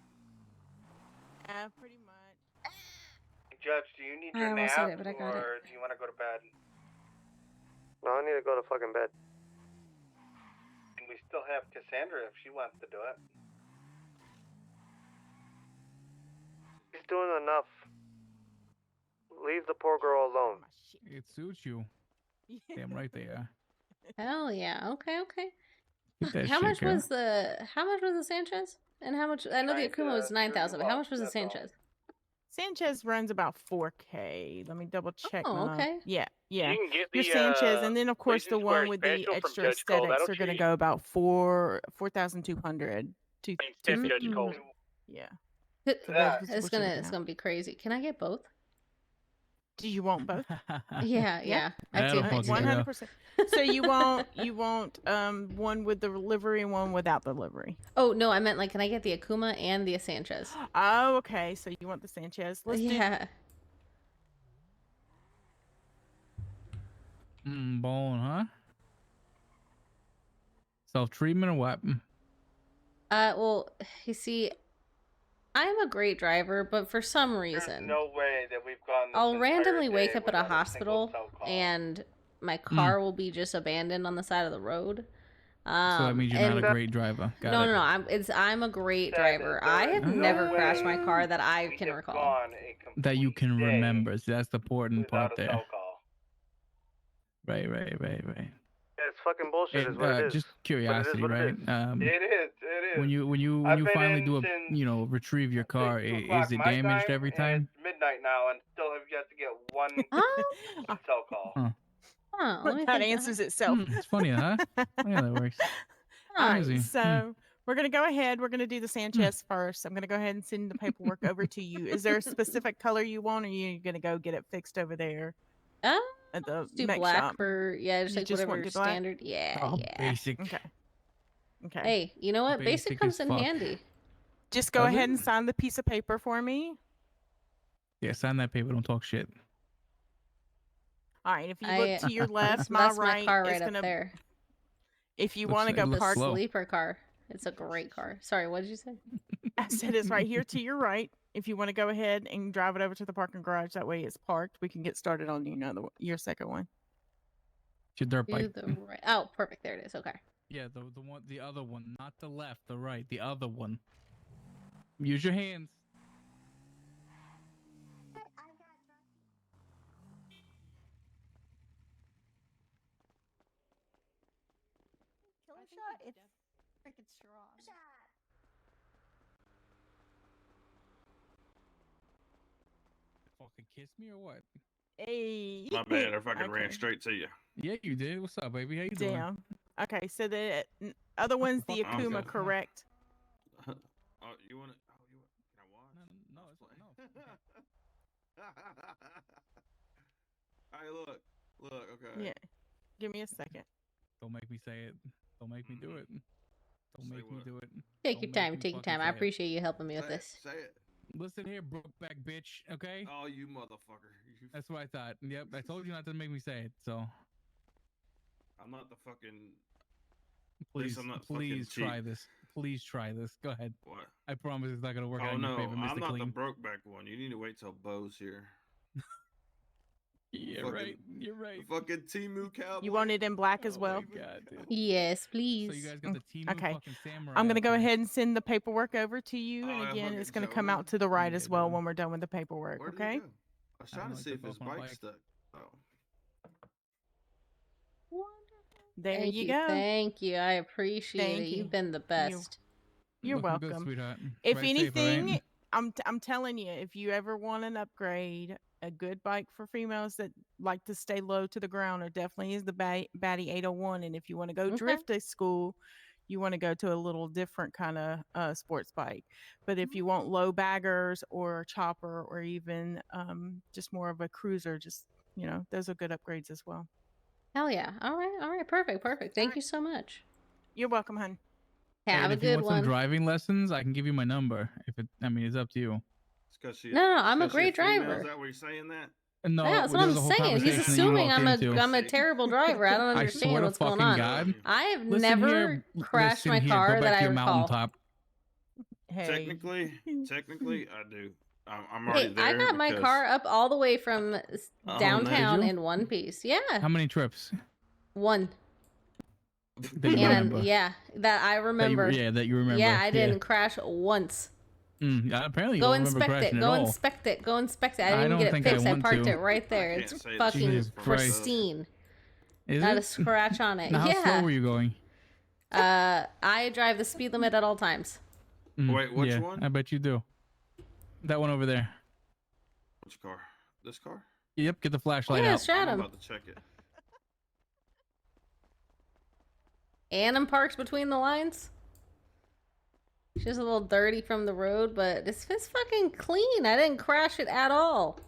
Yeah, pretty much. Judge, do you need I your almost nap, said it, but I got or do you want to go to bed? No, I need to go to fucking bed. And we still have Cassandra if she wants to do it. He's doing enough. Leave the poor girl alone. It suits you. Damn right they are. Hell yeah. Okay, okay. Keep that How shit, much girl. was the Sanchez? And how much? I know the Trying Akuma was to 9,000. screw But you how up, much was the that's all. Sanchez? Sanchez runs about 4K. Let me double check. Oh, my... okay. Yeah. You can get Your the Sanchez, and then of course Legion the Square one with the special from extra Judge Cole. aesthetics That'll are going to cheat. go about 4,200. Except Judge Cole. Yeah. It- So that's It's what you're looking it's at. gonna be crazy. Can I get both? Do you want both? Yeah. I That'll do. fucking I do. go. 100%. So you want one with the livery and one without the livery. Oh no, I meant like, can I get the Akuma and the Sanchez? Oh, okay. So you want the Sanchez? Let's Yeah. Bone, huh? Self-treatment or what? Well, you see, I'm a great driver, but for some There's reason, no way that we've gone this I'll entire randomly day wake up at a without single hospital cell call. and my car will be just abandoned on the side of the road. So that means you're not a and- great driver. Got No, it. no, no. I'm a great Said that driver. there I is have no never way crashed my car that I we can have recall. gone a That you can day remember. So that's the important without part a there. cell call. Right. It's fucking bullshit, And, is what it is. just But it is curiosity, what it right? is. It is. When you I've been finally in do a since, retrieve your car, 2 is o'clock it my damaged time, every and time? it's midnight now, and still have yet to get one cell call. Huh, let me That think. answers itself. It's funny, huh? Yeah, that works. All Crazy. right, so we're going to go ahead. We're going to do the Sanchez first. I'm going to go ahead and send the paperwork over to you. Is there a specific color you want, or are you going to go get it fixed over there at the Let's do mech black shop? for just You like just want whatever to do black? standard. Yeah, Oh, yeah. basic. Okay. Okay. Hey, you know what? Basic Basic comes as in fuck. handy. Just go Does ahead it? and sign the piece of paper for me. Yeah, sign that paper. Don't talk shit. All right. If you look to your left, that's, my that's right, my car it's right up gonna. there. If you Looks want to like- go looks The park, slow. sleeper car. It's a great car. Sorry, what did you say? I said it's right here to your right. If you want to go ahead and drive it over to the parking garage, that way it's parked. We can get started on your second one. Your dirt To bike. the right. Oh, perfect. There it is. Okay. Yeah, the other one, not the left, the right, the other one. Use your hands. Killer shot? It's freaking strong. Fucking kiss me or what? Hey. My bad. I fucking ran Okay. straight to you. Yeah, you did. What's up, baby? How you doing? Damn. Okay, so the other one's the I'm Akuma, good. correct? Oh, you want it? Oh, you want? Can I watch? No, it's no. Hey, look. Okay. Yeah. Give me a second. Don't make me say it. Don't make me do it. Don't Say make me what? do it. Take Don't your make time. me Take your fucking time. I say it. appreciate you helping me with Say it, this. say it. Listen here, Brokeback bitch. Okay. Oh, you motherfucker. That's what I thought. Yep, I told you not to make me say it. So I'm not the fucking. please, I'm not please fucking try cheap. this. Please try this. Go ahead. What? I promise it's not gonna work Oh out in no, your favor, Mr. I'm not Clean. the broke back one. You need to wait till Bo's here. Yeah, fucking, right. You're right. The fucking Timu cowboy. You want it in black as Oh well? my God, dude. Yes, please. So you guys got the team Okay. fucking samurai. I'm gonna out go there. ahead and send the paperwork over to you, and Oh, again, fucking it's gonna show come me. out to the right Yeah, as well dude. when we're done with the paperwork. Where did Okay? he go? I was I don't trying know, to he see if took his off on a bike bike. stuck. Oh. There Thank you you. go. Thank you. I appreciate Thank it. you. You've been the best. You're Looking good, welcome. sweetheart. If Ride safe, all right? anything, I'm telling you, if you ever want an upgrade, a good bike for females that like to stay low to the ground, it definitely is the Batty 801. And if you want to go Okay. drift to school, you want to go to a little different kind of sports bike. But if you want low baggers or a chopper or even just more of a cruiser, just those are good upgrades as well. Hell yeah. All right. Perfect. Thank you so much. You're welcome, hun. Have and a if you good want some one. driving lessons, I can give you my number. It's up to you. No, I'm a great driver. Is that what you're saying that? No, Yeah, that's what there I'm was a whole saying. He's conversation that you assuming walked into. I'm a terrible driver. I don't I understand swear to what's going fucking on. God. I have Listen never here, crashed listen my here, car go back that to I your recall. mountaintop. Hey. Technically, I do. I'm already Hey, there. I got my because- car up all the way from Oh, downtown did you? in one piece. Yeah, How many trips? one. That you remember? Yeah, that I remember. That you remember. Yeah, I didn't crash once. Yeah, apparently you Go don't remember inspect crashing it. at Go all. inspect it. Go inspect it. I I didn't don't get it think I fixed. I want parked to. it right there. can't It's say the fucking Jesus Christ. pristine. Is Not it? a scratch on it. Now, how Yeah. slow were you going? I drive the speed limit at all times. Wait, which yeah, one? I bet you do. That one over there. Which car? This car? Yep, get the flashlight Yeah, out. shot I'm him. about to check it. And I'm parked between the lines. It's just a little dirty from the road, but it's fucking clean. I didn't crash it at all.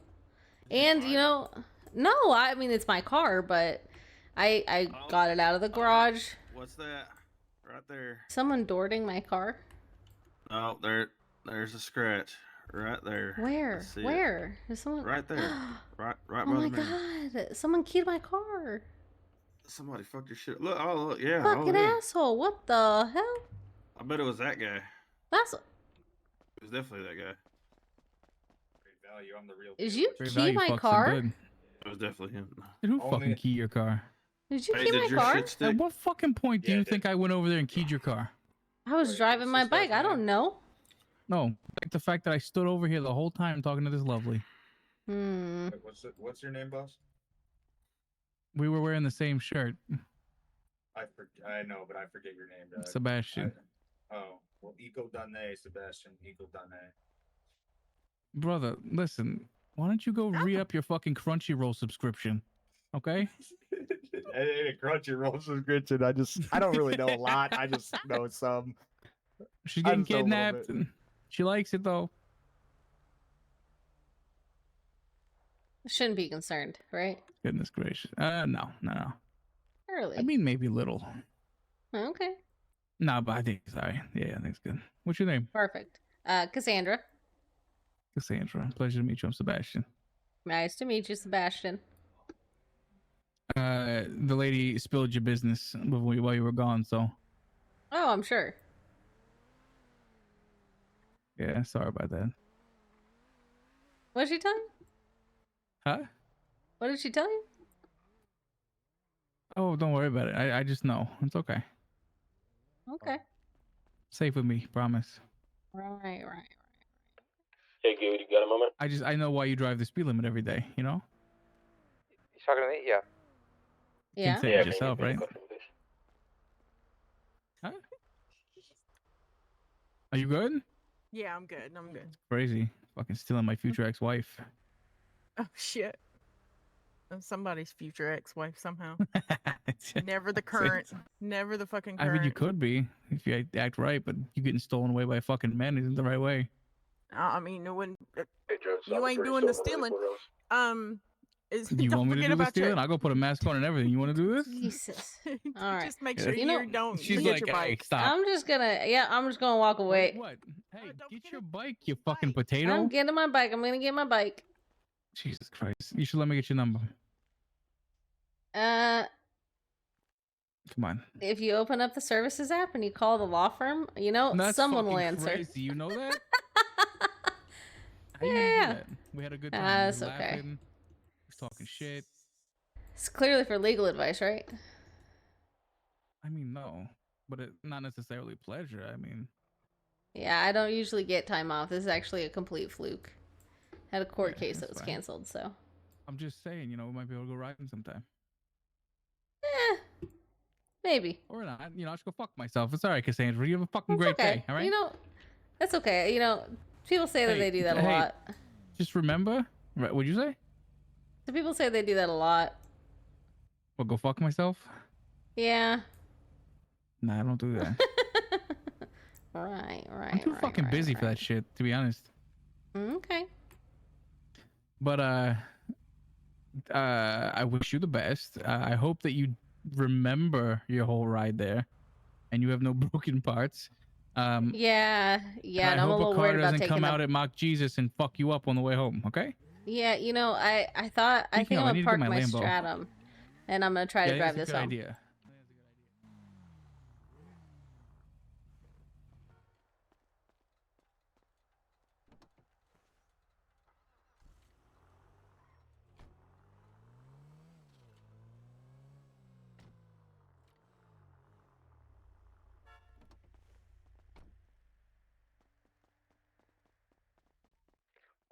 And no, I mean it's my car, but I got it out of the garage. What's that? Right there. Someone dording my car? Oh, there's a scratch. Right there. Where? I see it. Where? Is someone? Right there. right Oh by my the mirror. god! Someone keyed my car. Somebody fucked your shit. Look, oh look, yeah. Fucking oh, yeah. asshole! What the hell? I bet it was that guy. That's. It was definitely that guy. Value, I'm the real Did deal. you Great key value my fucks are car? good. It was definitely him. Dude, who Only- fucking key your car? Did you Hey, key did my your car? shit stick? At what fucking point do Yeah, you it think I went over there and keyed your car? I was driving my What's this bike. guy's I don't name? know. No, like the fact that I stood over here the whole time talking to this lovely. Hmm. Wait, what's your name, boss? We were wearing the same shirt. I know, but I forget your name, Doug. Sebastian. Oh, well, Eco Dane, Sebastian, Eco Dane. Brother, listen. Why don't you go re-up your fucking Crunchyroll subscription? Okay? It ain't a Crunchyroll subscription. I don't really know a lot. I just know some. She's I getting just know a little kidnapped. bit. And she likes it though. Shouldn't be concerned, right? Goodness gracious. No. Early. I mean, maybe a little. Okay. No, but I think sorry. Yeah, I think it's good. What's your name? Perfect. Cassandra. Cassandra. Pleasure to meet you. I'm Sebastian. Nice to meet you, Sebastian. the lady spilled your business while you were gone, so. Oh, I'm sure. Yeah, sorry about that. What did she tell you? Huh? What did she tell you? Oh, don't worry about it. I just know. It's okay. Okay. Safe with me, promise. Right. Hey, Gabe, you got a moment? I know why you drive the speed limit every day, you know? You talking to me? Yeah. You can say Yeah, it can you yourself, give me right? the question, please? Huh? Are you good? Yeah, I'm good. I'm good. Crazy. Fucking stealing my future ex-wife. Oh shit. I'm somebody's future ex-wife somehow. Never the current. Never the fucking I current. mean, you could be if you act right, but you getting stolen away by a fucking man isn't the right way. I mean, no one. Hey, Joe, You ain't doing the stealing. You Don't want me to forget do the about your. stealing? I'll go put a mask on and everything. You want to do this? Jesus. All right. Just make sure You you know, don't She's forget like, your hey, bike. stop. I'm just gonna walk away. What? Hey, get your bike, you fucking potato. I'm getting my bike. I'm gonna get my bike. Jesus Christ. You should let me get your number. Come on. If you open up the services app and you call the law firm, That's someone will fucking answer. crazy. You know that? How you gonna do Yeah. that? We had a good time. That's We was okay. laughing. We was talking shit. It's clearly for legal advice, right? I mean, no, but not necessarily pleasure. I mean, Yeah, I don't usually get time off. This is actually a complete fluke. Had a court case that was fine. canceled, so. I'm just saying, we might be able to go riding sometime. Maybe. Or not. I should go fuck myself. It's all right, Cassandra. You have a fucking great Okay. day, all right? That's okay. People say that they do that a lot. Just remember, right? What'd you say? So people say they do that a lot. Well, go fuck myself? Yeah. Nah, I don't do that. Right. I'm too fucking busy for that shit, to be honest. Okay. But I wish you the best. I hope that you remember your whole ride there, and you have no broken parts. Yeah. I And I'm a hope little a car worried about doesn't taking come out at Mock Jesus and fuck you up on the way home. Okay? Yeah, I think Speaking I'm of, I gonna need to park get my my Lambo. Stratum, and I'm gonna try to drive that's this a good home. idea.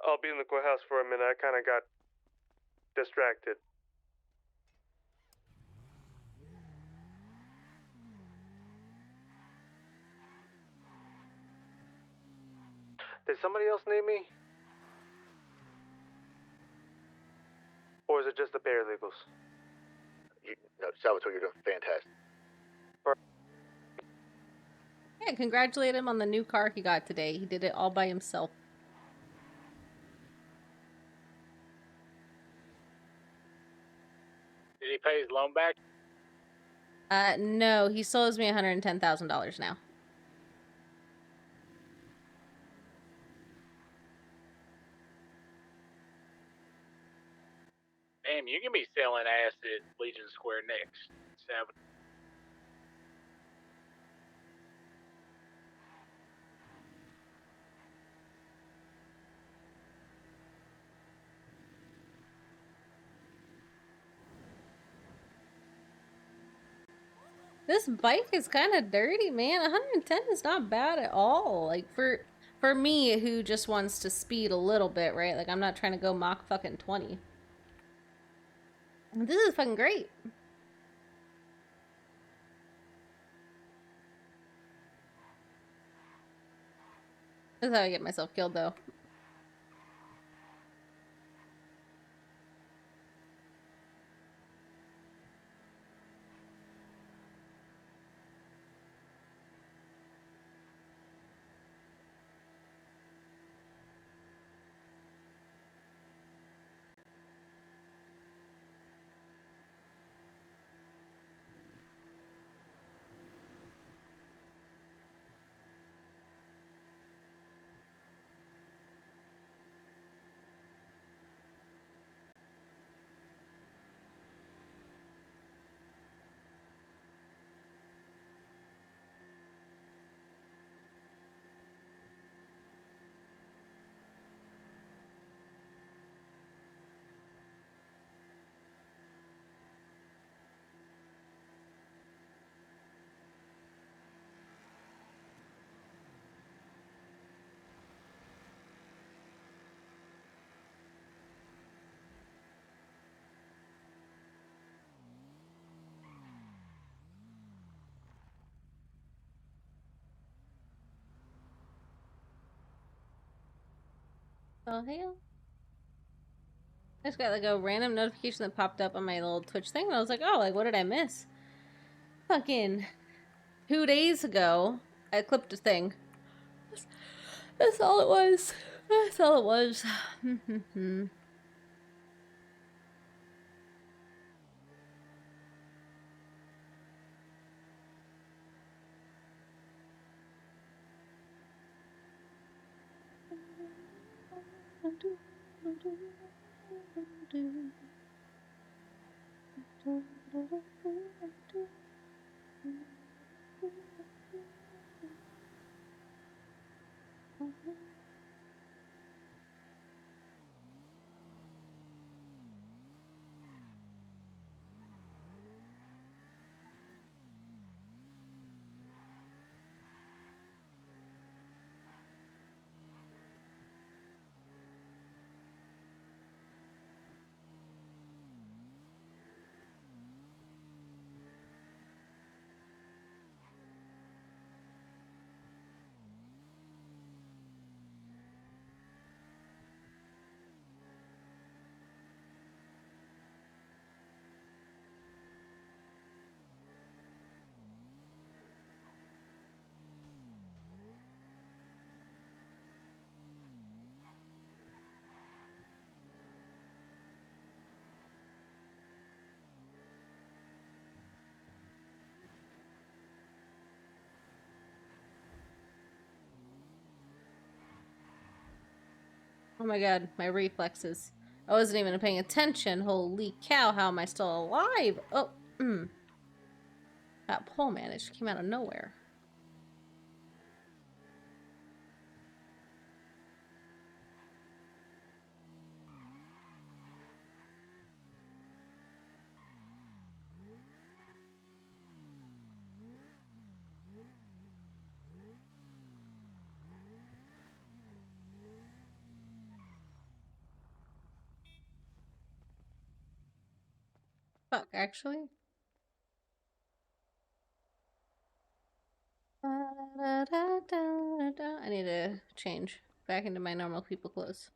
I'll be in the courthouse for a minute. I kind of got distracted. Did somebody else need me? Or is it just the paralegals? No, Salvatore, you're doing fantastic. Yeah, congratulate him on the new car he got today. He did it all by himself. Did he pay his loan back? No, he still owes me $110,000 now. Damn, you can be selling ass at Legion Square next. This bike is kind of dirty, man. 110 is not bad at all. Like for me, who just wants to speed a little bit, right? Like I'm not trying to go Mach fucking 20. This is fucking great. This is how I get myself killed, though. Oh hell. I just got like a random notification that popped up on my little Twitch thing, and I was like, oh, like what did I miss? Fucking 2 days ago, I clipped a thing. That's all it was. That's all it was. Oh my god, my reflexes. I wasn't even paying attention. Holy cow, how am I still alive? Oh, that pole man, it just came out of nowhere. Fuck, actually. I need to change back into my normal people clothes.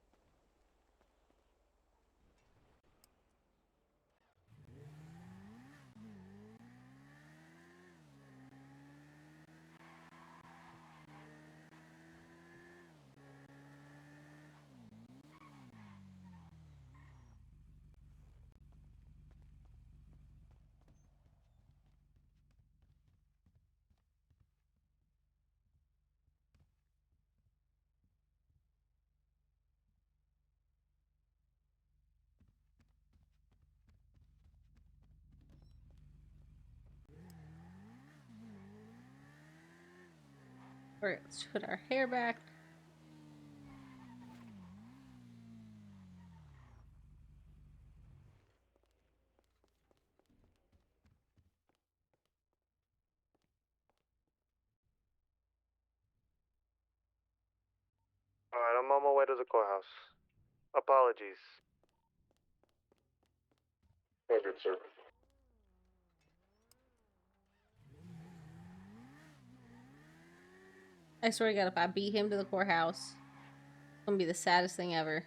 Alright, let's put our hair back. Alright, I'm on my way to the courthouse. Apologies. Roger, sir. I swear to God, if I beat him to the courthouse, it's gonna be the saddest thing ever.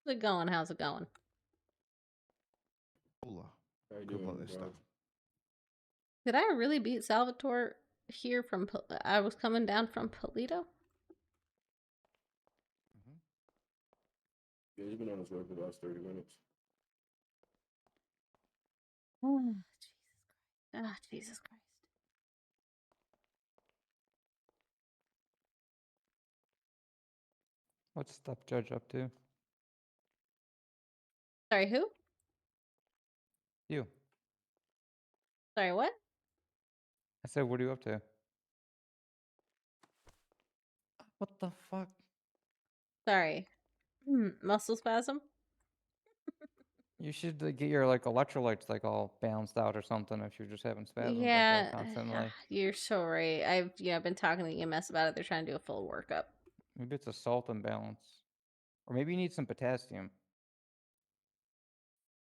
How's it going? How's it going? Hola. How you Good doing, about this bro? stuff. Did I really beat Salvatore here from... I was coming down from Polito? Yeah, you've been on this road for the last 30 minutes. Oh, Jesus Christ. Ah, Jesus Christ. What's Step Judge up to? Sorry, who? You. Sorry, what? I said, what are you up to? What the fuck? Sorry. Muscle spasm? You should get your like electrolytes like all balanced out or something if you're just having spasms like Yeah, that constantly. you're so right. I've been talking to EMS about it. They're trying to do a full workup. Maybe it's a salt imbalance, or maybe you need some potassium.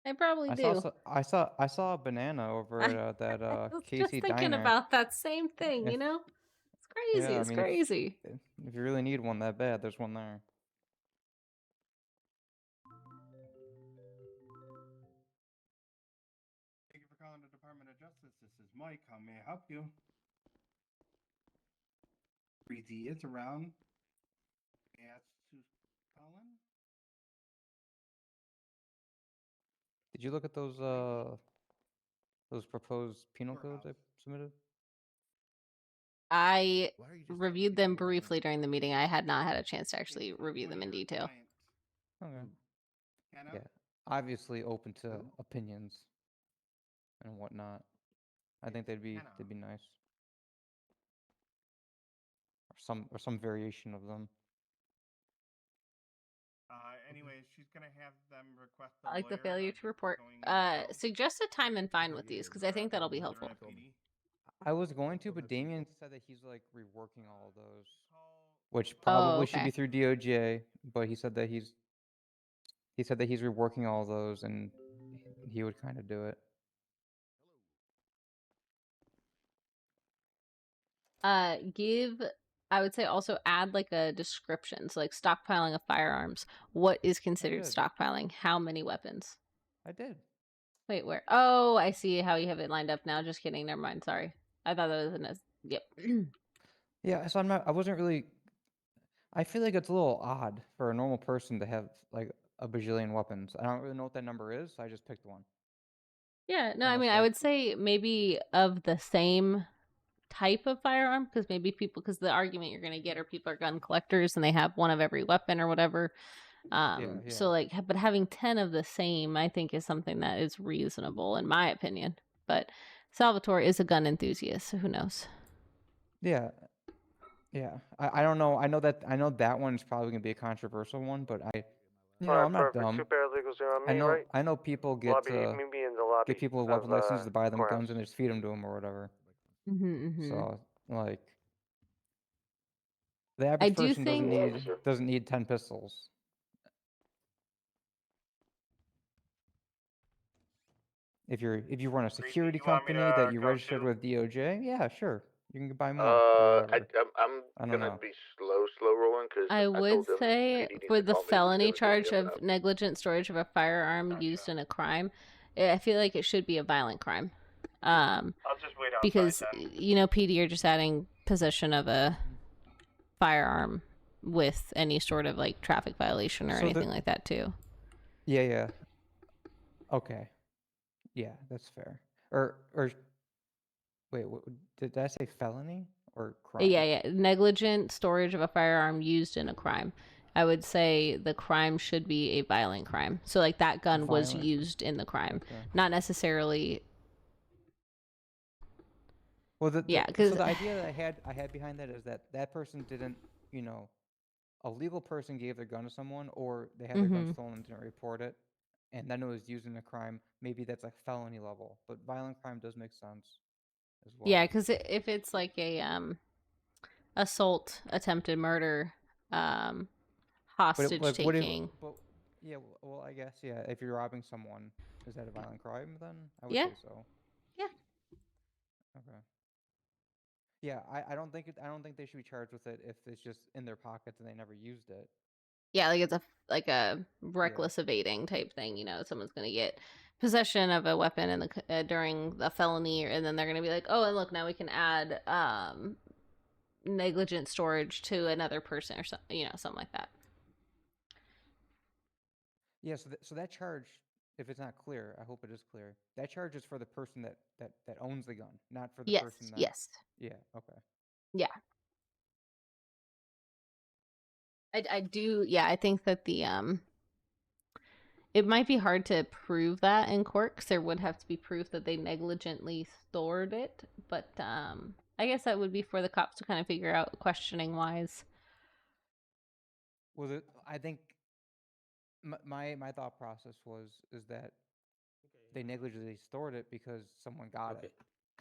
I probably do. I saw a banana over at that I was KC just thinking diner. about that same thing. If, it's crazy. yeah, I It's mean, crazy. if you really need one that bad, there's one there. Thank you for calling the Department of Justice. This is Mike. How may I help you? Breezy is around. May I ask who's calling? Did you look at those proposed penal codes I submitted? I reviewed them briefly during the meeting. I had not had a chance to actually review them in detail. Okay. Yeah, obviously open to opinions and whatnot. I think they'd be nice. Or some variation of them. Anyways, she's gonna have them request a I like the lawyer, failure to just report. going Suggest a time and fine with these because I think that'll be helpful. I was going to, but Damien said that he's like reworking all of those, which probably should be through DOJ. But he said that he's reworking all of those, and he would kind of do it. I would say also add like a description, so like stockpiling of firearms. What is considered did. stockpiling? How many weapons? I did. Wait, where? Oh, I see how you have it lined up now. Just kidding. Never mind. Sorry. I thought that was in a. Yep. Yeah, so I wasn't really. I feel like it's a little odd for a normal person to have like a bajillion weapons. I don't really know what that number is, so I just picked one. Yeah. No, I Unless, mean, I like- would say maybe of the same type of firearm because maybe because the argument you're going to get are people are gun collectors and they have one of every weapon or whatever. So like, but having 10 of the same, I think is something that is reasonable in my opinion. But Salvatore is a gun enthusiast, so who knows? Yeah. Yeah. I don't know. I know that one's probably gonna be a controversial one, but I'm not perfect. dumb. 2 paralegals are on me, right? I know people get Lobby, meet me in the lobby. get people with of, weapon licenses to buy them courthouse. guns and they just feed them to them or whatever. So like, the average do person think- doesn't need 10 pistols. If you run a security you want me company to that you go registered to? with DOJ, yeah, sure, you can buy more. Or whatever. I'm I don't gonna know. be slow rolling because I would told them say PD needs for to the call me felony 7:30 charge coming of up. negligent storage of a firearm used in a crime, I feel like it should be a violent crime. I'll just wait outside Because then. PD are just adding possession of a firearm with any sort of like traffic violation or So anything like that too. Yeah. Okay. Yeah, that's fair. Or wait, did I say felony or crime? Yeah. Negligent storage of a firearm used in a crime. I would say the crime should be a violent crime. So like that gun was Violent. used in the crime, Okay. not necessarily. Well, so the idea that I had behind that is that person didn't, a legal person gave their gun to someone, or they had their gun stolen and didn't report it, and then it was used in a crime. Maybe that's like felony level, but violent crime does make sense as well. Yeah, because if it's like a assault, attempted murder, hostage taking. Well, I guess if you're robbing someone, is that a violent crime then? I would Yeah. say so. Yeah. Okay. Yeah, I don't think they should be charged with it if it's just in their pockets and they never used it. Yeah, like it's a reckless evading type thing. Someone's gonna get possession of a weapon in the during the felony, and then they're gonna be like, oh, and look, now we can add negligent storage to another person or something, something like that. Yeah, so that charge, if it's not clear, I hope it is clear. That charge is for the person that owns the gun, not for the person that. Yes. Yeah. Okay. Yeah. I do. Yeah, I think that it might be hard to prove that in court because there would have to be proof that they negligently stored it. But I guess that would be for the cops to kind of figure out questioning wise. Was it? I think my thought process is that they negligently stored it because someone got it.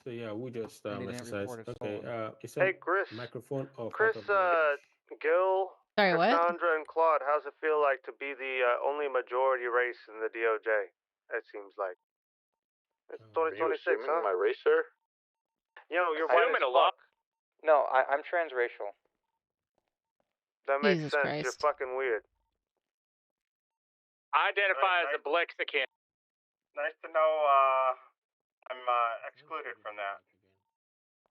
So yeah, we just And they didn't exercise. report it Okay. stolen. Is Hey, Chris. microphone off? Chris, Gil, Sorry, what? Cassandra, and Claude, how's it feel like to be the only majority race in the DOJ? It seems like. It's 2026, huh? my race, sir? Yo, you're white as fuck. No, I'm transracial. That makes Jesus sense. You're Christ. fucking weird. I identify as a Blexican. Nice to know I'm excluded from that.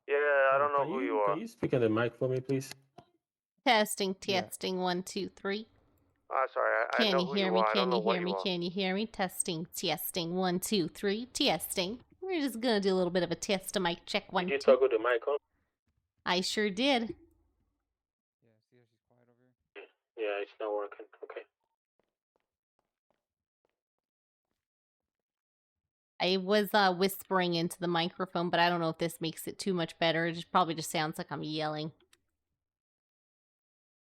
Yeah, I don't know who you are. Can you speak on the mic for me, please? Testing, 1, 2, 3. Sorry, I Can know you who hear you me? are. I don't Can know you what hear you me? are. Can you hear me? Testing, 1, 2, 3. Testing. We're just gonna do a little bit of a test to mic check 1, 2. Toggle the mic on? I sure did. Yeah, see how she's quiet over here? Yeah, it's not working. Okay. I was whispering into the microphone, but I don't know if this makes it too much better. It probably just sounds like I'm yelling.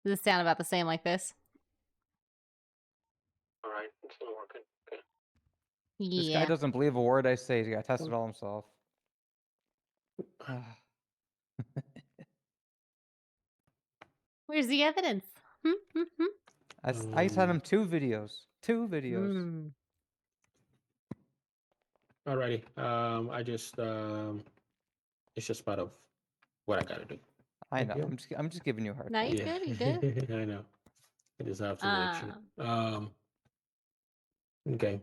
Does it sound about the same like this? All right, it's not working. Okay. This guy Yeah. doesn't believe a word I say. He's got to test it all himself. Where's the evidence? I sent him 2 videos. 2 videos. Alrighty. I just it's just part of what I gotta do. I know. I'm just giving you a hard No, time. you good. You good. I know. I just have to make sure. Okay.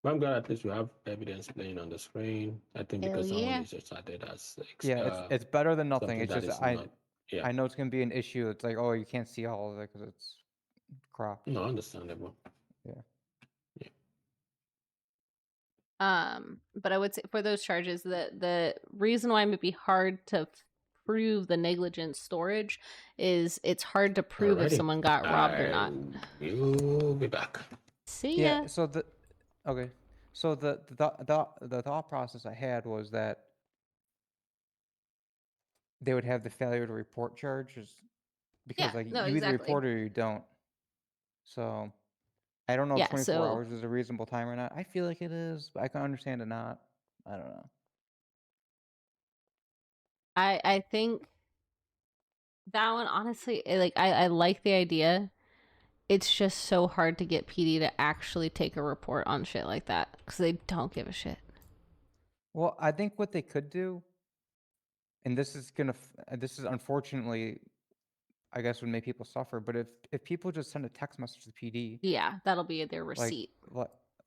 But I'm glad at least we have evidence playing on the screen. I think Hell because someone yeah. is just cited as Yeah, it's better than nothing. something It's that just is not. Yeah. I know it's gonna be an issue. It's like, oh, you can't see all of it because it's cropped. No, understandable. Yeah. But I would say for those charges, the reason why it would be hard to prove the negligent storage is it's hard to prove if Alrighty. someone got robbed or not. You'll be back. See ya. Yeah. So the thought process I had was that they would have the failure to report charges because Yeah, like no, you either exactly. report or you don't. So I don't know Yeah, if 24 so- hours is a reasonable time or not. I feel like it is, but I can understand it not. I don't know. I think that one honestly, I like the idea. It's just so hard to get PD to actually take a report on shit like that because they don't give a shit. Well, I think what they could do, and this is unfortunately, I guess would make people suffer. But if people just send a text message to PD, Yeah, that'll be their receipt.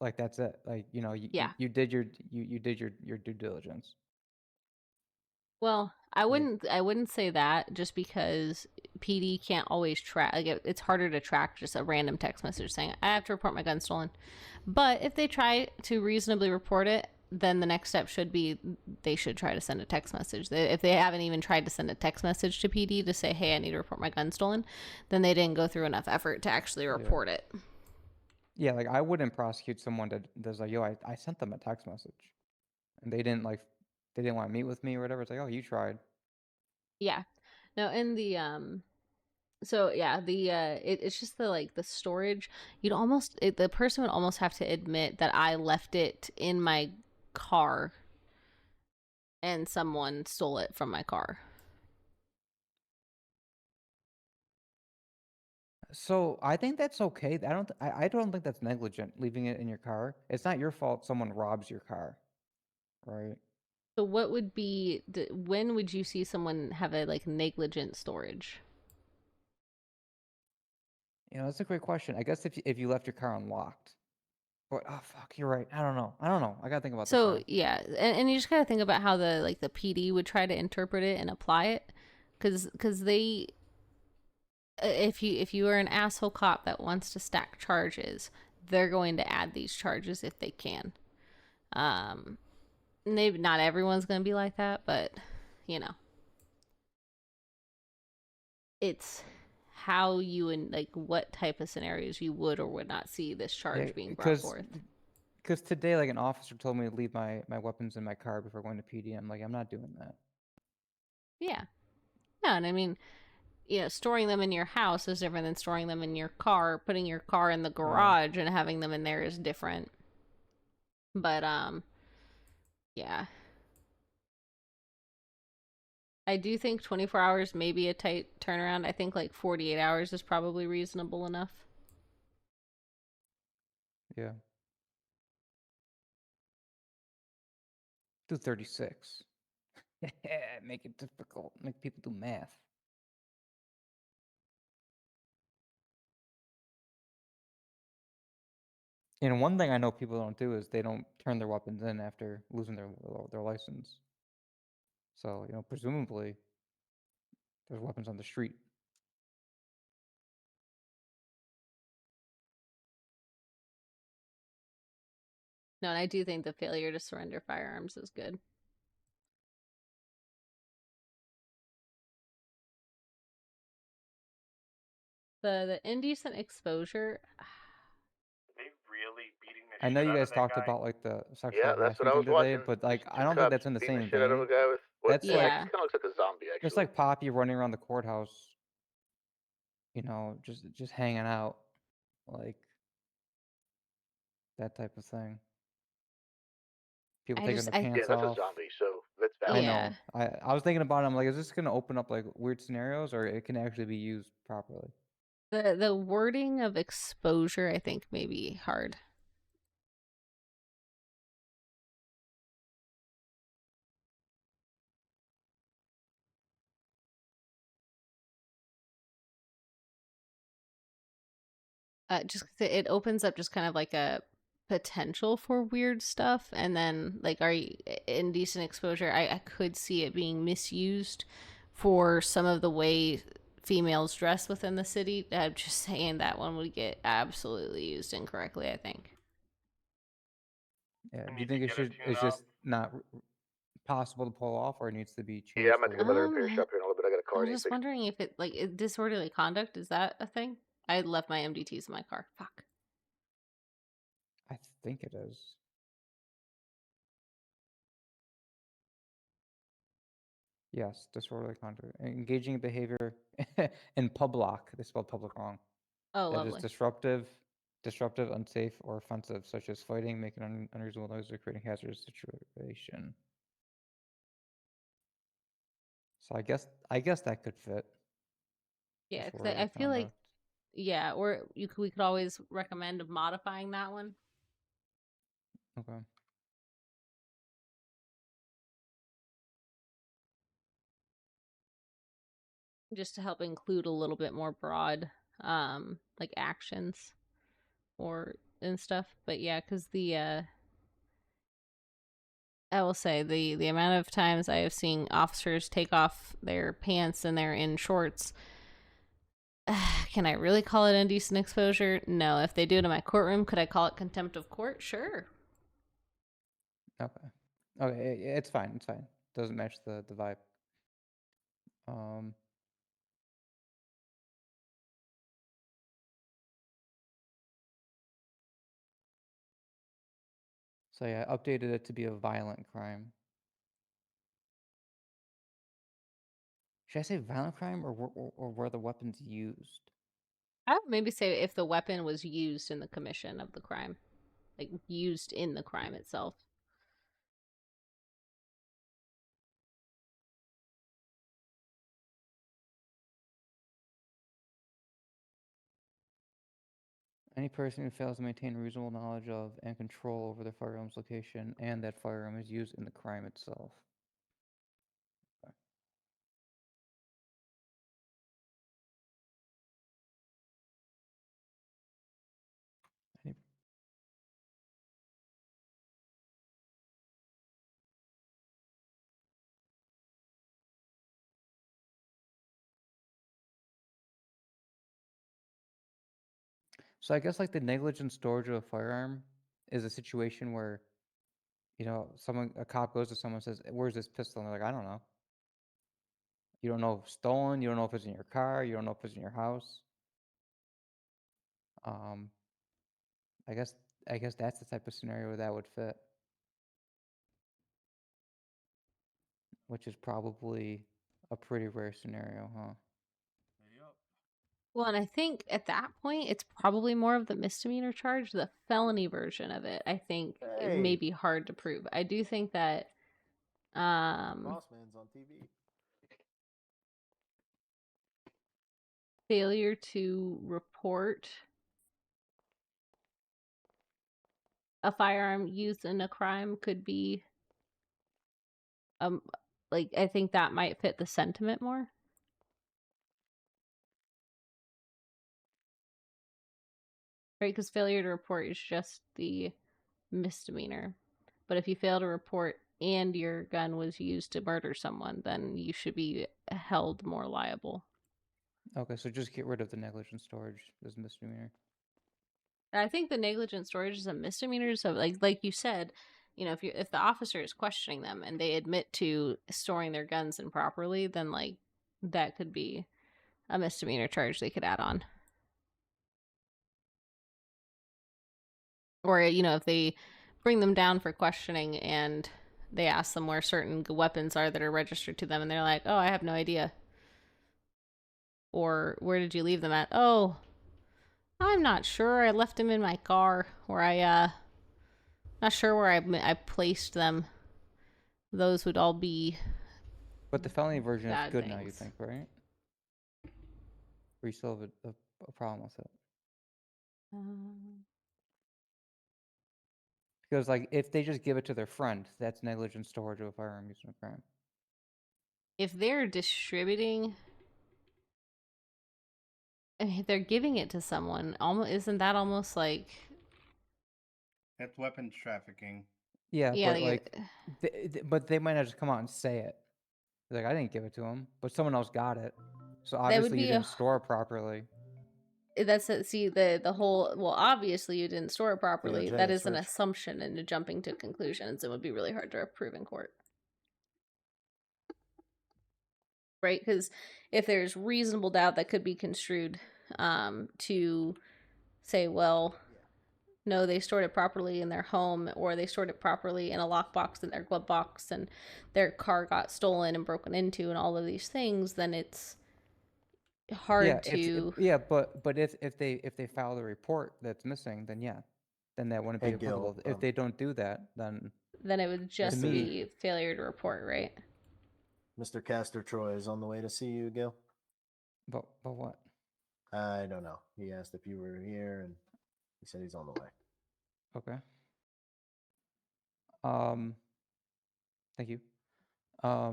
like that's it. Like Yeah. you did your due diligence. Well, I wouldn't say that just because PD can't always track. Like it's harder to track just a random text message saying I have to report my gun stolen. But if they try to reasonably report it, then the next step should be they should try to send a text message. If they haven't even tried to send a text message to PD to say, hey, I need to report my gun stolen, then they didn't go through enough effort to actually report it. Yeah, like I wouldn't prosecute someone that's like, yo, I sent them a text message, and they didn't want to meet with me or whatever. It's like, oh, you tried. Yeah. No, and the so yeah, the it's just the storage. The person would almost have to admit that I left it in my car and someone stole it from my car. So I think that's okay. I don't think that's negligent leaving it in your car. It's not your fault someone robs your car, right? So what would be when would you see someone have a negligent storage? That's a great question. I guess if you left your car unlocked. But oh fuck, you're right. I don't know. I gotta think about this. So yeah, and you just gotta think about how the PD would try to interpret it and apply it, because they, if you are an asshole cop that wants to stack charges, they're going to add these charges if they can. Maybe not everyone's gonna be like that, but it's how you and like what type of scenarios you would or would not see this charge being brought forth. Because today, like, an officer told me to leave my weapons in my car before going to PD. I'm like, I'm not doing that. Yeah. Yeah, and I mean, storing them in your house is different than storing them in your car. Putting your car in the garage and having them in there is different. But yeah. I do think 24 hours may be a tight turnaround. I think like 48 hours is probably reasonable enough. Yeah. Do 36. Make it difficult. Make people do math. And one thing I know people don't do is they don't turn their weapons in after losing their license. So, presumably there's weapons on the street. No, and I do think the failure to surrender firearms is good. The indecent exposure. They really beating the I know shit you out guys of that talked guy. about like the sexual Yeah, that's what harassment I thing was today, watching. but like These I two don't think cops that's in the beating same the shit out of a vein. guy with what? That's Like, like he kind of looks like a zombie, actually. just like Poppy running around the courthouse, just hanging out, like that type of thing. People taking their pants yeah, that's off. a zombie, so that's I valid. know. I was thinking about it. I'm like, is this gonna open up like weird scenarios, or it can actually be used properly? The wording of exposure, I think, may be hard. Just 'cause it opens up just kind of like a potential for weird stuff, and then like indecent exposure. I could see it being misused for some of the way females dress within the city. I'm just saying that one would get absolutely used incorrectly, I think. Yeah. Do you think it's just not possible to pull off, or it needs to be changed? Yeah, I'm about to go by the repair Um, shop here in a little bit. I got a car. I'm just wondering if it like disorderly conduct, is that a thing? I left my MDTs in my car. Fuck. I think it is. Yes, disorderly conduct, engaging in behavior in public. They spelled public wrong. Oh, That is lovely. disruptive, unsafe, or offensive, such as fighting, making unreasonable noise, or creating hazardous situation. So I guess that could fit. Yeah, because Disorderly I feel like, conduct. yeah, or we could always recommend modifying that one. Okay. Just to help include a little bit more broad, like actions or and stuff. But yeah, because I will say the amount of times I have seen officers take off their pants and they're in shorts. Can I really call it indecent exposure? No. If they do it in my courtroom, could I call it contempt of court? Sure. Okay. Okay, it's fine. It's fine. Doesn't match the vibe. So yeah, I updated it to be a violent crime. Should I say violent crime, or were the weapons used? I would maybe say if the weapon was used in the commission of the crime, like used in the crime itself. Any person who fails to maintain reasonable knowledge of and control over their firearm's location and that firearm is used in the crime itself. Okay. Any- So I guess like the negligent storage of a firearm is a situation where, a cop goes to someone and says, "Where's this pistol?" And they're like, "I don't know." You don't know if it's stolen. You don't know if it's in your car. You don't know if it's in your house. I guess that's the type of scenario where that would fit, which is probably a pretty rare scenario, huh? Well, and I think at that point, it's probably more of the misdemeanor charge. The felony version of it, I think, it may Hey. be hard to prove. I do think that Boss man's on TV. failure to report a firearm used in a crime could be, like, I think that might fit the sentiment more. Right, because failure to report is just the misdemeanor. But if you fail to report and your gun was used to murder someone, then you should be held more liable. Okay, so just get rid of the negligent storage as a misdemeanor. I think the negligent storage is a misdemeanor. So, like you said, you know, if the officer is questioning them and they admit to storing their guns improperly, then like that could be a misdemeanor charge they could add on. Or, you know, if they bring them down for questioning and they ask them where certain weapons are that are registered to them and they're like, oh, I have no idea. Or where did you leave them at? Oh, I'm not sure. I left them in my car. Or not sure where I placed them. Those would all be But the felony version is bad good now, you things. think, right? Or you still have a problem with it? Because, like, if they just give it to their friend, that's negligent storage of a firearm used in a crime. If they're distributing, I mean, if they're giving it to someone, almost isn't that almost like That's weapons trafficking. Yeah, yeah, but like, but they might not just come out and say it. Like, I didn't give it to him, but someone else got it. So that would obviously you be didn't store it properly. that's it. See the whole, well, obviously you didn't store it properly. DOJ That is an search. assumption into jumping to conclusions. It would be really hard to prove in court. Right? Because if there's reasonable doubt that could be construed to say, well, no, they stored it properly in their home, or they stored it properly in a lockbox in their glove box, and their car got stolen and broken into, and all of these things, then it's hard to. But if they file the report that's missing, then yeah, then that wouldn't be Hey, Gil, applicable. If they don't do that, then Then it would just me, be failure to report, right? Mr. Castor Troy is on the way to see you, Gil. But what? I don't know. He asked if you were here, and he said he's on the way. Okay. Thank you. I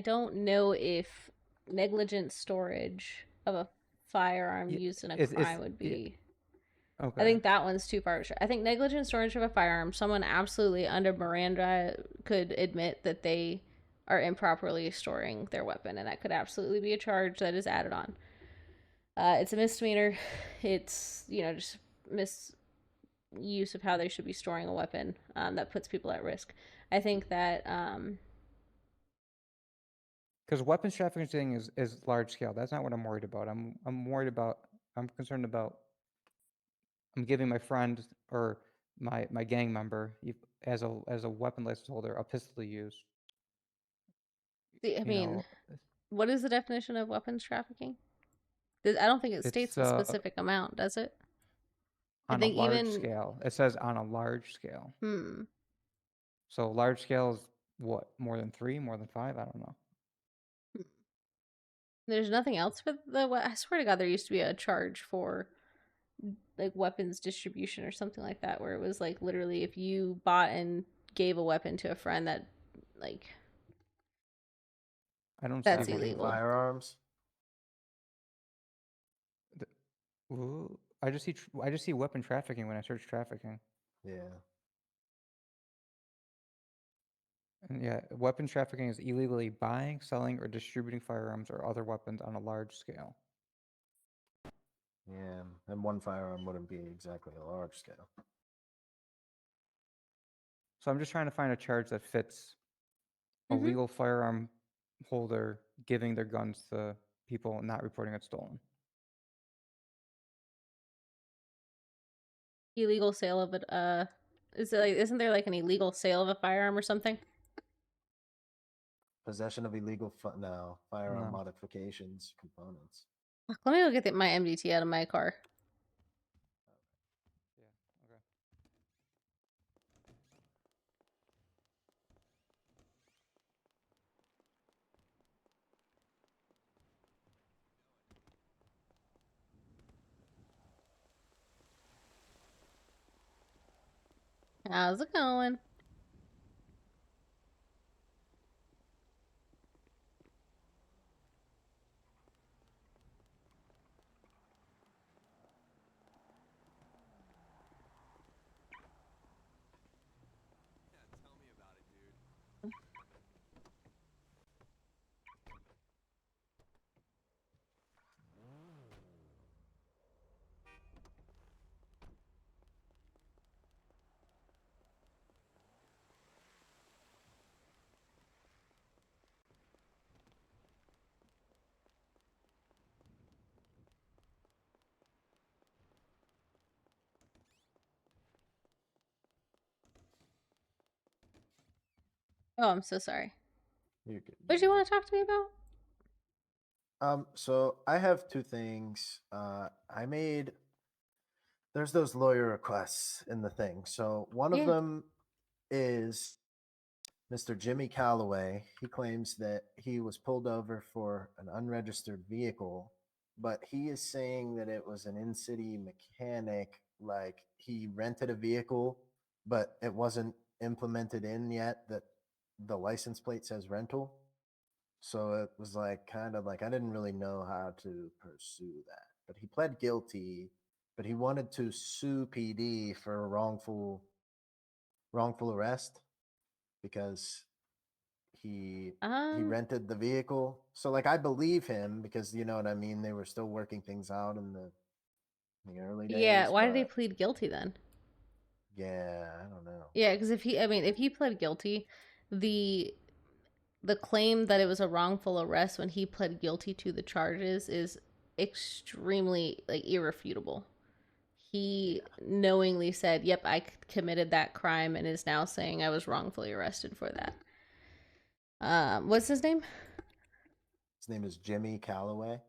don't know if negligent storage of a firearm used in a crime would be. Okay. I think that one's too far. I think negligent storage of a firearm, someone absolutely under Miranda could admit that they are improperly storing their weapon, and that could absolutely be a charge that is added on. It's a misdemeanor. It's, you know, just misuse of how they should be storing a weapon that puts people at risk. I think that because weapons trafficking is large scale. That's not what I'm worried about. I'm concerned about I'm giving my friend or my gang member as a weapon license holder a pistol to use. I mean, what is the definition of weapons trafficking? I don't think it states a specific amount, does it? On a large scale. It says on a large scale. So large scale is what? More than 3? More than 5? I don't know. There's nothing else for I swear to God, there used to be a charge for like weapons distribution or something like that, where it was like literally if you bought and gave a weapon to a friend, that like I don't that's see illegal. Firearms. I just see weapon trafficking when I search trafficking. Yeah. And yeah, weapon trafficking is illegally buying, selling, or distributing firearms or other weapons on a large scale. Yeah, and one firearm wouldn't be exactly a large scale. So I'm just trying to find a charge that fits a legal firearm holder giving their guns to people and not reporting it stolen. Illegal sale of it. Isn't there like an illegal sale of a firearm or something? Possession of illegal firearm No. modifications components. Fuck, let me go get my MDT out of my car. How's it going? Oh, I'm so sorry. You're good. What did you want to talk to me about? So I have two things. There's those lawyer requests in the thing. So one of them is Mr. Jimmy Calloway. He claims that he was pulled over for an unregistered vehicle, but he is saying that it was an in-city mechanic, like he rented a vehicle, but it wasn't implemented in yet that the license plate says rental. So it was like kind of like I didn't really know how to pursue that. But he pled guilty, but he wanted to sue PD for wrongful arrest because he rented the vehicle. So like I believe him because you know what I mean, they were still working things out in the early days. Yeah, why did he plead guilty then? Yeah, I don't know. Yeah, because if he pled guilty, the claim that it was a wrongful arrest when he pled guilty to the charges is extremely like irrefutable. He knowingly said, "Yep, I committed that crime," and is now saying I was wrongfully arrested for that. What's his name? His name is Jimmy Calloway.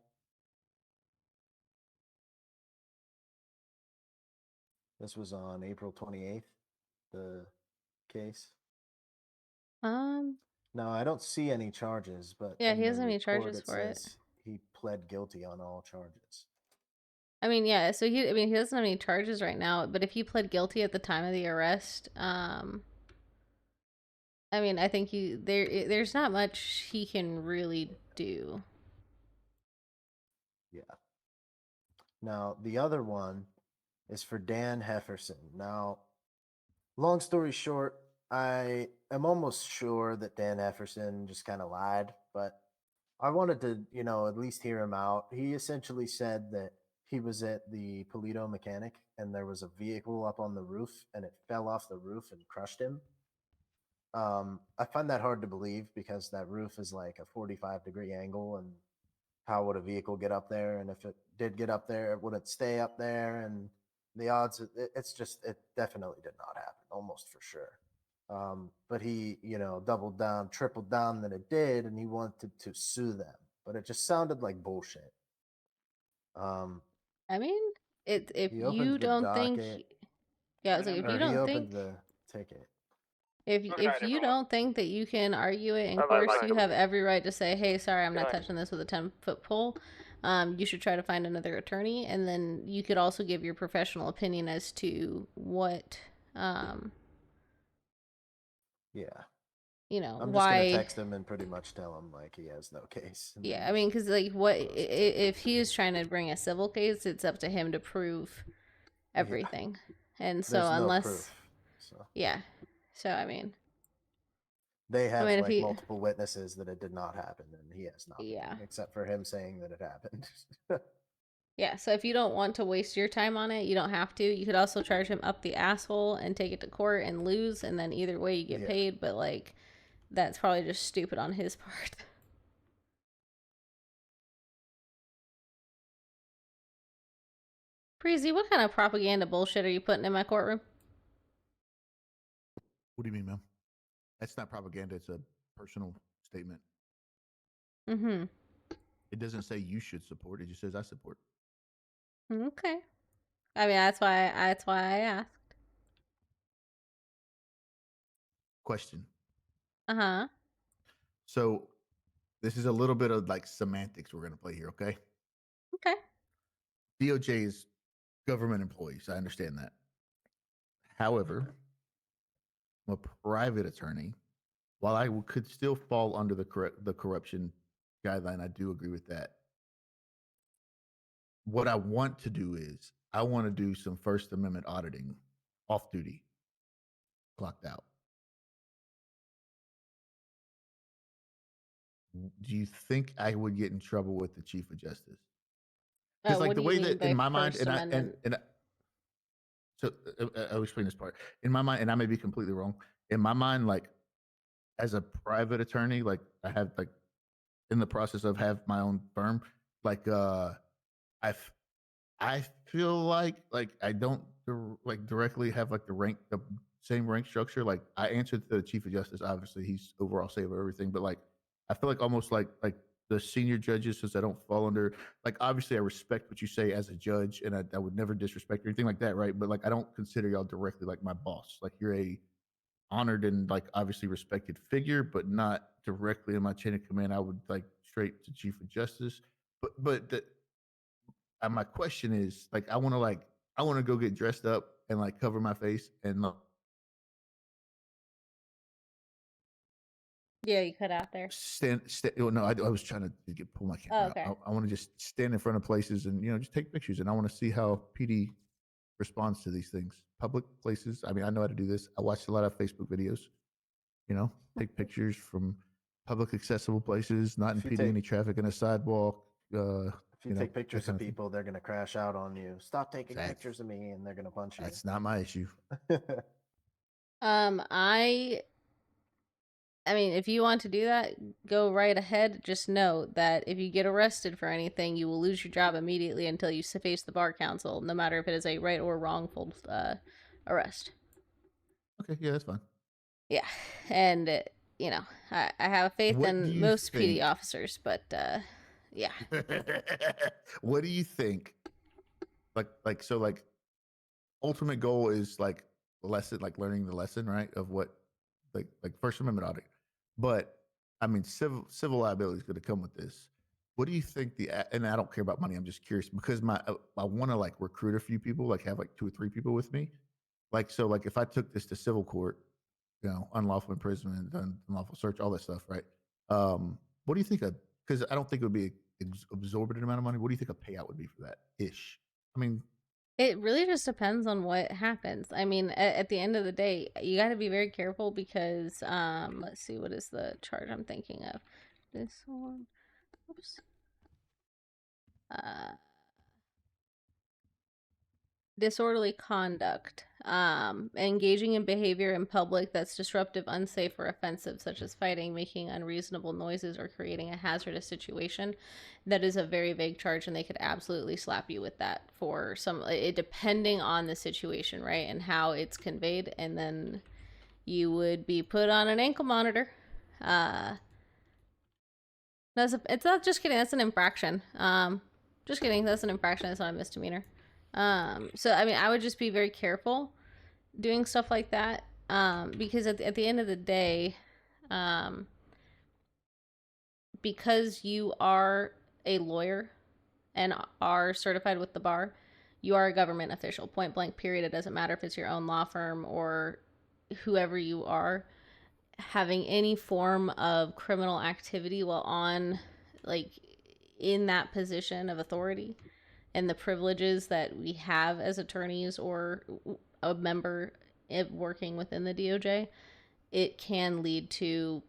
This was on April 28th, the case. No, I don't see any charges, but yeah, in he the doesn't have any report charges for it. says he pled guilty on all charges. I mean, yeah, so he doesn't have any charges right now, but if he pled guilty at the time of the arrest, I mean, I think there's not much he can really do. Yeah. Now, the other one is for Dan Hefferson. Now, long story short, I am almost sure that Dan Hefferson just kind of lied, but I wanted to, at least hear him out. He essentially said that he was at the Polito mechanic and there was a vehicle up on the roof and it fell off the roof and crushed him. I find that hard to believe because that roof is like a 45-degree angle, and how would a vehicle get up there? And if it did get up there, would it stay up there? And the odds, it definitely did not happen, almost for sure. But he, doubled down, tripled down that it did, and he wanted to sue them. But it just sounded like bullshit. I mean, if he you opened the don't think, docket, yeah, I was like, if you don't he think, opened the ticket. if you don't think that you can argue it in court, you have every right to say, "Hey, sorry, I'm not touching this with a 10-foot pole." You should try to find another attorney, and then you could also give your professional opinion as to what, Yeah. why. I'm just gonna text him and pretty much tell him like he has no case. Yeah, I mean, because like, if he is trying to bring a civil case, it's up to him to prove everything, and so There's unless, no proof, so. Yeah, so I mean, They have if like he, multiple witnesses that it did not happen, and he has nothing. Yeah. Except for him saying that it happened. Yeah, so if you don't want to waste your time on it, you don't have to. You could also charge him up the asshole and take it to court and lose, and then either way you get paid, but like that's probably just stupid on his part. Breezy, what kind of propaganda bullshit are you putting in my courtroom? What do you mean, ma'am? That's not propaganda. It's a personal statement. Mm-hmm. It doesn't say you should support. It just says I support. Okay. I mean, that's why I asked. Question. Uh-huh. So this is a little bit of like semantics we're going to play here, okay? Okay. DOJ is government employees. I understand that. However, I'm a private attorney. While I could still fall under the corruption guideline, I do agree with that. What I want to do is I want to do some First Amendment auditing off duty, clocked out. Do you think I would get in trouble with the Chief of Justice? Because like What the do you way mean that by in my mind, First and Amendment? so I'll explain this part. In my mind, and I may be completely wrong. In my mind, like as a private attorney, like I have like in the process of have my own firm, like I feel like I don't like directly have like the same rank structure. Like I answer to the Chief of Justice. Obviously, he's overall say over everything. But like I feel like almost like the senior judges, since I don't fall under like obviously I respect what you say as a judge, and I would never disrespect or anything like that, right? But like I don't consider y'all directly like my boss. Like you're a honored and like obviously respected figure, but not directly in my chain of command. I would like straight to Chief of Justice. But the, my question is like I want to go get dressed up and like cover my face and Yeah, you cut out there. oh, no, I was trying to pull my camera Oh, okay. out. I want to just stand in front of places and just take pictures, and I want to see how PD responds to these things. Public places. I mean, I know how to do this. I watched a lot of Facebook videos. Take pictures from public accessible places, not impeding any traffic in a sidewalk. If you take pictures of thing. people, they're going to crash out on you. Stop taking Exactly. pictures of me, and they're going to punch you. That's not my issue. I mean, if you want to do that, go right ahead. Just know that if you get arrested for anything, you will lose your job immediately until you face the bar council, no matter if it is a right or wrongful arrest. Okay, yeah, that's fine. Yeah, and I have faith What do in you most PD think- officers, but yeah. What do you think? Like ultimate goal is like lesson, like learning the lesson, right? Of what like First Amendment audit. But I mean, civil liability is going to come with this. What do you think and I don't care about money. I'm just curious because I want to like recruit a few people, like have like 2 or 3 people with me. Like, so like if I took this to civil court, unlawful imprisonment, unlawful search, all that stuff, right? What do you think because I don't think it would be an exorbitant amount of money. What do you think a payout would be for that ish? I mean, It really just depends on what happens. I mean, at the end of the day, you got to be very careful because, let's see, what is the charge I'm thinking of? This one, oops. Disorderly conduct, engaging in behavior in public that's disruptive, unsafe, or offensive, such as fighting, making unreasonable noises, or creating a hazardous situation. That is a very vague charge, and they could absolutely slap you with that for depending on the situation, right, and how it's conveyed, and then you would be put on an ankle monitor. It's not, just kidding, that's an infraction. Just kidding, that's an infraction, it's not a misdemeanor. So I mean, I would just be very careful doing stuff like that, because at the end of the day, because you are a lawyer and are certified with the bar, you are a government official, point blank, period. It doesn't matter if it's your own law firm or whoever you are. Having any form of criminal activity while on, like, in that position of authority and the privileges that we have as attorneys or a member working within the DOJ, it can lead to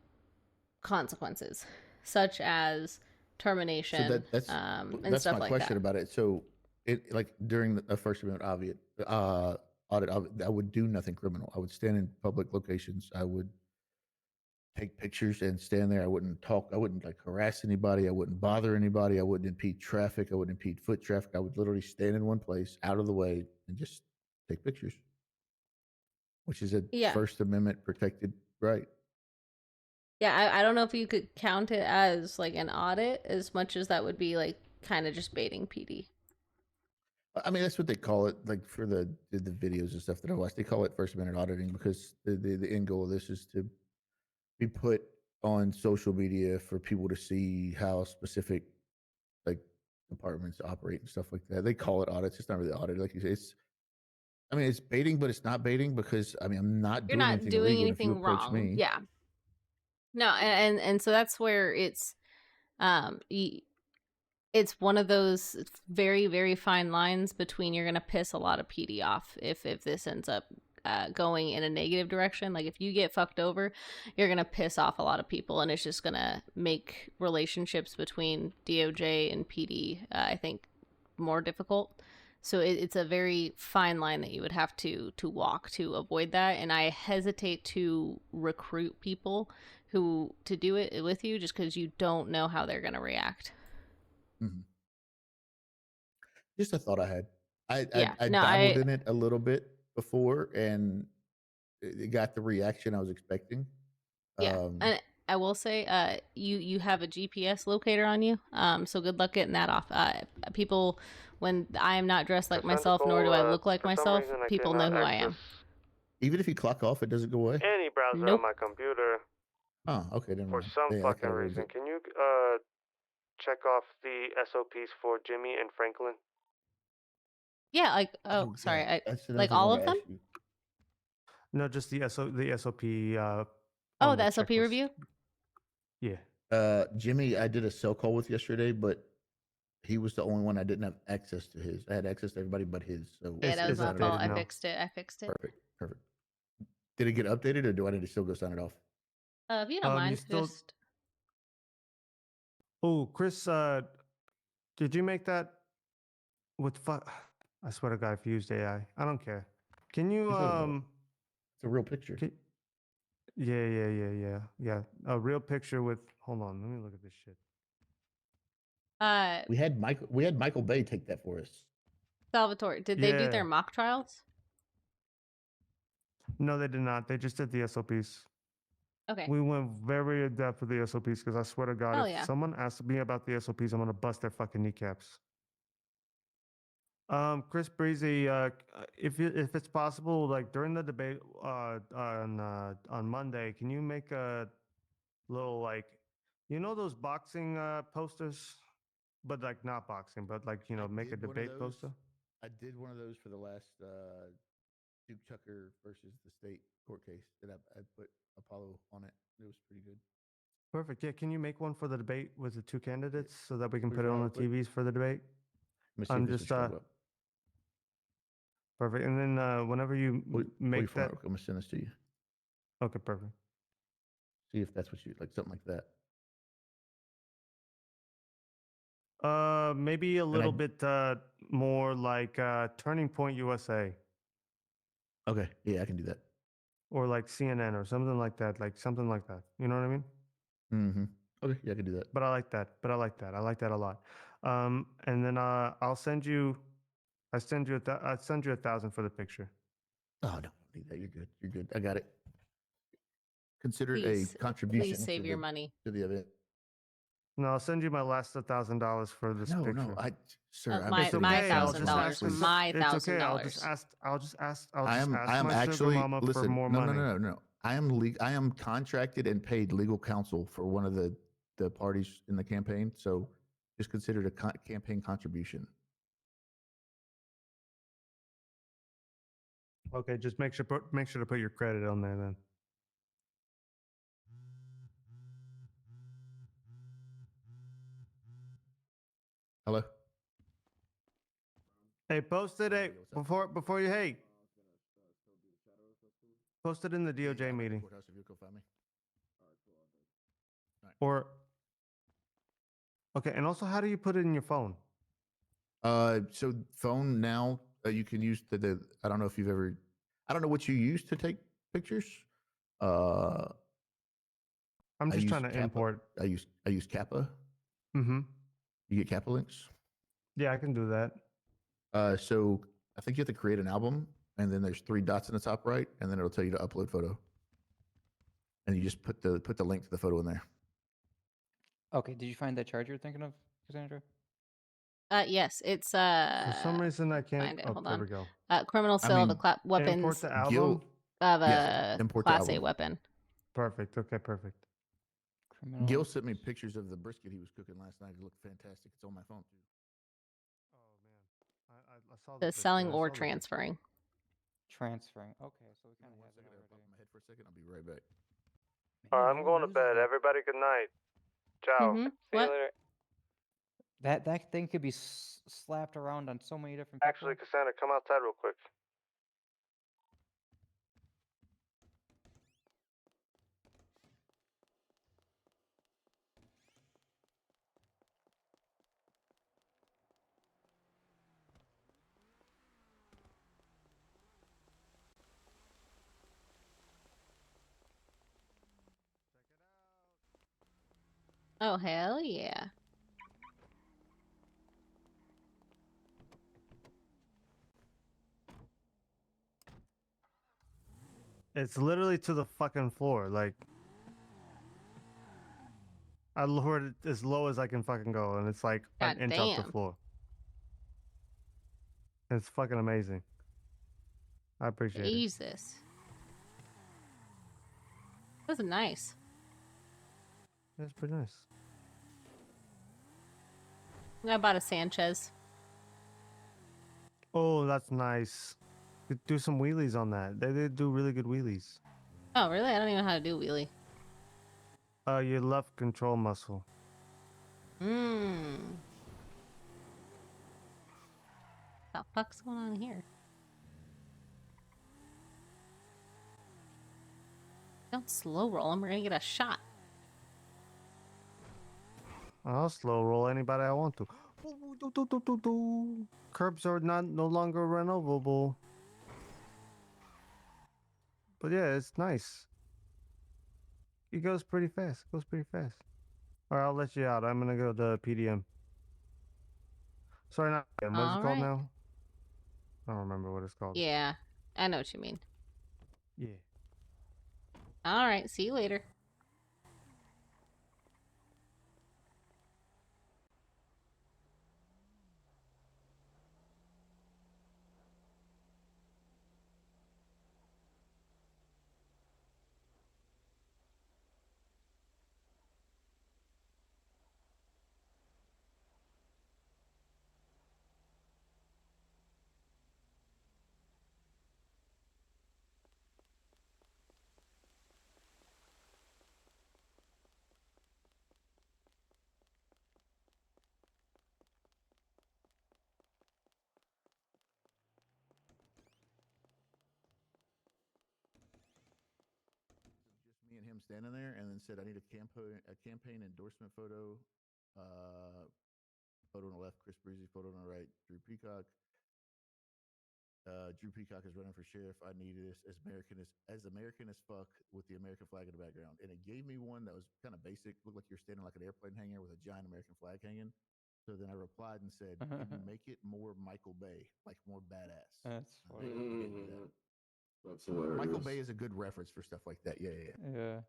consequences such as termination, so that's and that's stuff my like question that. about it. So it like during a First Amendment audit, I would do nothing criminal. I would stand in public locations. I would take pictures and stand there. I wouldn't talk. I wouldn't like harass anybody. I wouldn't bother anybody. I wouldn't impede traffic. I wouldn't impede foot traffic. I would literally stand in one place, out of the way, and just take pictures, which is a Yeah. First Amendment protected right. Yeah, I don't know if you could count it as like an audit as much as that would be like kind of just baiting PD. I mean, that's what they call it, like for the videos and stuff that I watch. They call it First Amendment auditing because the end goal of this is to be put on social media for people to see how specific like departments operate and stuff like that. They call it audits. It's not really audit, like you say. I mean, it's baiting, but it's not baiting because I mean, I'm not You're doing not anything doing illegal. If you anything approach wrong. me, Yeah. No, and so that's where it's it's one of those very, very fine lines between you're gonna piss a lot of PD off if this ends up going in a negative direction. Like if you get fucked over, you're gonna piss off a lot of people, and it's just gonna make relationships between DOJ and PD, I think, more difficult. So it's a very fine line that you would have to walk to avoid that. And I hesitate to recruit people who to do it with you just because you don't know how they're gonna react. mm-hmm. Just a thought I had. I No, dabbled in it a little bit before, and it got the reaction I was expecting. Yeah, and I will say, you have a GPS locator on you. So good luck getting that off. People, when I am not dressed like myself, nor do I look like myself, people know who I am. Even if you clock off, it doesn't go away. Any browser on my computer. Oh, okay. Never For mind. some Yeah, that fucking kinda ruins reason, it. can you check off the SOPs for Jimmy and Franklin? Yeah, like sorry, That's like another thing I all wanted of to them. ask you. No, just the SOP. Oh, on the SOP checklist. review. Yeah. Jimmy, I did a cell call with yesterday, but he was the only one I didn't have access to his. I had access to everybody but his. So Yeah, that was my fault. I now. fixed it. Perfect. Did it get updated, or do I need to still go sign it off? If you don't mind, just. Oh, Chris, did you make that with I swear to God, if you used AI, I don't care. Can you It's a real picture. Yeah. A real picture with. Hold on, let me look at this shit. We had Michael Bay take that for us. Salvatore, did they do their mock trials? No, they did not. They just did the SOPs. Okay. We went very in depth with the SOPs because I swear to God, if someone asks me about the SOPs, I'm gonna bust their fucking kneecaps. Chris Breezy, if it's possible, like during the debate on Monday, can you make a little like, those boxing posters, but like not boxing, but like make a debate poster. I did one of those for the last Duke Tucker versus the state court case that I put Apollo on it. It was pretty good. Perfect. Yeah, can you make one for the debate with the two candidates so that we can put it on the TVs for the debate? Let me see if this will show up. Perfect. And then whenever you make that, I'm gonna send this to you. Okay, perfect. See if that's what you like, something like that. Maybe a little bit more like Turning Point USA. Okay, yeah, I can do that. Or like CNN or something like that. You know what I mean? Mm-hmm. Okay, yeah, I can do that. But I like that. I like that a lot. And then I'll send you. I send you 1,000 for the picture. Oh, no, I don't need that. You're good. You're good. I got it. Consider it Please, a contribution. Please save your money to the event. No, I'll send you my last $1,000 for this picture. No, sir. my $1,000. My $1,000. It's okay. I'll just ask I am my actually sugar mama listen. for more money. No. I am contracted and paid legal counsel for one of the parties in the campaign. So just consider it a campaign contribution. Okay, just make sure to put your credit on there then. Hello. Hey, post it before you post it in the DOJ meeting. Or okay, and also, how do you put it in your phone? So phone now you can use the I don't know if you've ever I don't know what you use to take pictures. I'm just trying to import. I use Kappa. Mm-hmm. You get Kappa links. Yeah, I can do that. So I think you have to create an album, and then there's 3 dots in the top right, and then it'll tell you to upload photo. And you just put the link to the photo in there. Okay, did you find that charger you're thinking of, Cassandra? Yes, it's For some reason I can't. find it. Oh, Hold there on. we go. Criminal sale of a weapons Import the album. Gil, of yeah, a import the Class A album. weapon. Perfect. Okay, perfect. Criminal. Gil sent me pictures of the brisket he was cooking last night. It looked fantastic. It's on my phone too. I saw The selling or transferring. Transferring. Okay, so we kind of have it I'll pop already. my head for a second. I'll be right back. I'm going to bed. Everybody, good night. Ciao. Mm-hmm. See What? you later. That thing could be slapped around on so many different people. Actually, Cassandra, come outside real quick. Oh, hell yeah. It's literally to the fucking floor. Like, I lowered it as low as I can fucking go, and it's like God an inch off the damn. floor. It's fucking amazing. I appreciate it. Jesus. That's nice. That's pretty nice. I bought a Sanchez. Oh, that's nice. You could do some wheelies on that. They do really good wheelies. Oh, really? I don't even know how to do wheelie. Your left control muscle. Mmm. What the fuck's going on here? Don't slow roll him. We're gonna get a shot. I'll slow roll anybody I want to. Curbs are no longer renovable. But yeah, it's nice. It goes pretty fast. All right, I'll let you out. I'm gonna go to PDM. Sorry, not PDM. What's it called now? I don't remember what it's called. Yeah, I know what you mean. Yeah. All right, see you later. Just me and him standing there, and then said, "I need a campaign endorsement photo. Photo on the left, Chris Breezy. Photo on the right, Drew Peacock. Drew Peacock is running for sheriff. I need this as American as fuck with the American flag in the background." And it gave me one that was kind of basic, looked like you're standing like an airplane hangar with a giant American flag hanging. So then I replied and said, "Can you make it more Michael Bay, like more badass?" That's funny. That's hilarious. Michael Bay is a good reference for stuff like that. Yeah. Yeah.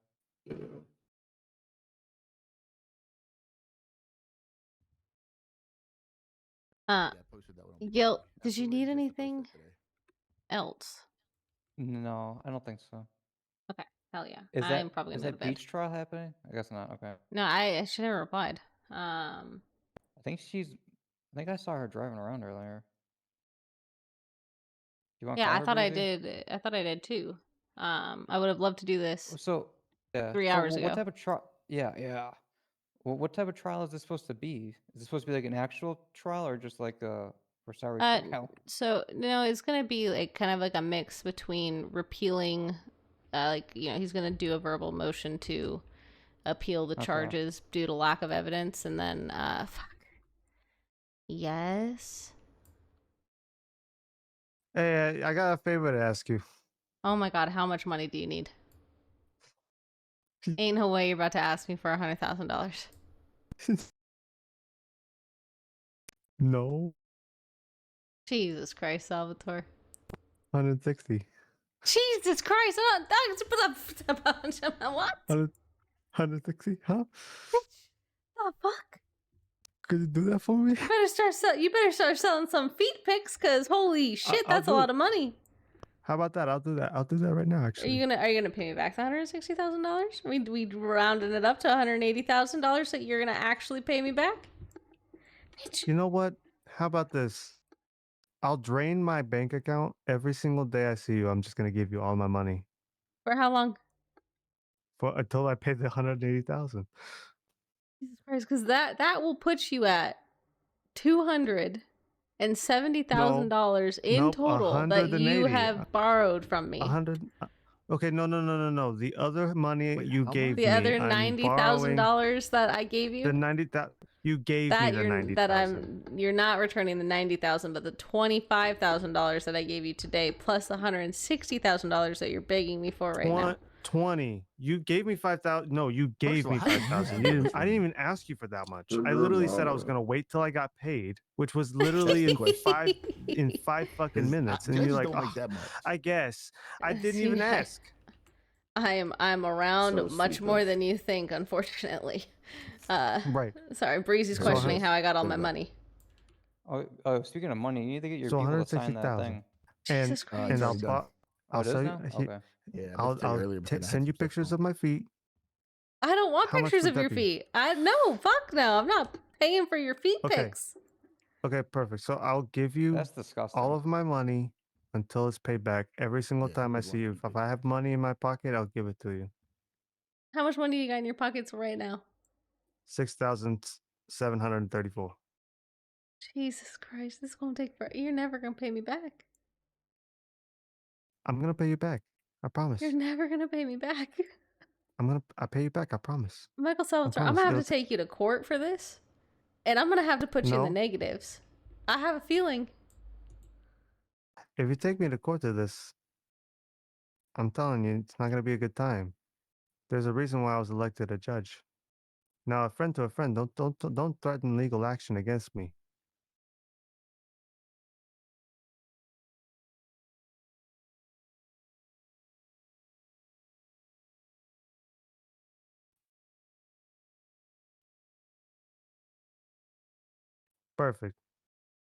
I posted that one on Gil, did you need anything else? No, I don't think so. Okay, hell yeah. Is I'm probably gonna go to bed. beach trial happening? I guess not. Okay. No, I should have replied. I think I saw her driving around earlier. Do you want? Yeah, I thought I did. I thought I did too. I would have loved to do this. So yeah. 3 hours ago. What type of trial? Yeah. Well, what type of trial is this supposed to be? Is it supposed to be like an actual trial or just like a for salary trial? So no, it's gonna be like kind of like a mix between repealing, he's gonna do a verbal motion to appeal the charges due to lack of evidence, and then Yes. Hey, I got a favor to ask you. Oh my god, how much money do you need? Ain't no way you're about to ask me for $100,000. No. Jesus Christ, Salvatore. 160. Jesus Christ! What? 160? Huh? The fuck? Could you do that for me? You better start selling some feet pics, cause holy shit, I'll that's a do lot it. of money. How about that? I'll do that. I'll do that right now. Are Actually, you gonna pay me back the $160,000? We rounded it up to $180,000 that you're gonna actually pay me back? you know what? How about this? I'll drain my bank account every single day I see you. I'm just gonna give you all my money For how long? for until I pay the 180,000. Jesus Christ, because that will put you at $270,000 in Nope, total that you 180. have borrowed from me. 100. Okay, no. The other money you gave The me, other I'm borrowing. $90,000 that I gave you. The 90,000 you gave me the 90,000. You're not returning the $90,000, but the $25,000 that I gave you today, plus the $160,000 that you're begging me for right now. 20. You gave me 5,000. No, you gave me how did you 5,000. have that I didn't even ask you for that much. I literally said I was gonna wait till I got paid, which was literally in five fucking minutes. And you're like, don't make that much. I guess I didn't even ask. I'm around So much more than you think, unfortunately. Right. Sorry, Breezy's So questioning how I got all my so money. Oh, speaking of money, you need to get your So people to sign that 160,000. thing. Jesus Christ. And Oh, I'll it is sell you. now? Okay. Yeah, I meant to tell you earlier, but then I had send you some stuff pictures of my feet. I don't want How much pictures would of that your be? feet. No, fuck no. I'm not paying for your feet Okay. pics. Okay, perfect. So I'll give you That's disgusting. all of my money until it's paid back. Every single time I see you, if I have money in my pocket, I'll give it to you. How much money do you got in your pockets right now? 6,734. Jesus Christ, this is gonna take forever. You're never gonna pay me back. I'm gonna pay you back. I promise. You're never gonna pay me back. I'll pay you back. I promise. Michael Salvatore, I'm promise. gonna have It'll to take you to court for this. And I'm gonna have to put you in the No. negatives. I have a feeling. If you take me to court to this, I'm telling you, it's not gonna be a good time. There's a reason why I was elected a judge. Now, a friend to a friend, don't threaten legal action against me. Perfect.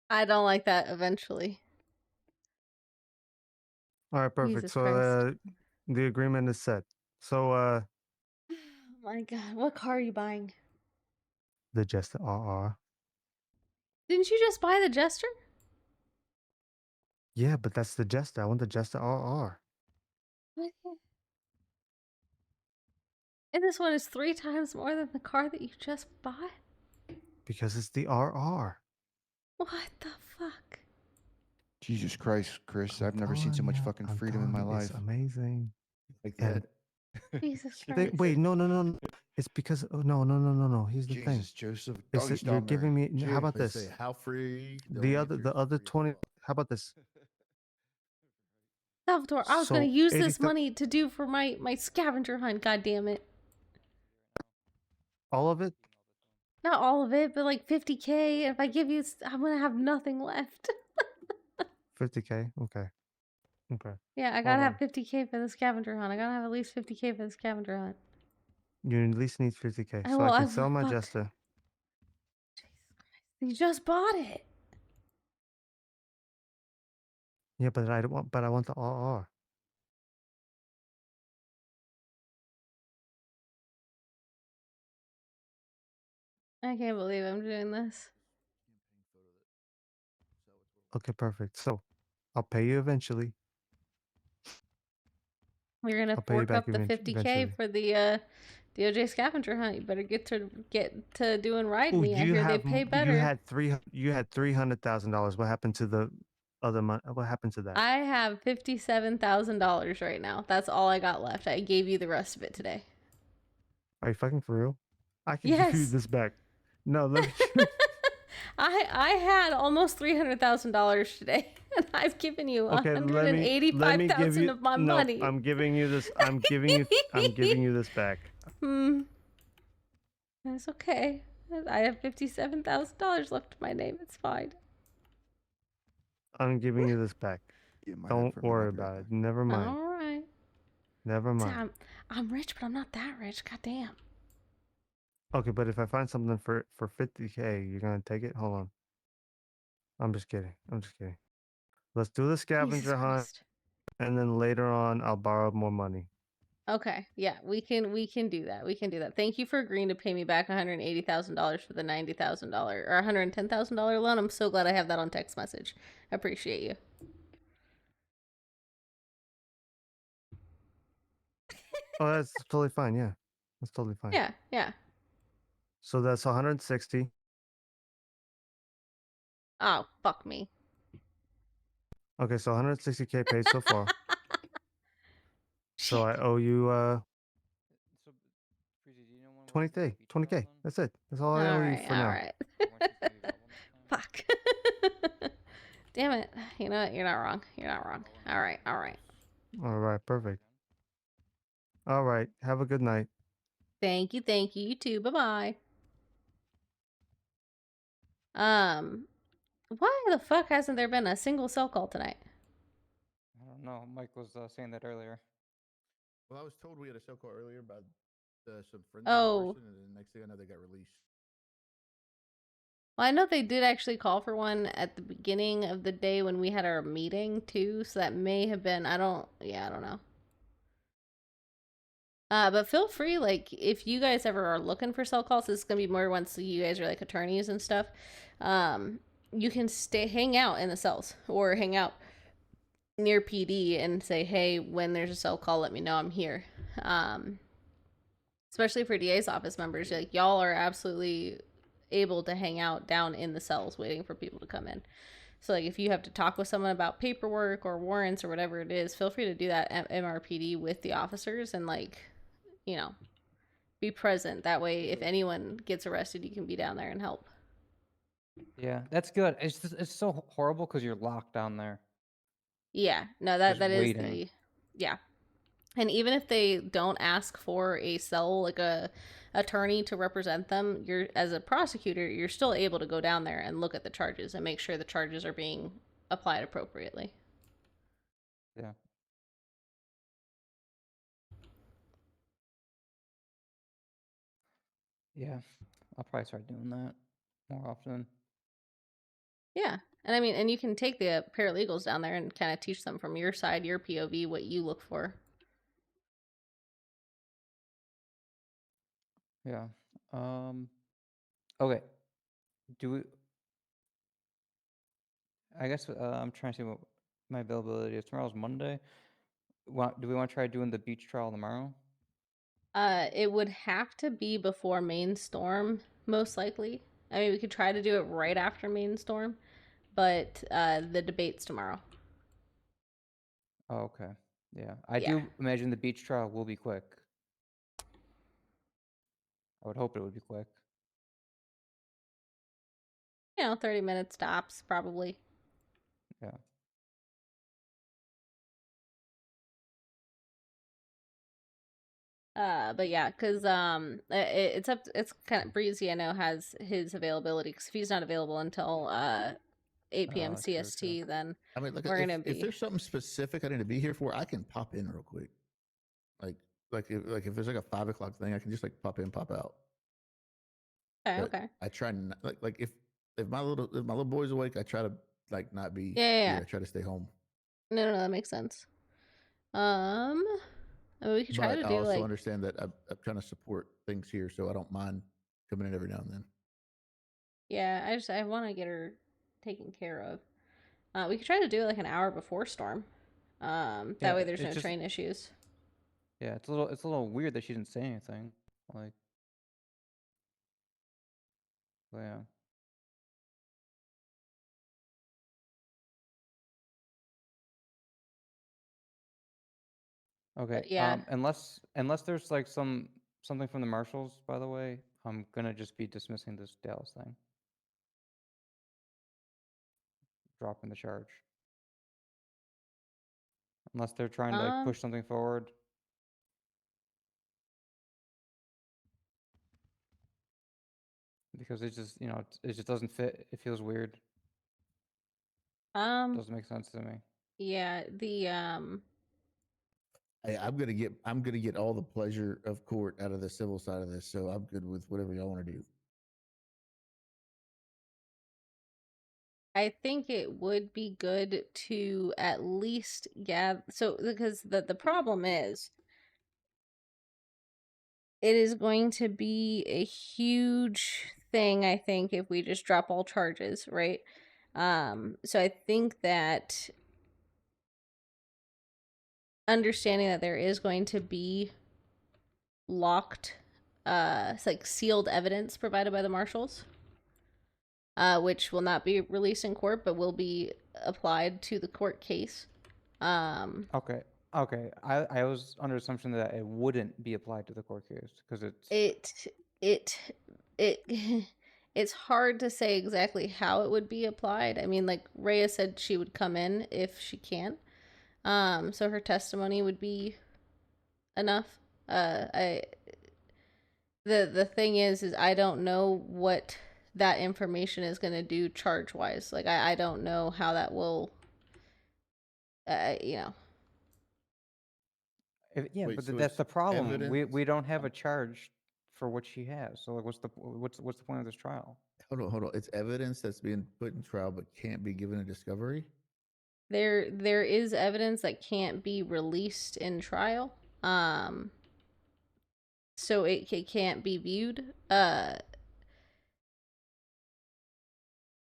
I don't like that eventually. All right, perfect. Jesus So Christ. the agreement is set. So Oh my god, what car are you buying? the Jester RR. Didn't you just buy the Jester? Yeah, but that's the Jester. I want the Jester RR. What? And this one is 3 times more than the car that you just bought? Because it's the RR. What the fuck? Jesus Christ, Chris! I've never seen so much fucking freedom in my life. It's amazing. Like And that. Jesus Christ. wait, no. It's because no. Here's the thing. Jesus, Joseph. It's Doggy that style you're giving me. Mary. How about They this? say, how free? The other 20. How about this? Salvatore, I was So, gonna use 80 this money to do for my scavenger hunt, god damn it. All of it? Not all of it, but like 50K. If I give you, I'm gonna have nothing left. 50K. Okay. Yeah, I gotta have 50K for the scavenger hunt. I gotta have at least 50K for the scavenger hunt. You at least need 50K, I so will- I I can sell will- my fuck. Jester. You just bought it. Yeah, but I want the RR. I can't believe I'm doing this. Okay, perfect. So, I'll pay you eventually. We're gonna I'll pay you fork back up the 50K eventually. for the DOJ scavenger hunt. You better get to doing right Oh, me. I hear they pay better. You had $300,000. What happened to the other money? What happened to that? I have $57,000 right now. That's all I got left. I gave you the rest of it today. Are you fucking for real? I can give you Yes. this back. No, let me. I had almost $300,000 today, and I've given you Okay, let me give 185,000 you. of my No, money. I'm giving you this. I'm giving you this back. That's okay. I have $57,000 left to my name. It's fine. I'm giving you this back. Don't worry about it. Never mind. All right. Never See, mind. I'm rich, but I'm not that rich. God damn. Okay, but if I find something for 50K, you're gonna take it? Hold on. I'm just kidding. I'm just kidding. Let's do the scavenger hunt, and then later on, I'll borrow more money. Okay, yeah, we can do that. We can do that. Thank you for agreeing to pay me back $180,000 for the $90,000 or $110,000 loan. I'm so glad I have that on text message. I appreciate you. Oh, that's totally fine. Yeah, that's totally fine. Yeah, yeah. So that's 160. Oh, fuck me. Okay, so 160K paid so far. So I owe you 20K. That's it. That's all I owe you for All now. right. Fuck. Damn it. You know what? You're not wrong. You're not wrong. All right. All right. All right, perfect. All right, have a good night. Thank you. Thank you. You too. Bye-bye. Why the fuck hasn't there been a single cell call tonight? I don't know. Mike was saying that earlier. Well, I was told we had a cell call earlier by some friends of Oh. the person, and then next thing I know, they got released. Well, I know they did actually call for one at the beginning of the day when we had our meeting too, so that may have been, I don't know. But feel free, like, if you guys ever are looking for cell calls, this is gonna be more once you guys are like attorneys and stuff. You can hang out in the cells or hang out near PD and say, hey, when there's a cell call, let me know I'm here. Especially for DA's office members, like y'all are absolutely able to hang out down in the cells waiting for people to come in. So like if you have to talk with someone about paperwork or warrants or whatever it is, feel free to do that at MRPD with the officers and like, you know, be present. That way if anyone gets arrested, you can be down there and help. Yeah, that's good. It's so horrible because you're locked down there. Yeah, no, Just that is waiting. the, yeah. And even if they don't ask for a cell, like a attorney to represent them, you're, as a prosecutor, you're still able to go down there and look at the charges and make sure the charges are being applied appropriately. Yeah. Yeah, I'll probably start doing that more often. Yeah. And I mean, and you can take the paralegals down there and kind of teach them from your side, your POV, what you look for. Yeah. Okay. Do we? I guess I'm trying to see what my availability is. Tomorrow's Monday. Do we want to try doing the beach trial tomorrow? It would have to be before main storm, most likely. I mean, we could try to do it right after main storm, but the debate's tomorrow. Oh, okay. Yeah. I do imagine the beach trial will be quick. I would hope it would be quick. 30 minutes tops, probably. Yeah. But yeah, because it's kind of Breezy. I know has his availability because if he's not available until 8 p.m. CST, then I mean, like, we're gonna be. if there's something specific I need to be here for, I can pop in real quick. Like if there's like a 5 o'clock thing, I can just like pop in, pop out. Okay, But okay. I try not like if my little boy's awake, I try to like not be Yeah. here. I try to stay home. No, that makes sense. I mean, we could try But to I do also like. understand that I'm trying to support things here, so I don't mind coming in every now and then. Yeah, I want to get her taken care of. We could try to do like an hour before storm. That way there's no train issues. Yeah, it's a little weird that she didn't say anything. Like, yeah. Okay. Yeah. Unless there's like something from the marshals, by the way, I'm gonna just be dismissing this Dallas thing. dropping the charge. Unless they're trying to like push something forward. Because it just, it just doesn't fit. It feels weird. Doesn't make sense to me. Yeah, Hey, I'm gonna get all the pleasure of court out of the civil side of this, so I'm good with whatever y'all want to do. I think it would be good to at least gather. So, because the problem is, it is going to be a huge thing, I think, if we just drop all charges, right? So I think that understanding that there is going to be locked, it's like sealed evidence provided by the marshals, which will not be released in court, but will be applied to the court case. Okay. I was under assumption that it wouldn't be applied to the court case because it's hard to say exactly how it would be applied. I mean, like Rhea said, she would come in if she can. So her testimony would be enough. The thing is I don't know what that information is going to do charge wise. Like I don't know how that will, Yeah, Wait, but so that's it's the problem. evidence- We don't have a charge for what she has. So like, what's the point of this trial? Hold on. It's evidence that's being put in trial but can't be given a discovery. There is evidence that can't be released in trial. So it can't be viewed.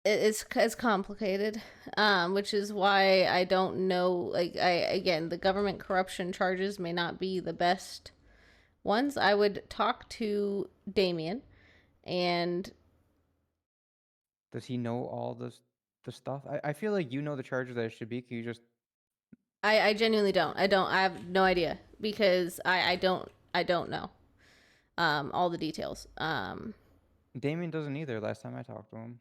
It's complicated, which is why I don't know. Like again, the government corruption charges may not be the best ones. I would talk to Damien, and does he know all the stuff? I feel like you know the charges that it should be. Can you just? I genuinely don't. I have no idea because I don't know all the details. Damien doesn't either. Last time I talked to him.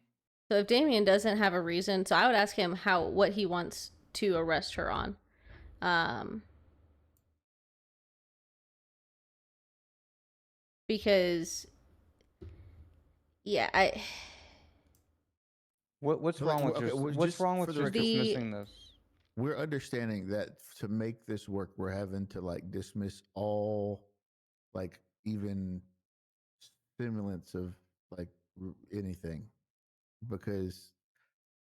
So if Damien doesn't have a reason, so I would ask him what he wants to arrest her on. Because yeah, What's wrong with what's wrong with just dismissing this? We're understanding that to make this work, we're having to like dismiss all, like even semblance of like anything, because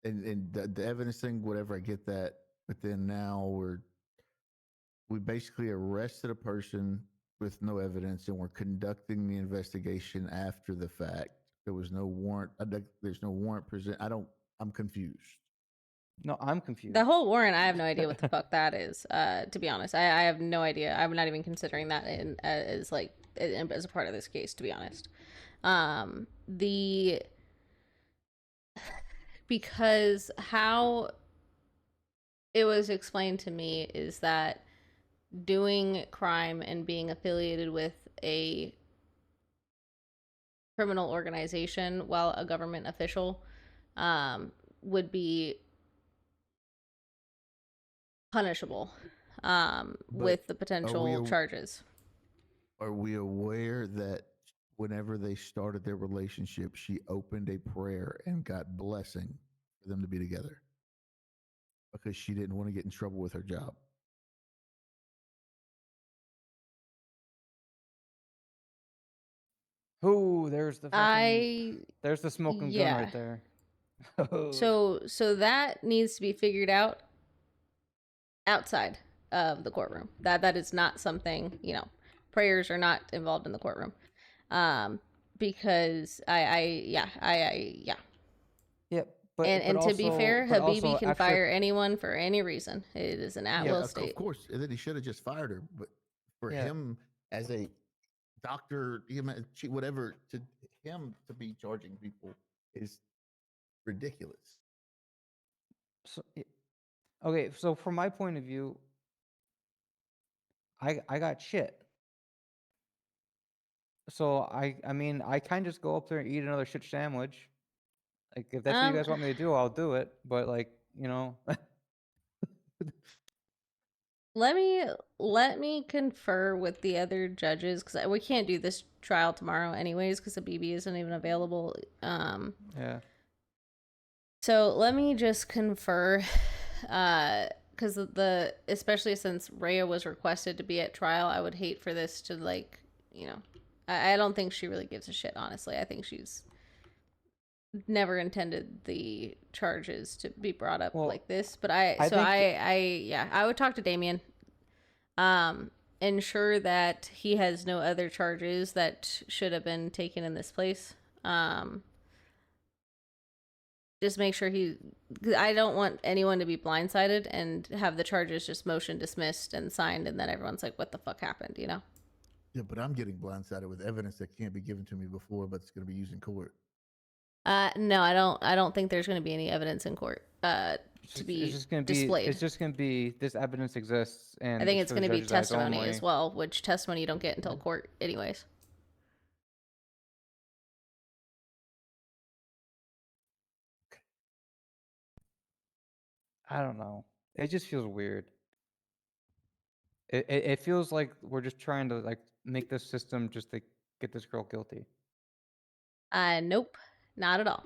and the evidence thing, whatever, I get that, but then now we basically arrested a person with no evidence, and we're conducting the investigation after the fact. There was no warrant. There's no warrant present. I'm confused. No, I'm confused. The whole warrant, I have no idea what the fuck that is. To be honest, I have no idea. I'm not even considering that as a part of this case. To be honest, because how it was explained to me is that doing crime and being affiliated with a criminal organization while a government official would be punishable with the potential charges. Are we aware that whenever they started their relationship, she opened a prayer and got blessing for them to be together because she didn't want to get in trouble with her job? Oh, there's the there's the smoking gun right there. So that needs to be figured out outside of the courtroom. That is not something, prayers are not involved in the courtroom. Because yeah. Yep. But and to be fair, Habibi can fire extra... anyone for any reason. It is an at-will state. Of course, and then he should have just fired her. But for him as a doctor, whatever, to him to be charging people is ridiculous. So, okay, so from my point of view, I got shit. So I mean I can't just go up there and eat another shit sandwich. Like if that's what you guys want me to do, I'll do it. But like you know. Let me confer with the other judges because we can't do this trial tomorrow anyways because the BB isn't even available. Yeah. So let me just confer, because the especially since Rhea was requested to be at trial, I would hate for this to like, you know, I don't think she really gives a shit. Honestly, I think she's never intended the charges to be brought up like this. But I would talk to Damien. Ensure that he has no other charges that should have been taken in this place. Just make sure I don't want anyone to be blindsided and have the charges just motion dismissed and signed, and then everyone's like, what the fuck happened, you know? Yeah, but I'm getting blindsided with evidence that can't be given to me before, but it's going to be used in court. No, I don't think there's going to be any evidence in court to be It's just gonna displayed. be. It's just gonna be this evidence exists, and I think it's it's for the going to be judge's eyes testimony only. as well, which testimony you don't get until court anyways. I don't know. It just feels weird. It feels like we're just trying to like make this system just to get this girl guilty. Nope, not at all.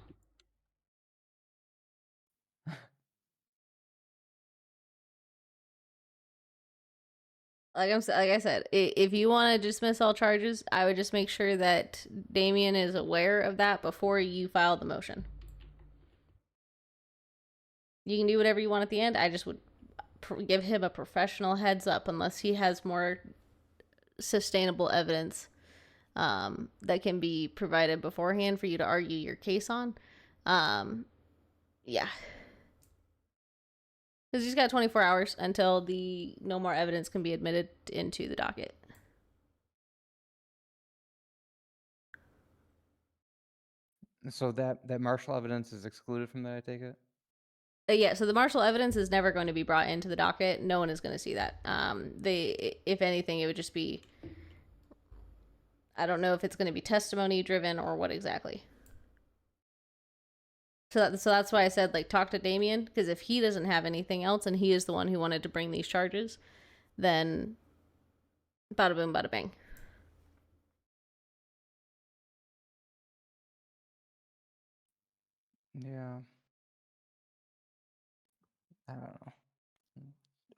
Like I said, if you want to dismiss all charges, I would just make sure that Damien is aware of that before you file the motion. You can do whatever you want at the end. I just would give him a professional heads up unless he has more sustainable evidence that can be provided beforehand for you to argue your case on. Yeah. Because he's got 24 hours until no more evidence can be admitted into the docket. So that martial evidence is excluded from that, I take it? Yeah, so the martial evidence is never going to be brought into the docket. No one is going to see that. If anything, it would just be, I don't know if it's going to be testimony driven or what exactly. So that's why I said, like, talk to Damien, because if he doesn't have anything else and he is the one who wanted to bring these charges, then bada boom, bada bang. Yeah. I don't know.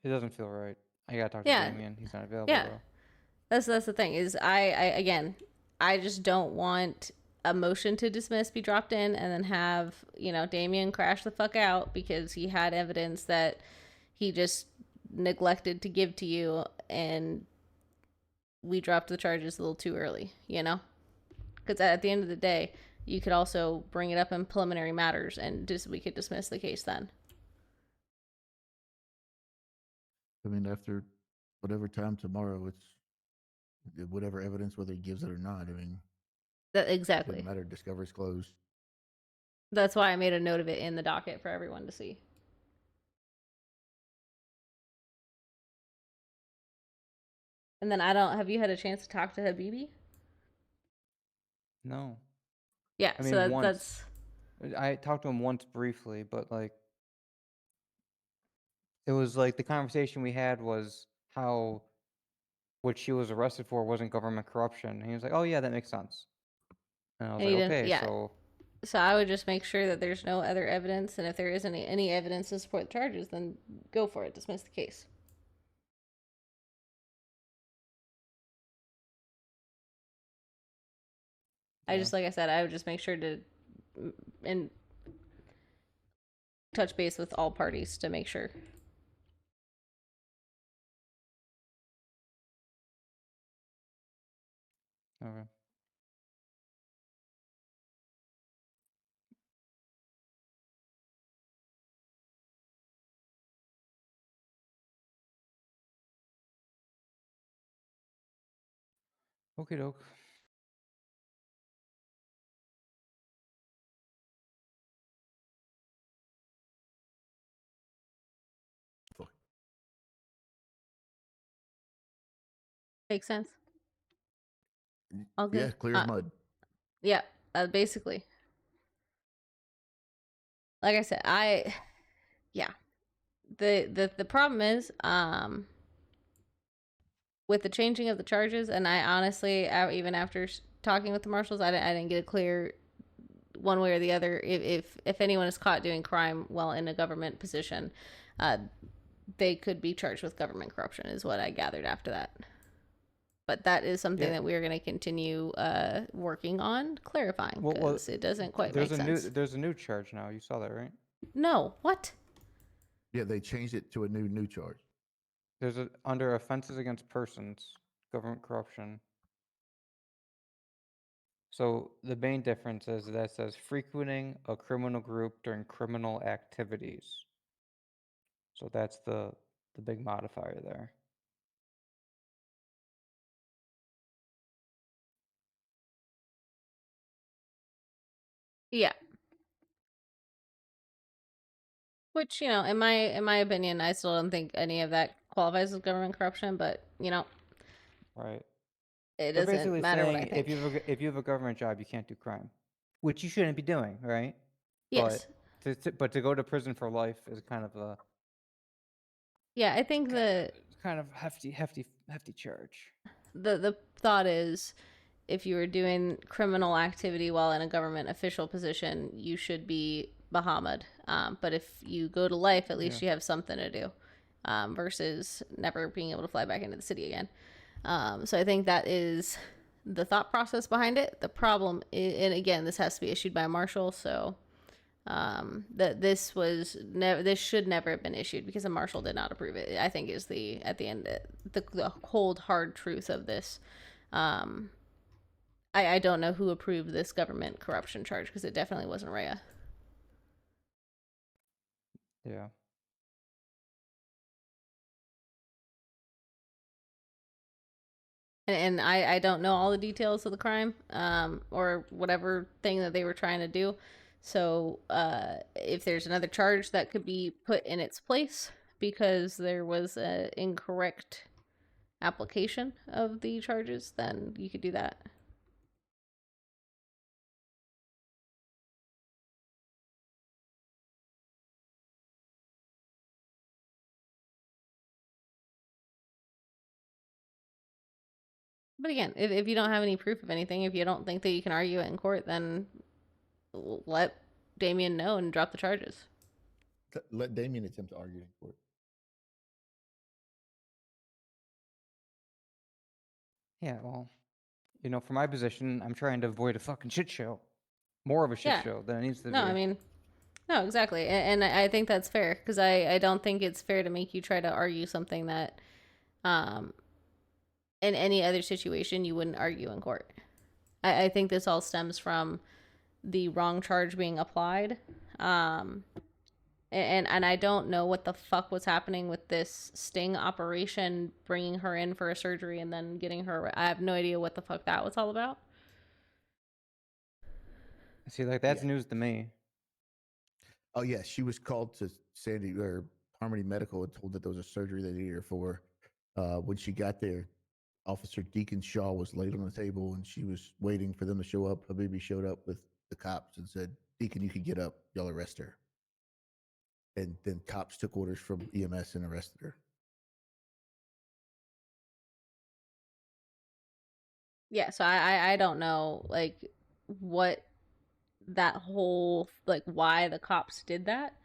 It doesn't feel right. I gotta talk to Damien. He's not available though. That's the thing is I just don't want a motion to dismiss be dropped in and then have, you know, Damien crash the fuck out because he had evidence that he just neglected to give to you and we dropped the charges a little too early, you know? Because at the end of the day, you could also bring it up in preliminary matters and we could dismiss the case then. I mean, after whatever time tomorrow, it's whatever evidence, whether he gives it or not. I mean, exactly. Doesn't matter. Discovery's closed. That's why I made a note of it in the docket for everyone to see. And then have you had a chance to talk to Habibi? No. Yeah, I mean, so that's. I talked to him once briefly, but like, it was like the conversation we had was how what she was arrested for wasn't government corruption. And he was like, "Oh yeah, that makes sense." And I was like, "Okay, so." So I would just make sure that there's no other evidence, and if there is any evidence to support the charges, then go for it. Dismiss the case. Yeah. Like I said, I would just make sure to and touch base with all parties to make sure. Okay. Okie doke. Makes sense. All good. Yeah, clear as mud. Yeah, basically. Like I said, yeah. The problem is with the changing of the charges, and I honestly, even after talking with the marshals, I didn't get a clear one way or the other if anyone is caught doing crime while in a government position, they could be charged with government corruption, is what I gathered after that. But that is something that we are going to continue working on clarifying, because it doesn't quite make sense. There's a new charge now. You saw that, right? No, what? Yeah, they changed it to a new charge. There's under offenses against persons, government corruption. So the main difference is that it says frequenting a criminal group during criminal activities. So that's the big modifier there. Yeah. Which, in my opinion, I still don't think any of that qualifies as government corruption, but Right. It They're doesn't basically matter what I saying think. if you have a government job, you can't do crime, which you shouldn't be doing, right? Yes. But to go to prison for life is kind of a I think kind of hefty charge. The thought is, if you were doing criminal activity while in a government official position, you should be Bahamut. But if you go to life, at least you have something to do, versus never being able to fly back into the city again. So I think that is the thought process behind it. The problem is, and again, this has to be issued by a marshal, so that this should never have been issued because a marshal did not approve it. I think is at the end the cold hard truth of this. I don't know who approved this government corruption charge, because it definitely wasn't Rhea. Yeah. And I don't know all the details of the crime, or whatever thing that they were trying to do. So if there's another charge that could be put in its place because there was an incorrect application of the charges, then you could do that. But again, if you don't have any proof of anything, if you don't think that you can argue it in court, then let Damien know and drop the charges. Let Damien attempt to argue in court. Yeah, well, from my position, I'm trying to avoid a fucking shit show. More of a shit show than it needs to be. No, I mean, no, exactly. And I think that's fair, because I don't think it's fair to make you try to argue something that in any other situation you wouldn't argue in court. I think this all stems from the wrong charge being applied. And I don't know what the fuck was happening with this sting operation, bringing her in for a surgery and then getting her. I have no idea what the fuck that was all about. See, that's news to me. Oh yeah, she was called to Sandy or Harmony Medical and told that there was a surgery they needed her for. When she got there, Officer Deacon Shaw was laid on the table and she was waiting for them to show up. Habibi showed up with the cops and said, "Deacon, you can get up. Y'all arrest her." And then cops took orders from EMS and arrested her. Yeah, so I don't know, what that whole, why the cops did that.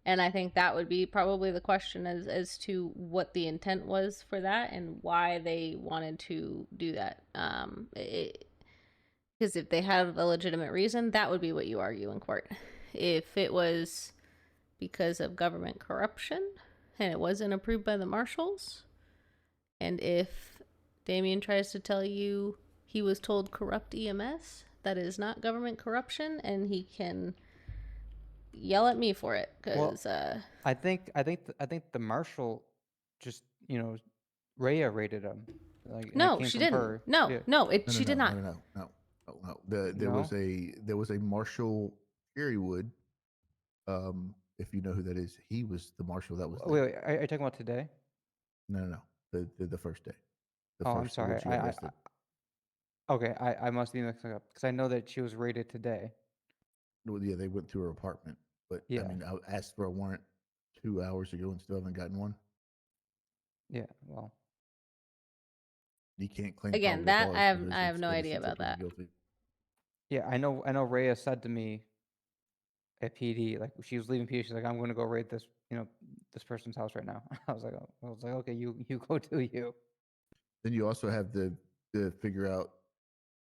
And I think that would be probably the question as to what the intent was for that and why they wanted to do that. Because if they have a legitimate reason, that would be what you argue in court. If it was because of government corruption and it wasn't approved by the marshals, and if Damien tries to tell you he was told corrupt EMS, that is not government corruption, and he can yell at me for it, because I think the marshal just Rhea rated him. No, she didn't. No, she did not. No. There was a Marshal Cherrywood. If you know who that is, he was the marshal that was there. Wait, are you talking about today? No. The first day. I'm sorry. Okay, I must be mixing up, because I know that she was raided today. Well, yeah, they went to her apartment, but I mean, I asked for a warrant 2 hours ago and still haven't gotten one. Yeah, well, You can't claim Again, probable that cause I because have it's no idea innocent until about proven that. guilty. yeah, I know Rhea said to me at PD, like she was leaving PD, she's like, I'm gonna go raid this, this person's house right now. I was like, okay, you go do you. Then you also have to figure out,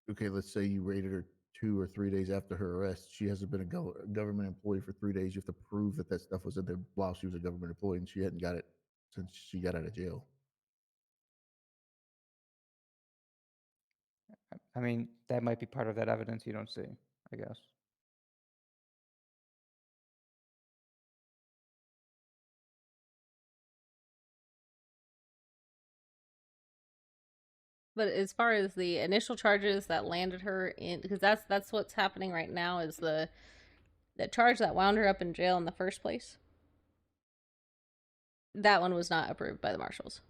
okay, let's say you raided her 2 or 3 days after her arrest. She hasn't been a government employee for 3 days. You have to prove that stuff was in there while she was a government employee, and she hadn't got it since she got out of jail. I mean, that might be part of that evidence you don't see, I guess. But as far as the initial charges that landed her in, because that's what's happening right now, is the charge that wound her up in jail in the first place. That one was not approved by the marshals.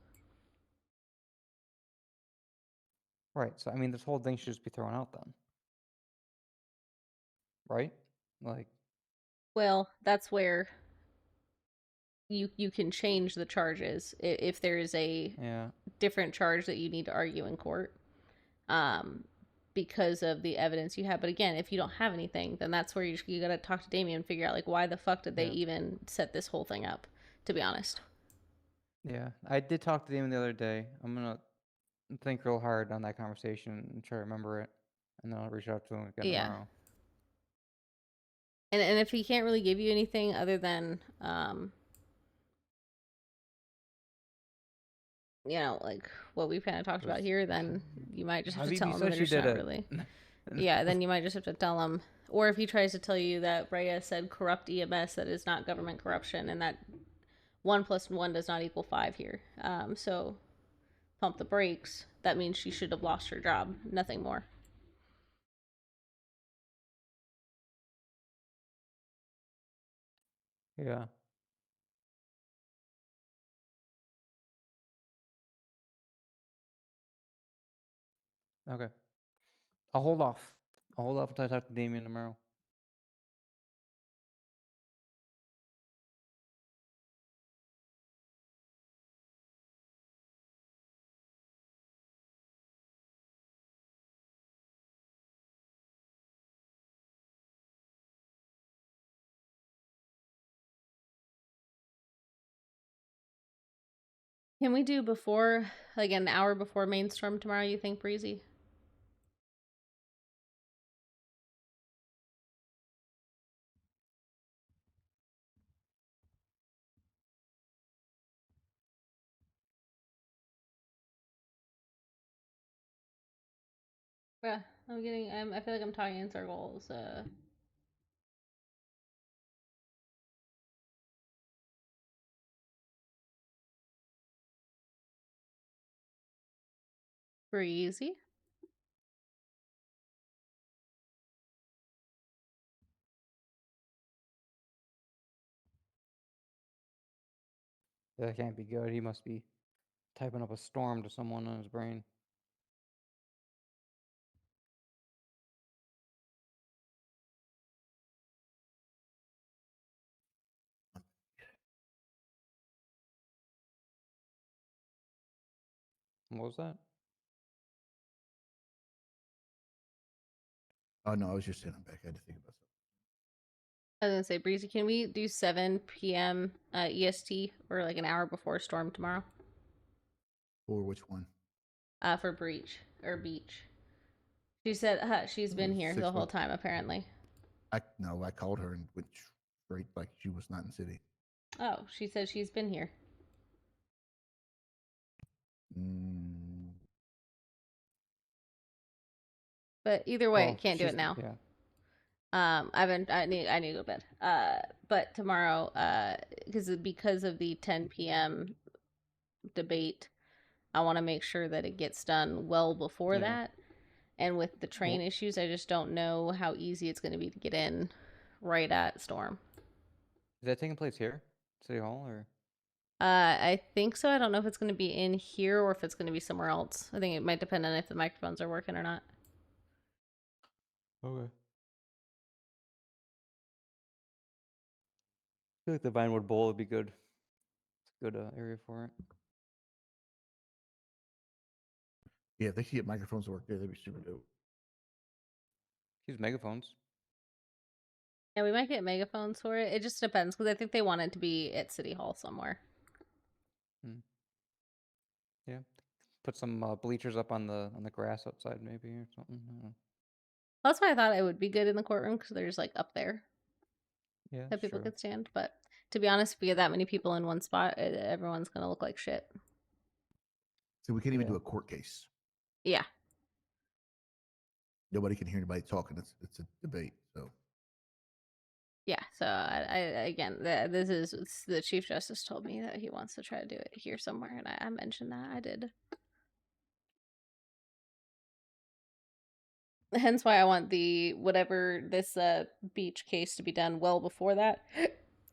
Right. So I mean, this whole thing should just be thrown out then. Right? Like, well, that's where you can change the charges if there is a different charge that you need to argue in court, because of the evidence you have. But again, if you don't have anything, then that's where you got to talk to Damien and figure out, like, why the fuck did they even set this whole thing up, to be honest. Yeah, I did talk to Damon the other day. I'm gonna think real hard on that conversation and try to remember it, and then I'll reach out to him again tomorrow. And if he can't really give you anything other than like what we've kind of talked about here, then you might just have to tell him that it's not really. Yeah, then you might just have to tell him. Or if he tries to tell you that Rhea said corrupt EMS, that is not government corruption, and that 1 + 1 does not equal 5 here. So pump the brakes. That means she should have lost her job. Nothing more. Yeah. Okay. I'll hold off. I'll hold off until I talk to Damien tomorrow. Can we do before, like an hour before Mainstorm tomorrow, you think, Breezy? Yeah, I feel like I'm talking in circles. Breezy? That can't be good. He must be typing up a storm to someone in his brain. What was that? Oh no, I was just sitting back. I had to think about something. I was gonna say, Breezy, can we do 7 p.m. EST, or like an hour before Storm tomorrow? For which one? For Breach or Beach. She said she's been here the whole time, apparently. I called her and went straight like she was not in the city. Oh, she said she's been here. But either way, can't do it now. Yeah. I need to go to bed. But tomorrow, because of the 10 p.m. debate, I want to make sure that it gets done well before that. And with the train issues, I just don't know how easy it's going to be to get in right at Storm. Is that taking place here, City Hall, or? I think so. I don't know if it's going to be in here or if it's going to be somewhere else. I think it might depend on if the microphones are working or not. Okay. I feel like the Vinewood Bowl would be good good area for it. Yeah, if they could get microphones to work there, that'd be super dope. Use megaphones. Yeah, we might get megaphones for it. It just depends because I think they want it to be at City Hall somewhere. Yeah, put some bleachers up on the grass outside, maybe, or something. I don't know. That's why I thought it would be good in the courtroom because there's like up there Yeah, that people true. could stand. But to be honest, if we get that many people in one spot, everyone's gonna look like shit. So we can't even do a court case. Yeah. Nobody can hear anybody talking. It's a debate. So Yeah, so I again, this is the Chief Justice told me that he wants to try to do it here somewhere, and I mentioned that I did. Hence why I want the whatever this beach case to be done well before that,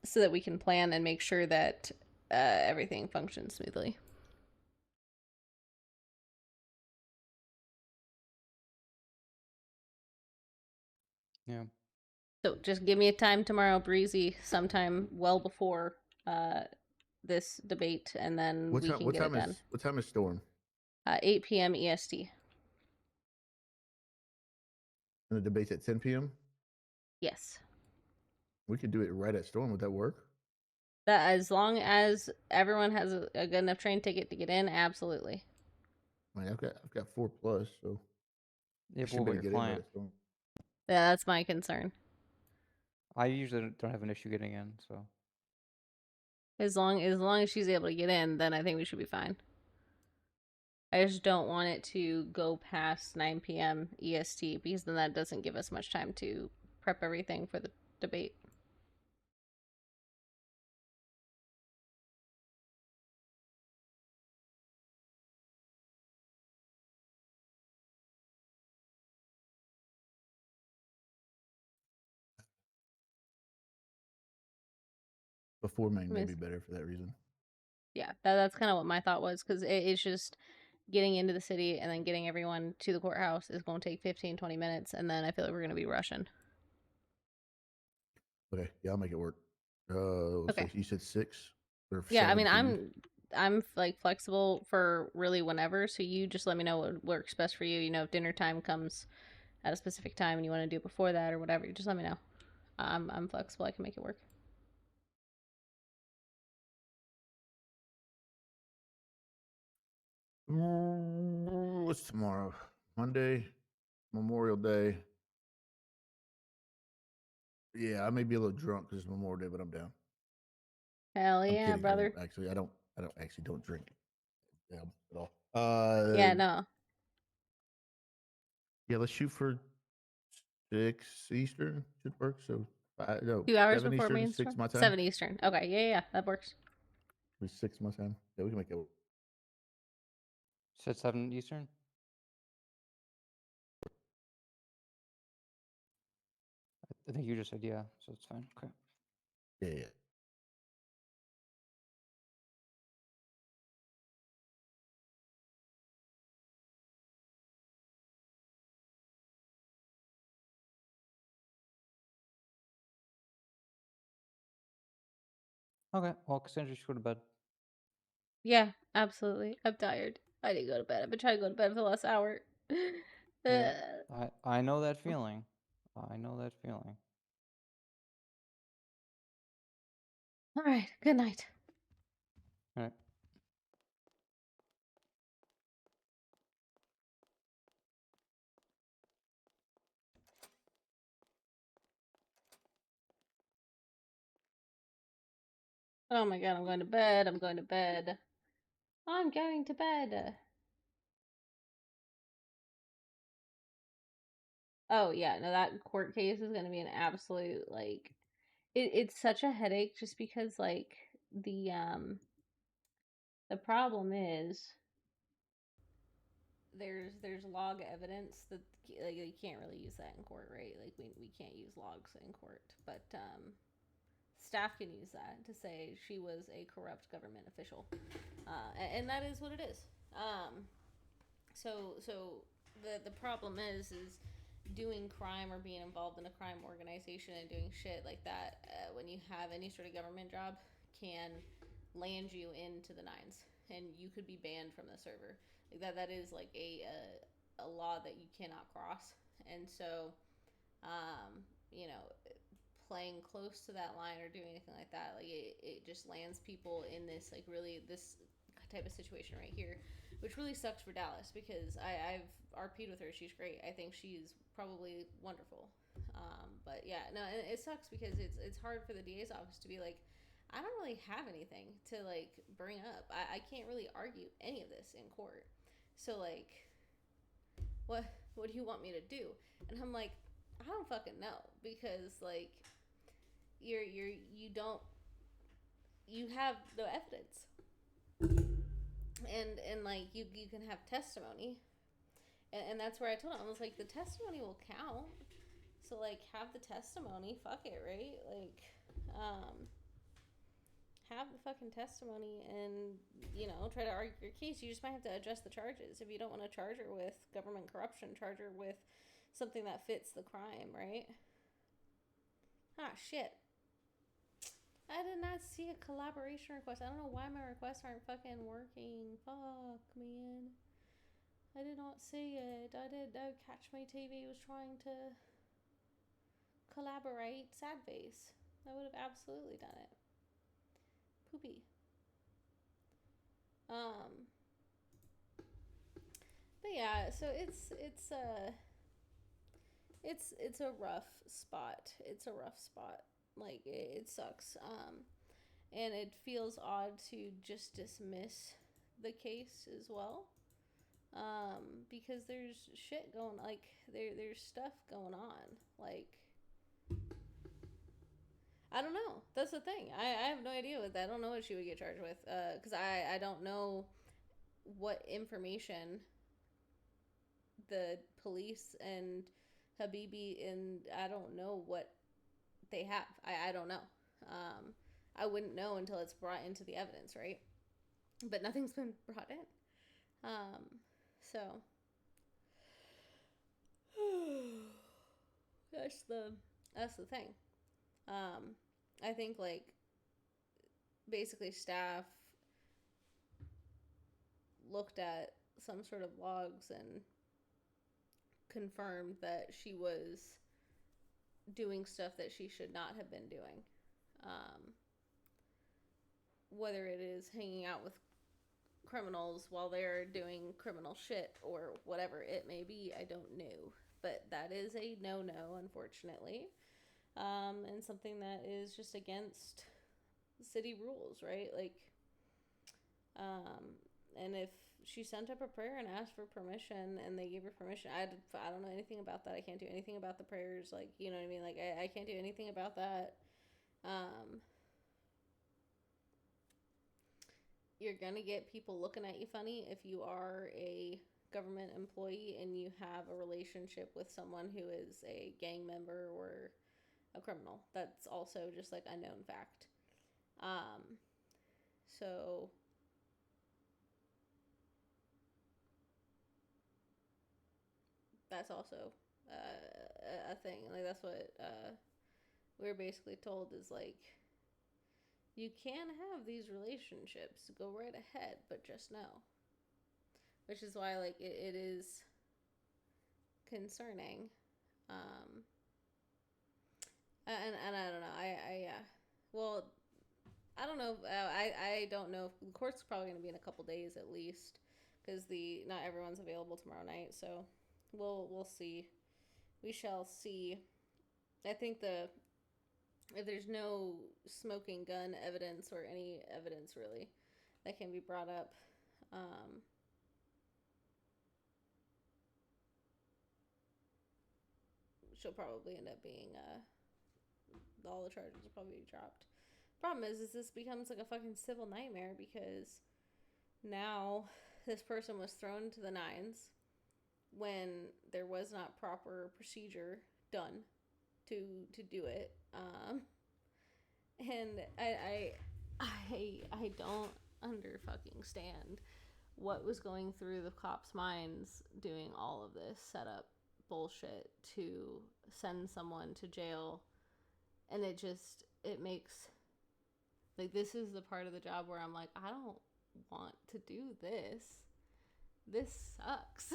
so that we can plan and make sure that everything functions smoothly. Yeah. So just give me a time tomorrow, Breezy, sometime well before this debate, and then we can get it done. What time is Storm? 8 p.m. EST. And the debate's at 10 p.m. Yes. We could do it right at Storm. Would that work? That as long as everyone has a good enough train ticket to get in, absolutely. I mean, I've got 4+, so Yeah, I but should what be about able to your get in right client? at Storm. Yeah, that's my concern. I usually don't have an issue getting in, so. As long as she's able to get in, then I think we should be fine. I just don't want it to go past 9 p.m. EST because then that doesn't give us much time to prep everything for the debate. Before May may be better for that reason. Yeah, that's kind of what my thought was because it's just getting into the city and then getting everyone to the courthouse is going to take 15-20 minutes, and then I feel like we're going to be rushing. Okay, yeah, I'll make it work. So you said 6 or 7? Yeah, I mean, I'm like flexible for really whenever, so you just let me know what works best for you. You know, if dinner time comes at a specific time and you want to do it before that or whatever, you just let me know. I'm flexible. I can make it work. What's tomorrow? Monday, Memorial Day. Yeah, I may be a little drunk because it's Memorial Day, but I'm down. Hell I'm yeah, kidding. brother. I don't actually don't drink. Yeah, at all. Yeah, no. Yeah, let's shoot for 6 Eastern. Should work. So 2 hours 7 before Eastern, main 6 my time. 7 Eastern. Okay, yeah, that works. 6 my time. Yeah, we can make it work. Said 7 Eastern? I think you just said yeah, so it's fine. Okay. Yeah. Okay, well, Cassandra should go to bed. Yeah, absolutely. I'm tired. I didn't go to bed. I've been trying to go to bed for the last hour. Yeah, I know that feeling. I know that feeling. All right, good night. All right. Oh my god, I'm going to bed. I'm going to bed. I'm going to bed. Oh yeah, no, that court case is gonna be an absolute like it's such a headache just because like the problem is there's log evidence that like you can't really use that in court, right? Like we can't use logs in court, but staff can use that to say she was a corrupt government official, and that is what it is. So the problem is doing crime or being involved in a crime organization and doing shit like that when you have any sort of government job can land you into the nines, and you could be banned from the server. Like that is like a law that you cannot cross. And so, you know, playing close to that line or doing anything like that, like it just lands people in this like really this type of situation right here, which really sucks for Dallas because I've RP'd with her. She's great. I think she's probably wonderful. But yeah, no, it sucks because it's hard for the DA's office to be like, I don't really have anything to like bring up. I can't really argue any of this in court. So like, what do you want me to do? And I'm like, I don't fucking know, because like you have no evidence. And like you can have testimony. And that's where I told him, I was like, the testimony will count. So like have the testimony, fuck it, right? Like have the fucking testimony and, you know, try to argue your case. You just might have to adjust the charges. If you don't want to charge her with government corruption, charge her with something that fits the crime, right? Ah, shit. I did not see a collaboration request. I don't know why my requests aren't fucking working. Fuck, man. I did not see it. I catch my TV was trying to collaborate. Sad face. I would have absolutely done it. Poopy. But yeah, so it's a rough spot. It's a rough spot. Like it sucks. And it feels odd to just dismiss the case as well. Because there's shit going, like there's stuff going on. Like I don't know. That's the thing. I have no idea what that. I don't know what she would get charged with. Because I don't know what information the police and Habibi and I don't know what they have. I don't know. I wouldn't know until it's brought into the evidence, right? But nothing's been brought in. So that's the thing. I think like basically staff looked at some sort of logs and confirmed that she was doing stuff that she should not have been doing. Whether it is hanging out with criminals while they're doing criminal shit or whatever it may be, I don't know. But that is a no-no, unfortunately. And something that is just against city rules, right? Like, and if she sent up a prayer and asked for permission and they gave her permission, I don't know anything about that. I can't do anything about the prayers. Like, you know what I mean? Like, I can't do anything about that. You're gonna get people looking at you funny if you are a government employee and you have a relationship with someone who is a gang member or a criminal. That's also just like a known fact. So that's also a thing. Like that's what we were basically told is like, you can have these relationships, go right ahead, but just know. Which is why like it is concerning. And I don't know. Well, I don't know. I don't know. The court's probably going to be in a couple days at least, because not everyone's available tomorrow night. So we'll see. We shall see. I think if there's no smoking gun evidence or any evidence really that can be brought up, she'll probably end up being all the charges will probably be dropped. Problem is this becomes like a fucking civil nightmare because now this person was thrown to the nines when there was not proper procedure done to do it. And I don't fucking stand what was going through the cops' minds doing all of this setup bullshit to send someone to jail. And it makes Like, this is the part of the job where I'm like, I don't want to do this. This sucks.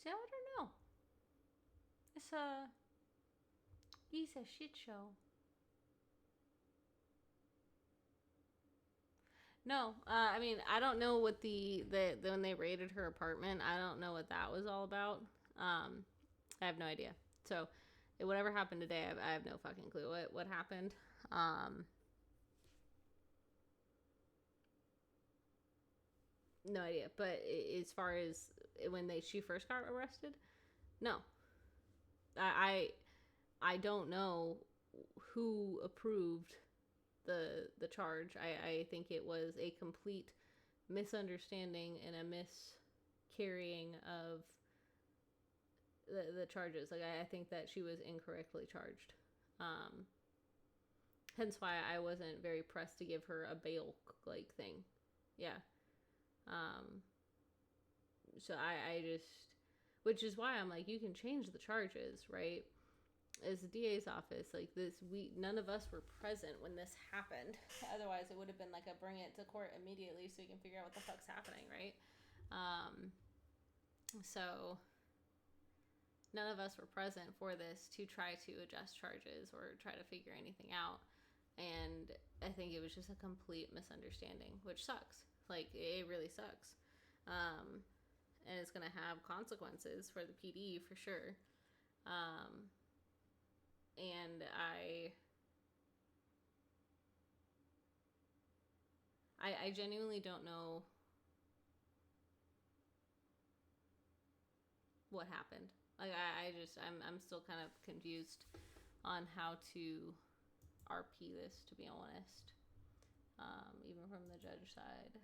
See, I don't know. It's a shit show. No, I mean, I don't know what the when they raided her apartment, I don't know what that was all about. I have no idea. So, whatever happened today, I have no fucking clue what happened. No idea. But as far as when she first got arrested, no. I don't know who approved the charge. I think it was a complete misunderstanding and a miscarrying of the charges. Like, I think that she was incorrectly charged. Hence why I wasn't very pressed to give her a bail like thing. Yeah. So I just, which is why I'm like, you can change the charges, right? As the DA's office, like this, none of us were present when this happened. Otherwise, it would have been like a bring it to court immediately so you can figure out what the fuck's happening, right? So none of us were present for this to try to adjust charges or try to figure anything out. And I think it was just a complete misunderstanding, which sucks. Like, it really sucks. And it's going to have consequences for the PD for sure. And I genuinely don't know what happened. Like, I'm still kind of confused on how to RP this, to be honest. Even from the judge side.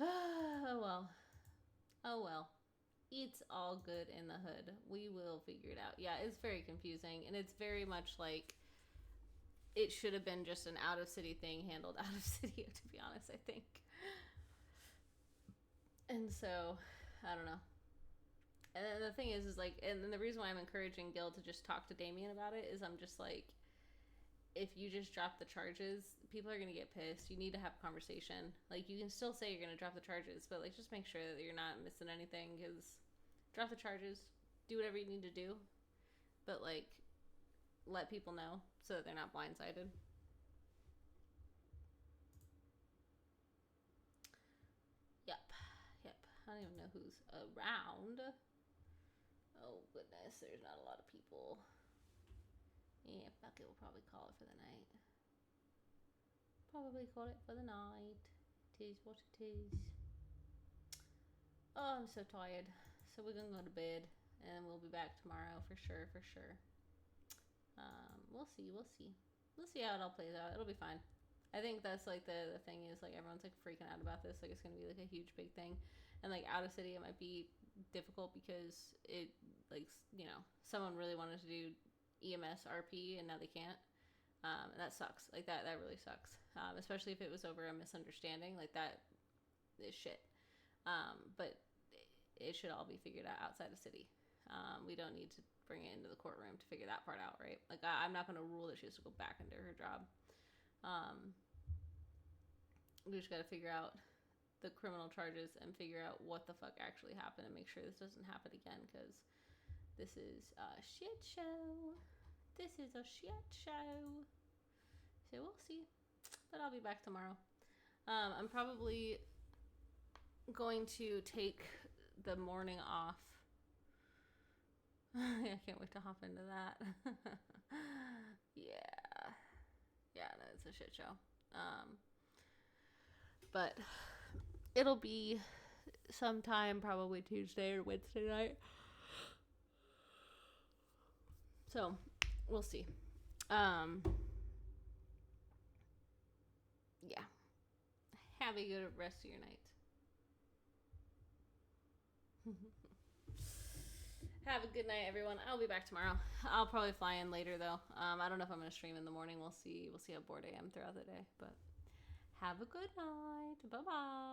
Oh well. Oh well. It's all good in the hood. We will figure it out. Yeah, it's very confusing. And it's very much like it should have been just an out of city thing handled out of city, to be honest, I think. And so, I don't know. And then the thing is like, and then the reason why I'm encouraging Gil to just talk to Damien about it is I'm just like, if you just drop the charges, people are going to get pissed. You need to have a conversation. Like, you can still say you're going to drop the charges, but, like, just make sure that you're not missing anything, because drop the charges, do whatever you need to do, but, like, let people know so that they're not blindsided. Yep. I don't even know who's around. Oh, goodness, there's not a lot of people. Yeah, fuck it, we'll probably call it for the night. Probably call it for the night. Tis what it is. Oh, I'm so tired. So we're gonna go to bed, and we'll be back tomorrow for sure. We'll see how it all plays out. It'll be fine. I think that's like the thing is, like, everyone's like freaking out about this. Like, it's gonna be like a huge big thing, and like out of city it might be difficult because it, like, you know, someone really wanted to do EMS RP and now they can't. And that sucks. Like, that really sucks. Especially if it was over a misunderstanding. Like, that is shit. But it should all be figured out outside of city. We don't need to bring it into the courtroom to figure that part out, right? Like, I'm not going to rule that she has to go back into her job. We just got to figure out the criminal charges and figure out what the fuck actually happened and make sure this doesn't happen again, because this is a shit show. This is a shit show. So we'll see. But I'll be back tomorrow. I'm probably going to take the morning off. I can't wait to hop into that. Yeah. Yeah, no, it's a shit show. But it'll be sometime probably Tuesday or Wednesday night. So, we'll see. Yeah. Have a good rest of your night. Have a good night, everyone. I'll be back tomorrow. I'll probably fly in later though. I don't know if I'm gonna stream in the morning. We'll see. We'll see how bored I am throughout the day. But have a good night. Bye bye.